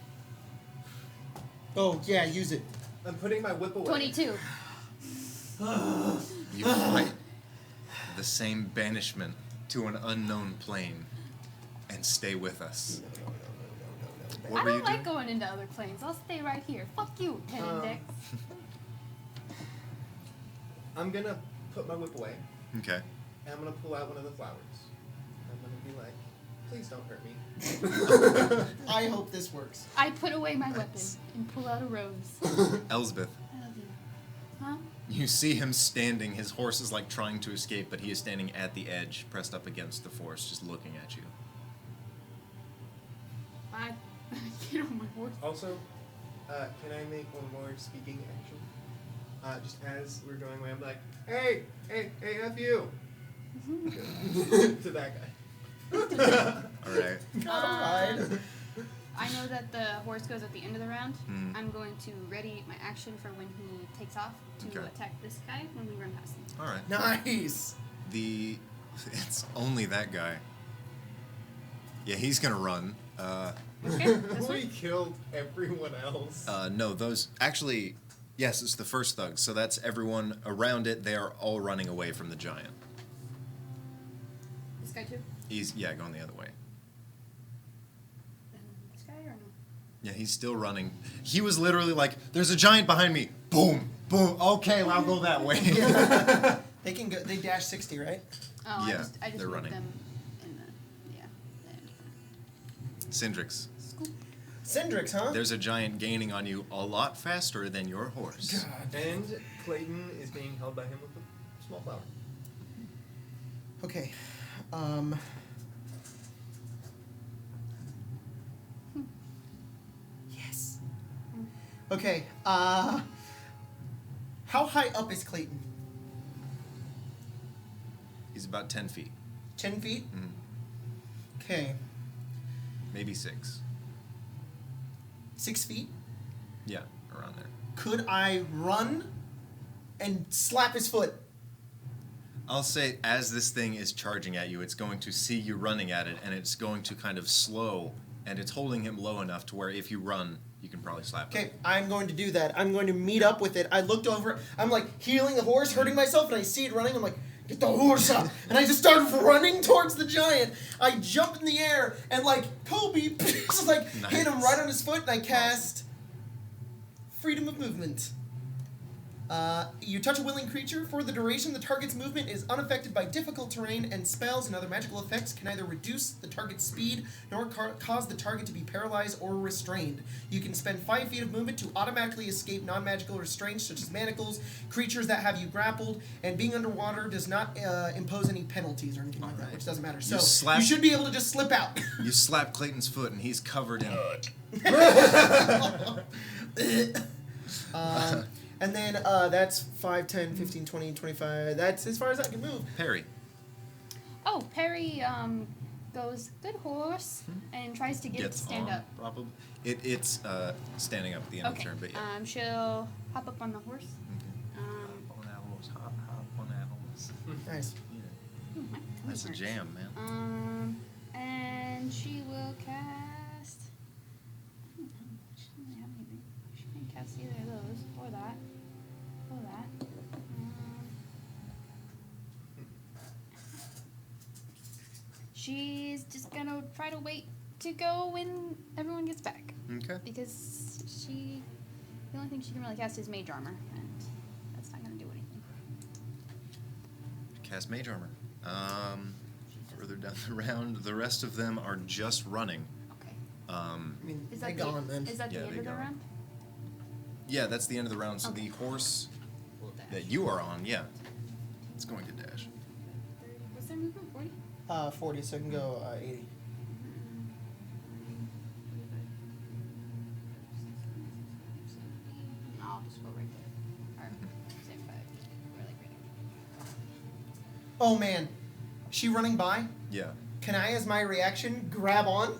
Oh yeah, use it. I'm putting my whip away. 22. You fight the same banishment to an unknown plane and stay with us. What I were you don't like doing? going into other planes. I'll stay right here. Fuck you, Tenendex. I'm gonna put my whip away. Okay. And I'm gonna pull out one of the flowers. I'm gonna be like, please don't hurt me. I hope this works. I put away my weapon and pull out a rose. Elsbeth, I love you. Huh? you see him standing. His horse is like trying to escape, but he is standing at the edge, pressed up against the force, just looking at you. I get on my horse. Also, can I make one more speaking action? Just as we're going away, I'm like, hey, F you! To that guy. All right. Alright. I know that the horse goes at the end of the round. Mhm. I'm going to ready my action for when he takes off to Okay. attack this guy when we run past him. All right. Nice. It's only that guy. Yeah, he's gonna run. Okay, this We one. killed everyone else. No, those actually. Yes, it's the first thug. So that's everyone around it. They are all running away from the giant. This guy too. He's going the other way. This guy or no? Yeah, he's still running. He was literally like, "There's a giant behind me." Boom, boom. Okay, well, I'll go that way. They can go. They dash 60, right? Oh, Yeah, I just they're moved running. them in the Cindrix, Scoop. Cindrix, huh? there's a giant gaining on you a lot faster than your horse. And Clayton is being held by him with a small flower. Okay. Yes. Okay. How high up is Clayton? He's about 10 feet, 10 feet? Mhm. Okay. maybe 6. 6 feet? Yeah, around there. Could I run and slap his foot? I'll say as this thing is charging at you, it's going to see you running at it, and it's going to kind of slow, and it's holding him low enough to where if you run, you can probably slap him. Okay, I'm going to do that. I'm going to meet up with it. I looked over. I'm like healing the horse, hurting myself, and I see it running. I'm like, get the horse up. And I just start running towards the giant. I jump in the air and like Kobe, just like hit him Nice. right on his foot, and I cast freedom of movement. You touch a willing creature. For the duration, the target's movement is unaffected by difficult terrain, and spells and other magical effects can neither reduce the target's speed nor cause the target to be paralyzed or restrained. You can spend 5 feet of movement to automatically escape non-magical restraints such as manacles, creatures that have you grappled, and being underwater does not impose any penalties or anything like that, which doesn't matter. So you should be able to just slip out. You slap Clayton's foot and he's covered in mud. And then that's 5, 10, 15, 20, 25. That's as far as I can move. Perry. Oh, Perry goes, good horse, and tries to get it to stand up. Probably. It's standing up at the end of the turn, but yeah. She'll hop up on the horse. Hop on that horse. Hop on that horse. Nice. Yeah. Ooh, my tummy That's a hurts. jam, man. And she will cast. I don't know. She doesn't really have anything. She can cast either of those or that. Or that. She's just gonna try to wait to go when everyone gets back. Okay. Because the only thing she can really cast is mage armor, and that's not gonna do anything. Cast mage armor. Further down the round, the rest of them are just running. Okay. I mean, Is they that gone then. Is that Yeah, the end they of the gone. round? Yeah, that's the end of the round. So Okay. the horse We'll dash. that you are on, yeah, it's going to dash. What's their movement? 40? 40, so I can go 80. No, I'll just go right there. Or say 5. Really great. Oh man, she running by? Yeah. Can I, as my reaction, grab on?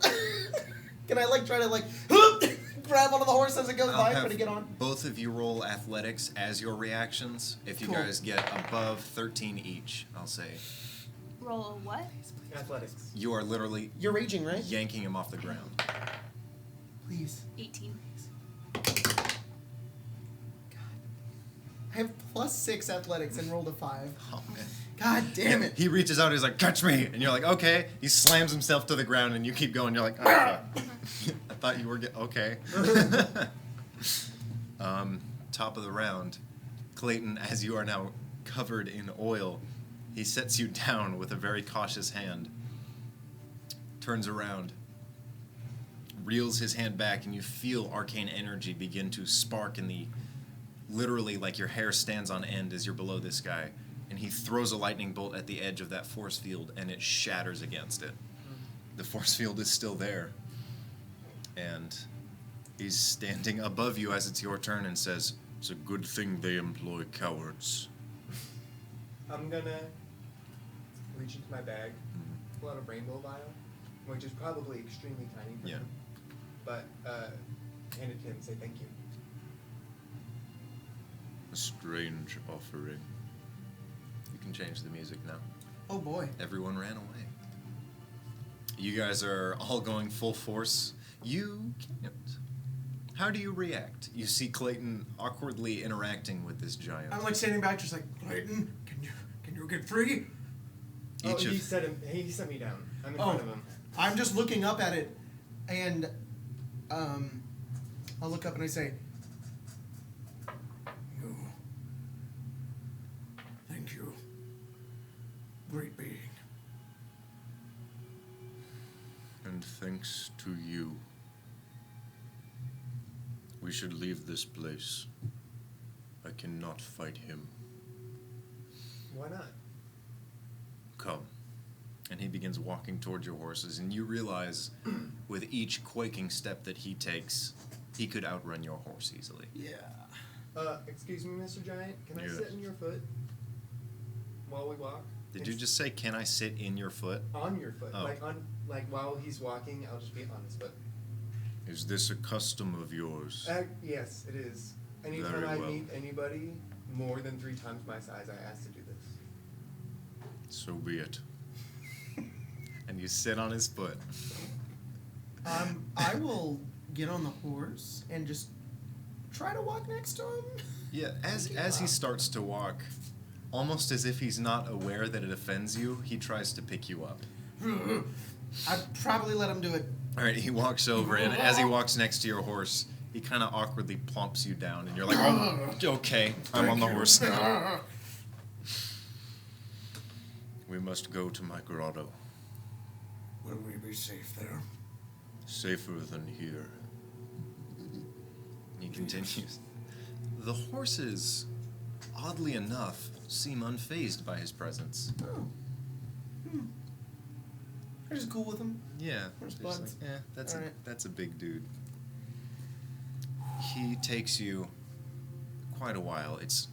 Can I try to grab onto the horse as it goes by, try to get on? Both of you roll athletics as your reactions. If you Cool. guys get above 13 each, I'll say. Roll a what? Athletics. You are literally You're raging, right? yanking him off the ground. Please. 18. I have +6 athletics and rolled a 5. Oh, man. God damn it. He reaches out, he's like, catch me! And you're like, okay. He slams himself to the ground and you keep going. You're like, ah. I thought you were okay. Top of the round. Clayton, as you are now covered in oil, he sets you down with a very cautious hand. Turns around. Reels his hand back and you feel arcane energy begin to spark in the... Literally, like your hair stands on end as you're below this guy. And he throws a lightning bolt at the edge of that force field, and it shatters against it. The force field is still there. And he's standing above you as it's your turn and says, it's a good thing they employ cowards. I'm gonna reach into my bag, pull out a rainbow vial, which is probably extremely tiny for Yeah. him, but hand it to him and say thank you. A strange offering. You can change the music now. Oh boy. Everyone ran away. You guys are all going full force. You can't. How do you react? You see Clayton awkwardly interacting with this giant. I'm standing back just like, Clayton, can you get free? Oh, Each he of set me down. I'm in front of him. I'm just looking up at it, and I'll look up and I say, You. Thank you. Great being. and thanks to you. We should leave this place. I cannot fight him. Why not? Come. And he begins walking towards your horses, and you realize with each quaking step that he takes, he could outrun your horse easily. yeah. Excuse me, Mr. Giant. Can I Yes. sit in your foot while we walk? Did you just say, can I sit in your foot? On your foot, Oh. like while he's walking, I'll just be on his foot. Is this a custom of yours? Yes, it is. Anytime Very I well. meet anybody more than 3 times my size, I ask to do this. So be it. And you sit on his foot. I will get on the horse and just try to walk next to him. Yeah, as he starts to walk, almost as if he's not aware that it offends you, he tries to pick you up. I'd probably let him do it. All right, he walks over, and as he walks next to your horse, He kind of awkwardly plumps you down, and you're like, oh, okay, I'm on the horse now. We must go to my grotto. Will we be safe there? Safer than here. He continues. The horses, oddly enough, seem unfazed by his presence. Oh. They're just cool with him. Yeah. We're just they're just buds. like, that's Alright. that's a big dude. He takes you quite a while. It's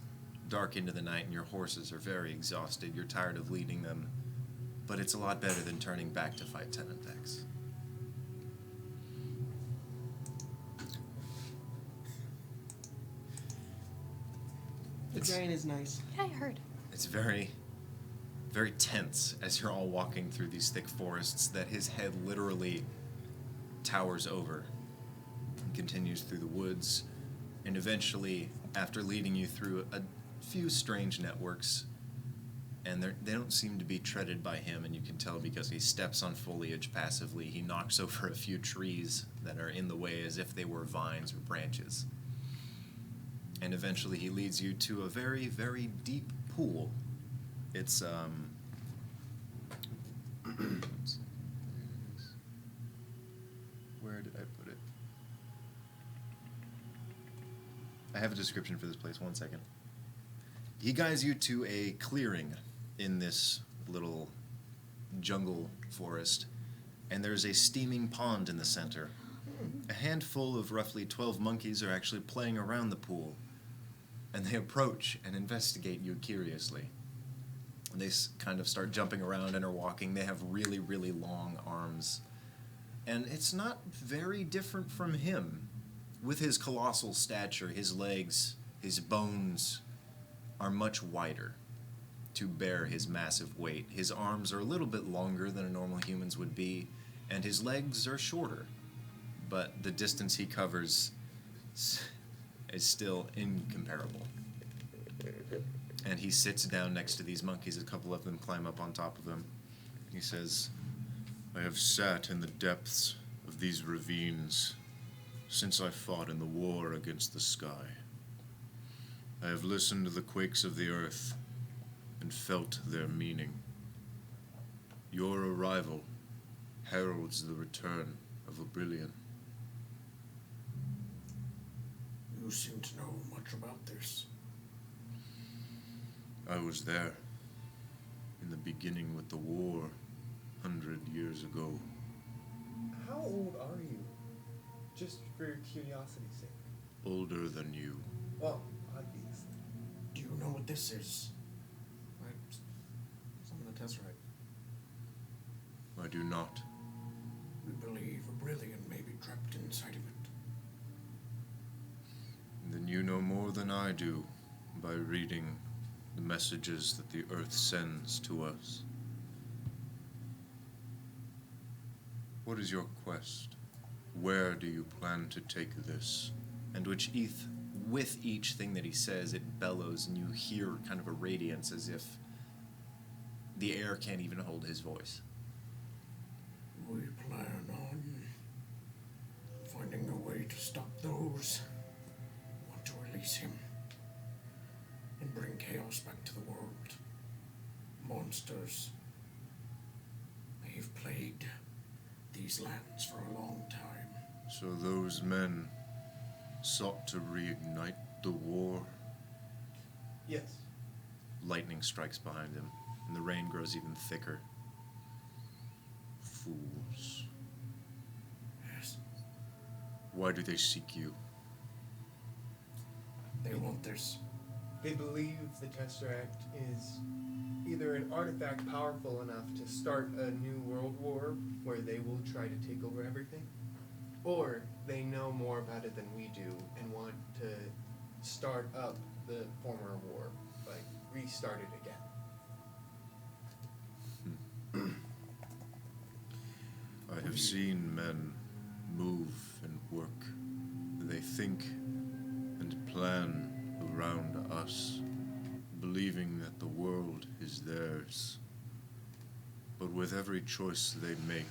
dark into the night and your horses are very exhausted. You're tired of leading them, but it's a lot better than turning back to fight Tenentex. The giant is nice. Yeah, I heard. It's very, very tense as you're all walking through these thick forests that his head literally towers over and continues through the woods. And eventually, after leading you through a few strange networks, and they don't seem to be treaded by him, and you can tell because he steps on foliage passively. He knocks over a few trees that are in the way as if they were vines or branches. And eventually he leads you to a very, very deep pool. It's, where did I put it? I have a description for this place, 1 second. He guides you to a clearing in this little jungle forest, and there's a steaming pond in the center. A handful of roughly 12 monkeys are actually playing around the pool, and they approach and investigate you curiously. They kind of start jumping around and are walking. They have really, really long arms. And it's not very different from him. With his colossal stature, his legs, his bones are much wider to bear his massive weight. His arms are a little bit longer than a normal human's would be, and his legs are shorter. But the distance he covers is still incomparable. And he sits down next to these monkeys. A couple of them climb up on top of him. He says, I have sat in the depths of these ravines since I fought in the war against the sky. I have listened to the quakes of the earth and felt their meaning. Your arrival heralds the return of Oblivion. You seem to know much about this. I was there in the beginning with the war 100 years ago. How old are you? Just for curiosity's sake. Older than you. Well, obviously. Do you know what this is? Some of the Tesseract. I do not. We believe Oblivion may be trapped inside of it. Then you know more than I do by reading the messages that the earth sends to us. What is your quest? Where do you plan to take this? And with each thing that he says, it bellows, and you hear kind of a radiance as if the air can't even hold his voice. We plan on finding a way to stop those who want to release him and bring chaos back to the world. Monsters. They've plagued these lands for a long time. So those men sought to reignite the war? Yes. Lightning strikes behind him, and the rain grows even thicker. Fools. Yes, Why do they seek you? they want this. They believe the Tesseract is either an artifact powerful enough to start a new world war where they will try to take over everything, or they know more about it than we do and want to start up the former war, like restart it again. I have seen men move and work. They think and plan around us, believing that the world is theirs. But with every choice they make,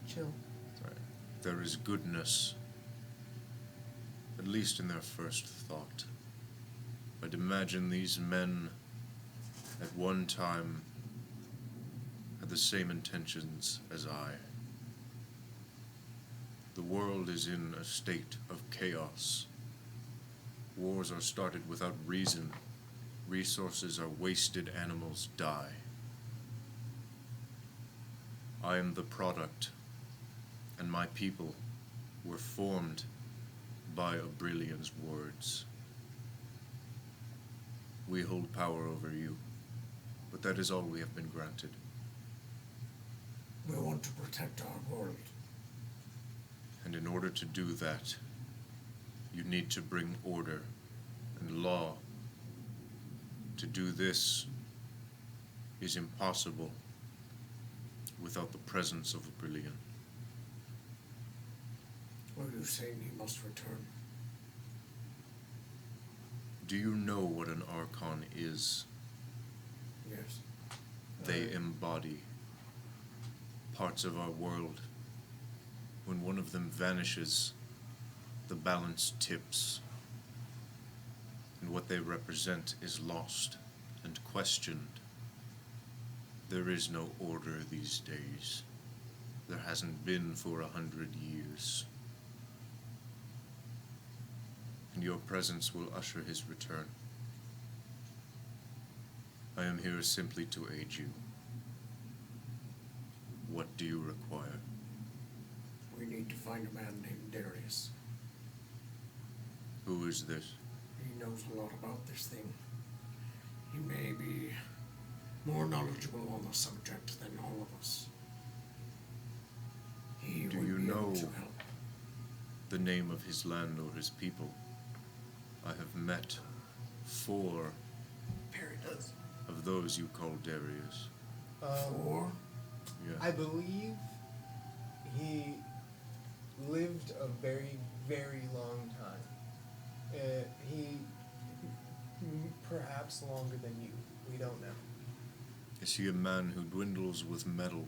Chill. sorry. there is goodness, at least in their first thought. I'd imagine these men at one time had the same intentions as I. The world is in a state of chaos. Wars are started without reason. Resources are wasted, animals die. I am the product, and my people were formed by Abrillion's words. We hold power over you, but that is all we have been granted. We want to protect our world. And in order to do that, you need to bring order and law. To do this is impossible without the presence of Abrillion. Are you saying he must return? Do you know what an Archon is? Yes. They embody parts of our world. When one of them vanishes, the balance tips, and what they represent is lost and questioned. There is no order these days. There hasn't been for 100 years. And your presence will usher his return. I am here simply to aid you. What do you require? We need to find a man named Darius. Who is this? He knows a lot about this thing. He may be more knowledgeable on the subject than all of us. He Do would you be able know to help. the name of his land or his people? I have met 4 Perry does. of those you call Darius. Four? Yeah. I believe he lived a very, very long time. He perhaps longer than you. We don't know. Is he a man who dwindles with metal?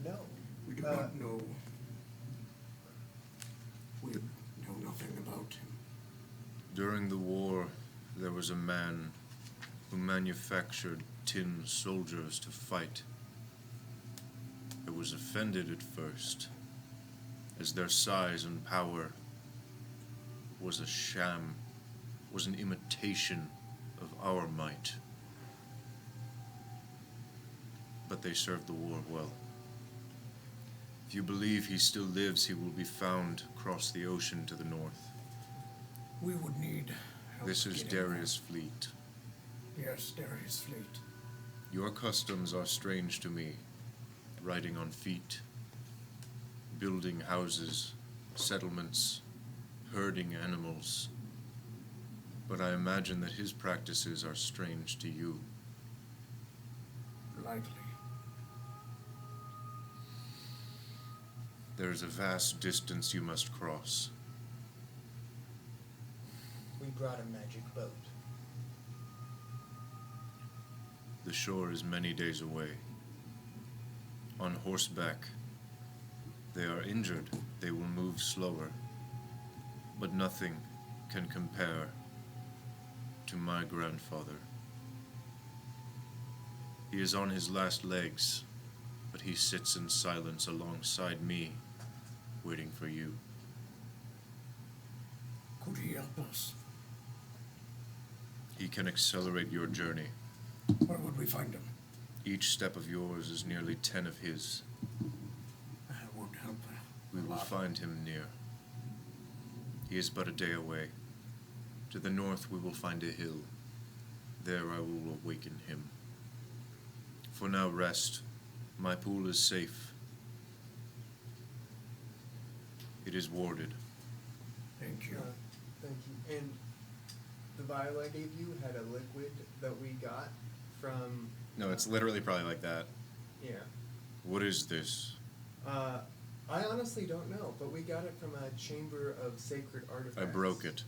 No. We do not know. We know nothing about him. During the war, there was a man who manufactured tin soldiers to fight. I was offended at first, as their size and power was a sham, was an imitation of our might. But they served the war well. If you believe he still lives, he will be found across the ocean to the north. We would need help. This is getting there. Darius' fleet. Yes, Darius' fleet. Your customs are strange to me. Riding on feet, building houses, settlements, herding animals. But I imagine that his practices are strange to you. Likely. There is a vast distance you must cross. We brought a magic boat. The shore is many days away. On horseback, they are injured. They will move slower. But nothing can compare to my grandfather. He is on his last legs, but he sits in silence alongside me, waiting for you. Could he help us? He can accelerate your journey. Where would we find him? Each step of yours is nearly 10 of his. That would help. We will find him near. He is but a day away. To the north we will find a hill. There I will awaken him. For now rest. My pool is safe. It is warded. Thank you. Thank you. And the vial I gave you had a liquid that we got from. No, it's literally probably like that. Yeah. What is this? I honestly don't know, but we got it from a chamber of sacred artifacts. I broke it.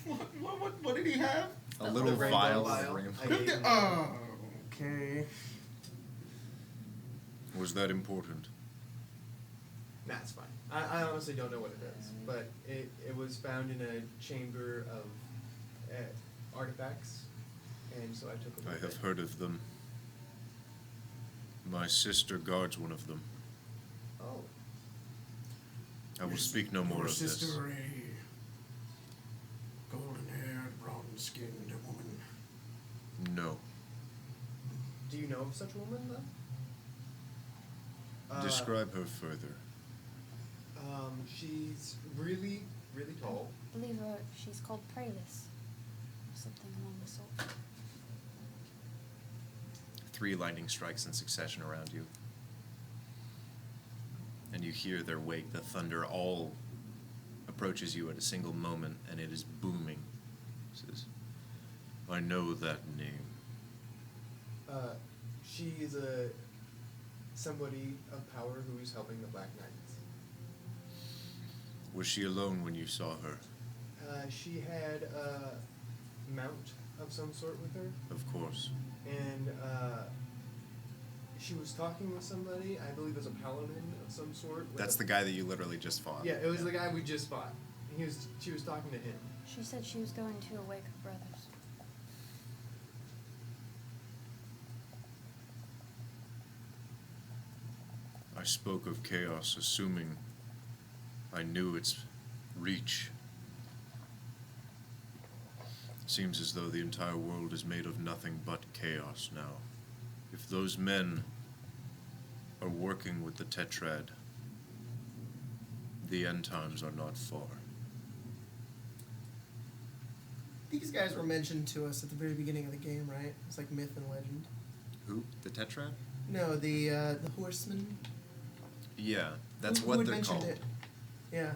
What did he have? A little rainbow vial vial. of rainbow. I gave him. Oh, okay. Was that important? Nah, it's fine. I honestly don't know what it is, but it was found in a chamber of artifacts, and so I took a look. I at have it. heard of them. My sister guards one of them. Oh, I will speak no more Your of this. sister a golden-haired, bronze-skinned woman? No. do you know of such a woman, though? Describe her further. She's really, really tall. I believe she's called Praelus. Or something along the sort. 3 lightning strikes in succession around you. And you hear their wake. The thunder all approaches you at a single moment, and it is booming. It says, I know that name. She is somebody of power who is helping the Black Knights. Was she alone when you saw her? She had a mount of some sort with her, Of course. and she was talking with somebody. I believe it was a paladin of some sort. with That's a- the guy that you literally just fought. Yeah, it was the guy we just fought. She was talking to him. She said she was going to awake her brothers. I spoke of chaos, assuming I knew its reach. Seems as though the entire world is made of nothing but chaos now. If those men are working with the Tetrad, the end times are not far. These guys were mentioned to us at the very beginning of the game, right? It's like myth and legend. Who? The Tetrad? No, the horsemen. Yeah, that's Who what had they're mentioned called. it? Yeah.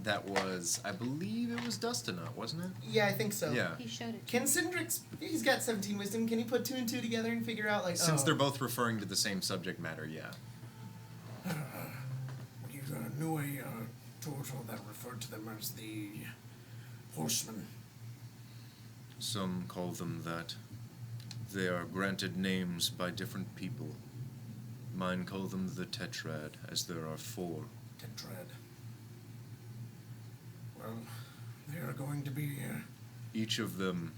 That was, I believe it was Dustinut, wasn't it? Yeah, I think so. Yeah. He showed it to Can me. Syndrix, he's got 17 wisdom, can he put 2 and 2 together and figure out, like, Since oh, they're both referring to the same subject matter, yeah. You knew a total that referred to them as the horsemen. Some call them that. They are granted names by different people. Mine call them the Tetrad, as there are 4. Tetrad. Well, they are going to be Each of them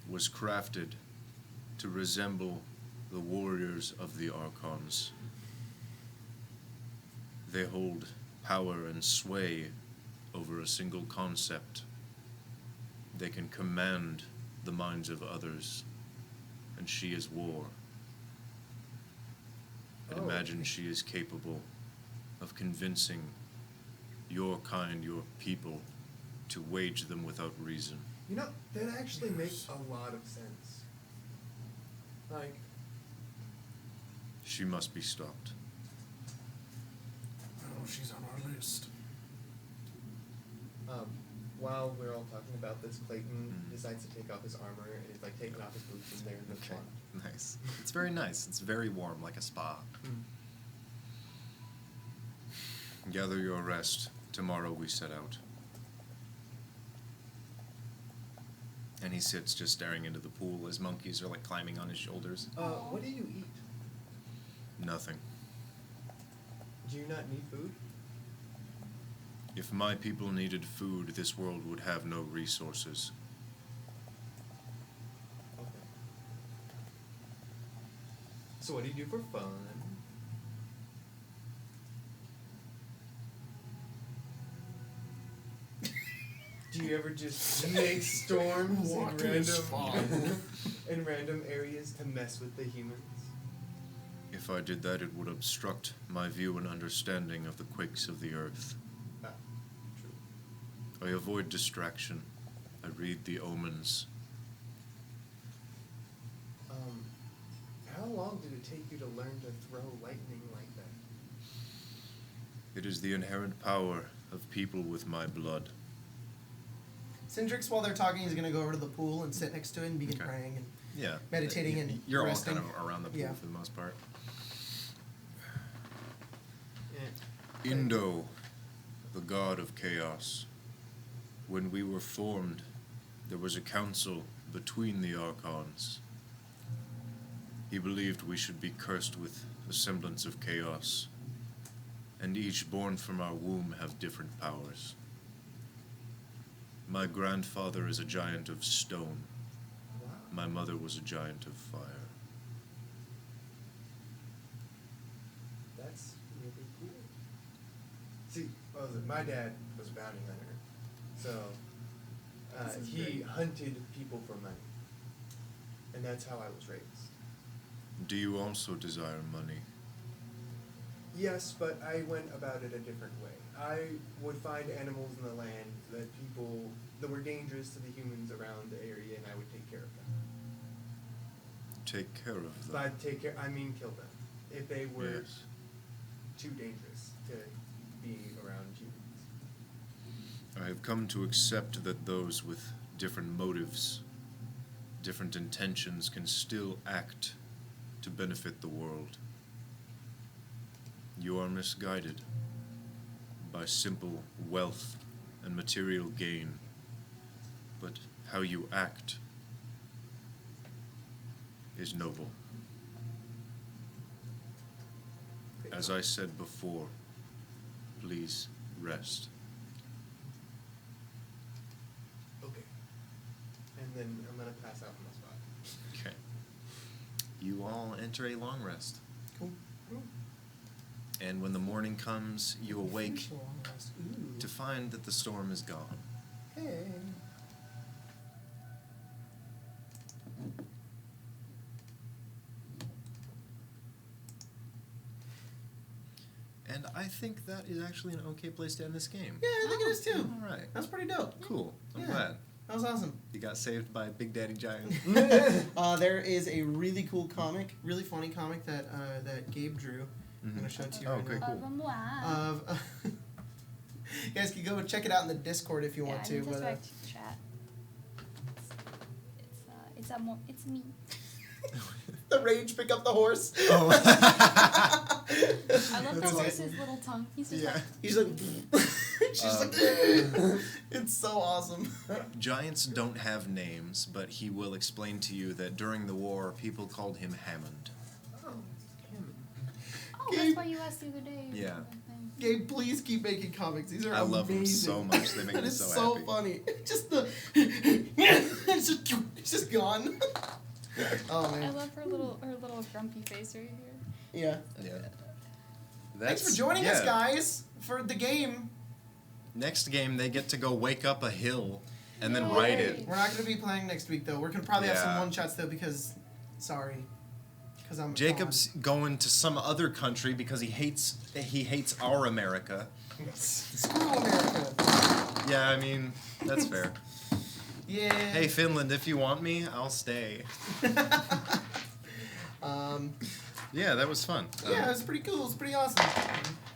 was crafted to resemble the warriors of the Archons. They hold power and sway over a single concept. They can command the minds of others, and she is war. And Oh, imagine okay. she is capable of convincing your kind, your people, to wage them without reason. You know, that actually makes a lot of sense. Like, She must be stopped. well, she's on our list. while we're all talking about this, Clayton Mhm. decides to take off his armor and is like taking off his boots and they're in the Okay, front. nice. It's very nice. It's very warm, like a spa. Gather your rest. Tomorrow we set out. And he sits just staring into the pool as monkeys are like climbing on his shoulders. What do you eat? Nothing. Do you not need food? If my people needed food, this world would have no resources. Okay. So what do you do for fun? Do you ever just make storms in What is random in random areas to mess with the humans? If I did that, it would obstruct my view and understanding of the quakes of the earth. Ah, true. I avoid distraction. I read the omens. How long did it take you to learn to throw lightning like that? It is the inherent power of people with my blood. Syndrix, while they're talking, is going to go over to the pool and sit next to it and begin Okay. praying. And Yeah. Meditating and You're resting. all kind of around the pool Yeah. for the most part. Eh. Indo, the god of chaos. When we were formed, there was a council between the Archons. He believed we should be cursed with a semblance of chaos, and each born from our womb have different powers. My grandfather is a giant of stone. Wow. My mother was a giant of fire. That's really cool. See, my dad was a bounty hunter, so This is he great. hunted people for money, and that's how I was raised. Do you also desire money? Yes, but I went about it a different way. I would find animals in the land that were dangerous to the humans around the area, and I would take care of them. Take care of them. By take care, I mean kill them if they were Yes. too dangerous to be around humans. I have come to accept that those with different motives, different intentions can still act to benefit the world. You are misguided by simple wealth and material gain, but how you act is noble. As I said before, please rest. Okay. And then I'm gonna pass out on the spot. Okay. You all enter a long rest. Cool. And when the morning comes, you awake Ooh. to find that the storm is gone. Hey. And I think that is actually an okay place to end this game. Yeah, I think it is too. All right. That's pretty dope. Cool. I'm Yeah. glad. That was awesome. You got saved by Big Daddy Giant. There is a really cool comic, really funny comic that that Gabe drew. I'm gonna show it to you Oh, right okay, now. cool. Of you guys can go and check it out in the Discord if you want to. But Tesseract chat. It's me. the rage pick up the horse. Oh. I love the That's horse's little tongue. He's just like, He's like, she's like, it's so awesome. Giants don't have names, but he will explain to you that during the war, people called him Hammond. Oh, him. oh, Gabe. that's why you asked the other day. or Yeah. something. Gabe, please keep making comics. These are I love them amazing. so much. They make That me is so happy. funny. Just the it's just gone. Oh I man. love her little grumpy face right here. Yeah. Yeah. Thanks for joining us, guys, for the game. Next game, they get to go wake up a hill and then Yay. write it. We're not going to be playing next week though. We're gonna probably have some Yeah. one shots though because, sorry, because I'm Jacob's going to some other country because he hates our America. gone. Screw America. Yeah, I mean, that's fair. Yeah. Hey, Finland, if you want me, I'll stay. Yeah, that was fun. Yeah, it's pretty cool. It's pretty awesome.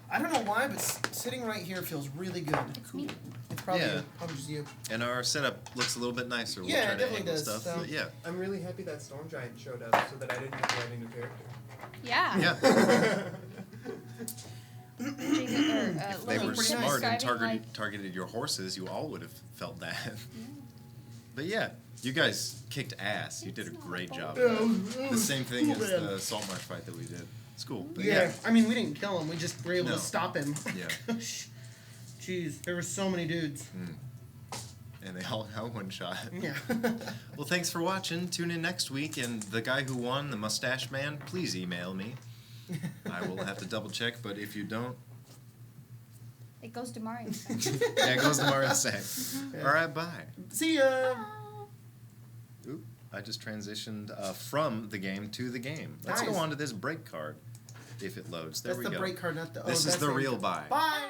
I don't know why, but sitting right here feels really good. It's me. It's probably Yeah. you. Probably just you. And our setup looks a little bit nicer. We'll Yeah, try it to definitely angle does, stuff. so- But yeah. I'm really happy that Storm Giant showed up so that I didn't have to write a new character. Yeah. Yeah. Jacob, If they Little were pretty smart and describing, targeted your horses, you all would have felt that. Yeah. But yeah, you guys kicked ass. You did a It's not great a job. Yeah. The same thing as Cool, man. the salt marsh fight that we did. It's cool. But Yeah, I mean, we didn't kill him. We just were able No. to stop him. Yeah. Jeez, there were so many dudes. And they all got one shot. Yeah. Well, thanks for watching. Tune in next week. And the guy who won, the mustache man, please email me. I will have to double check, but if you don't, It goes to Mario. yeah, it goes to Mario Sang. All right, bye. See ya. Oop, I just transitioned from the game to the game. Let's Nice. go on to this break card if it loads. There That's we the go. break card, not the. This is that's the real bye. Bye.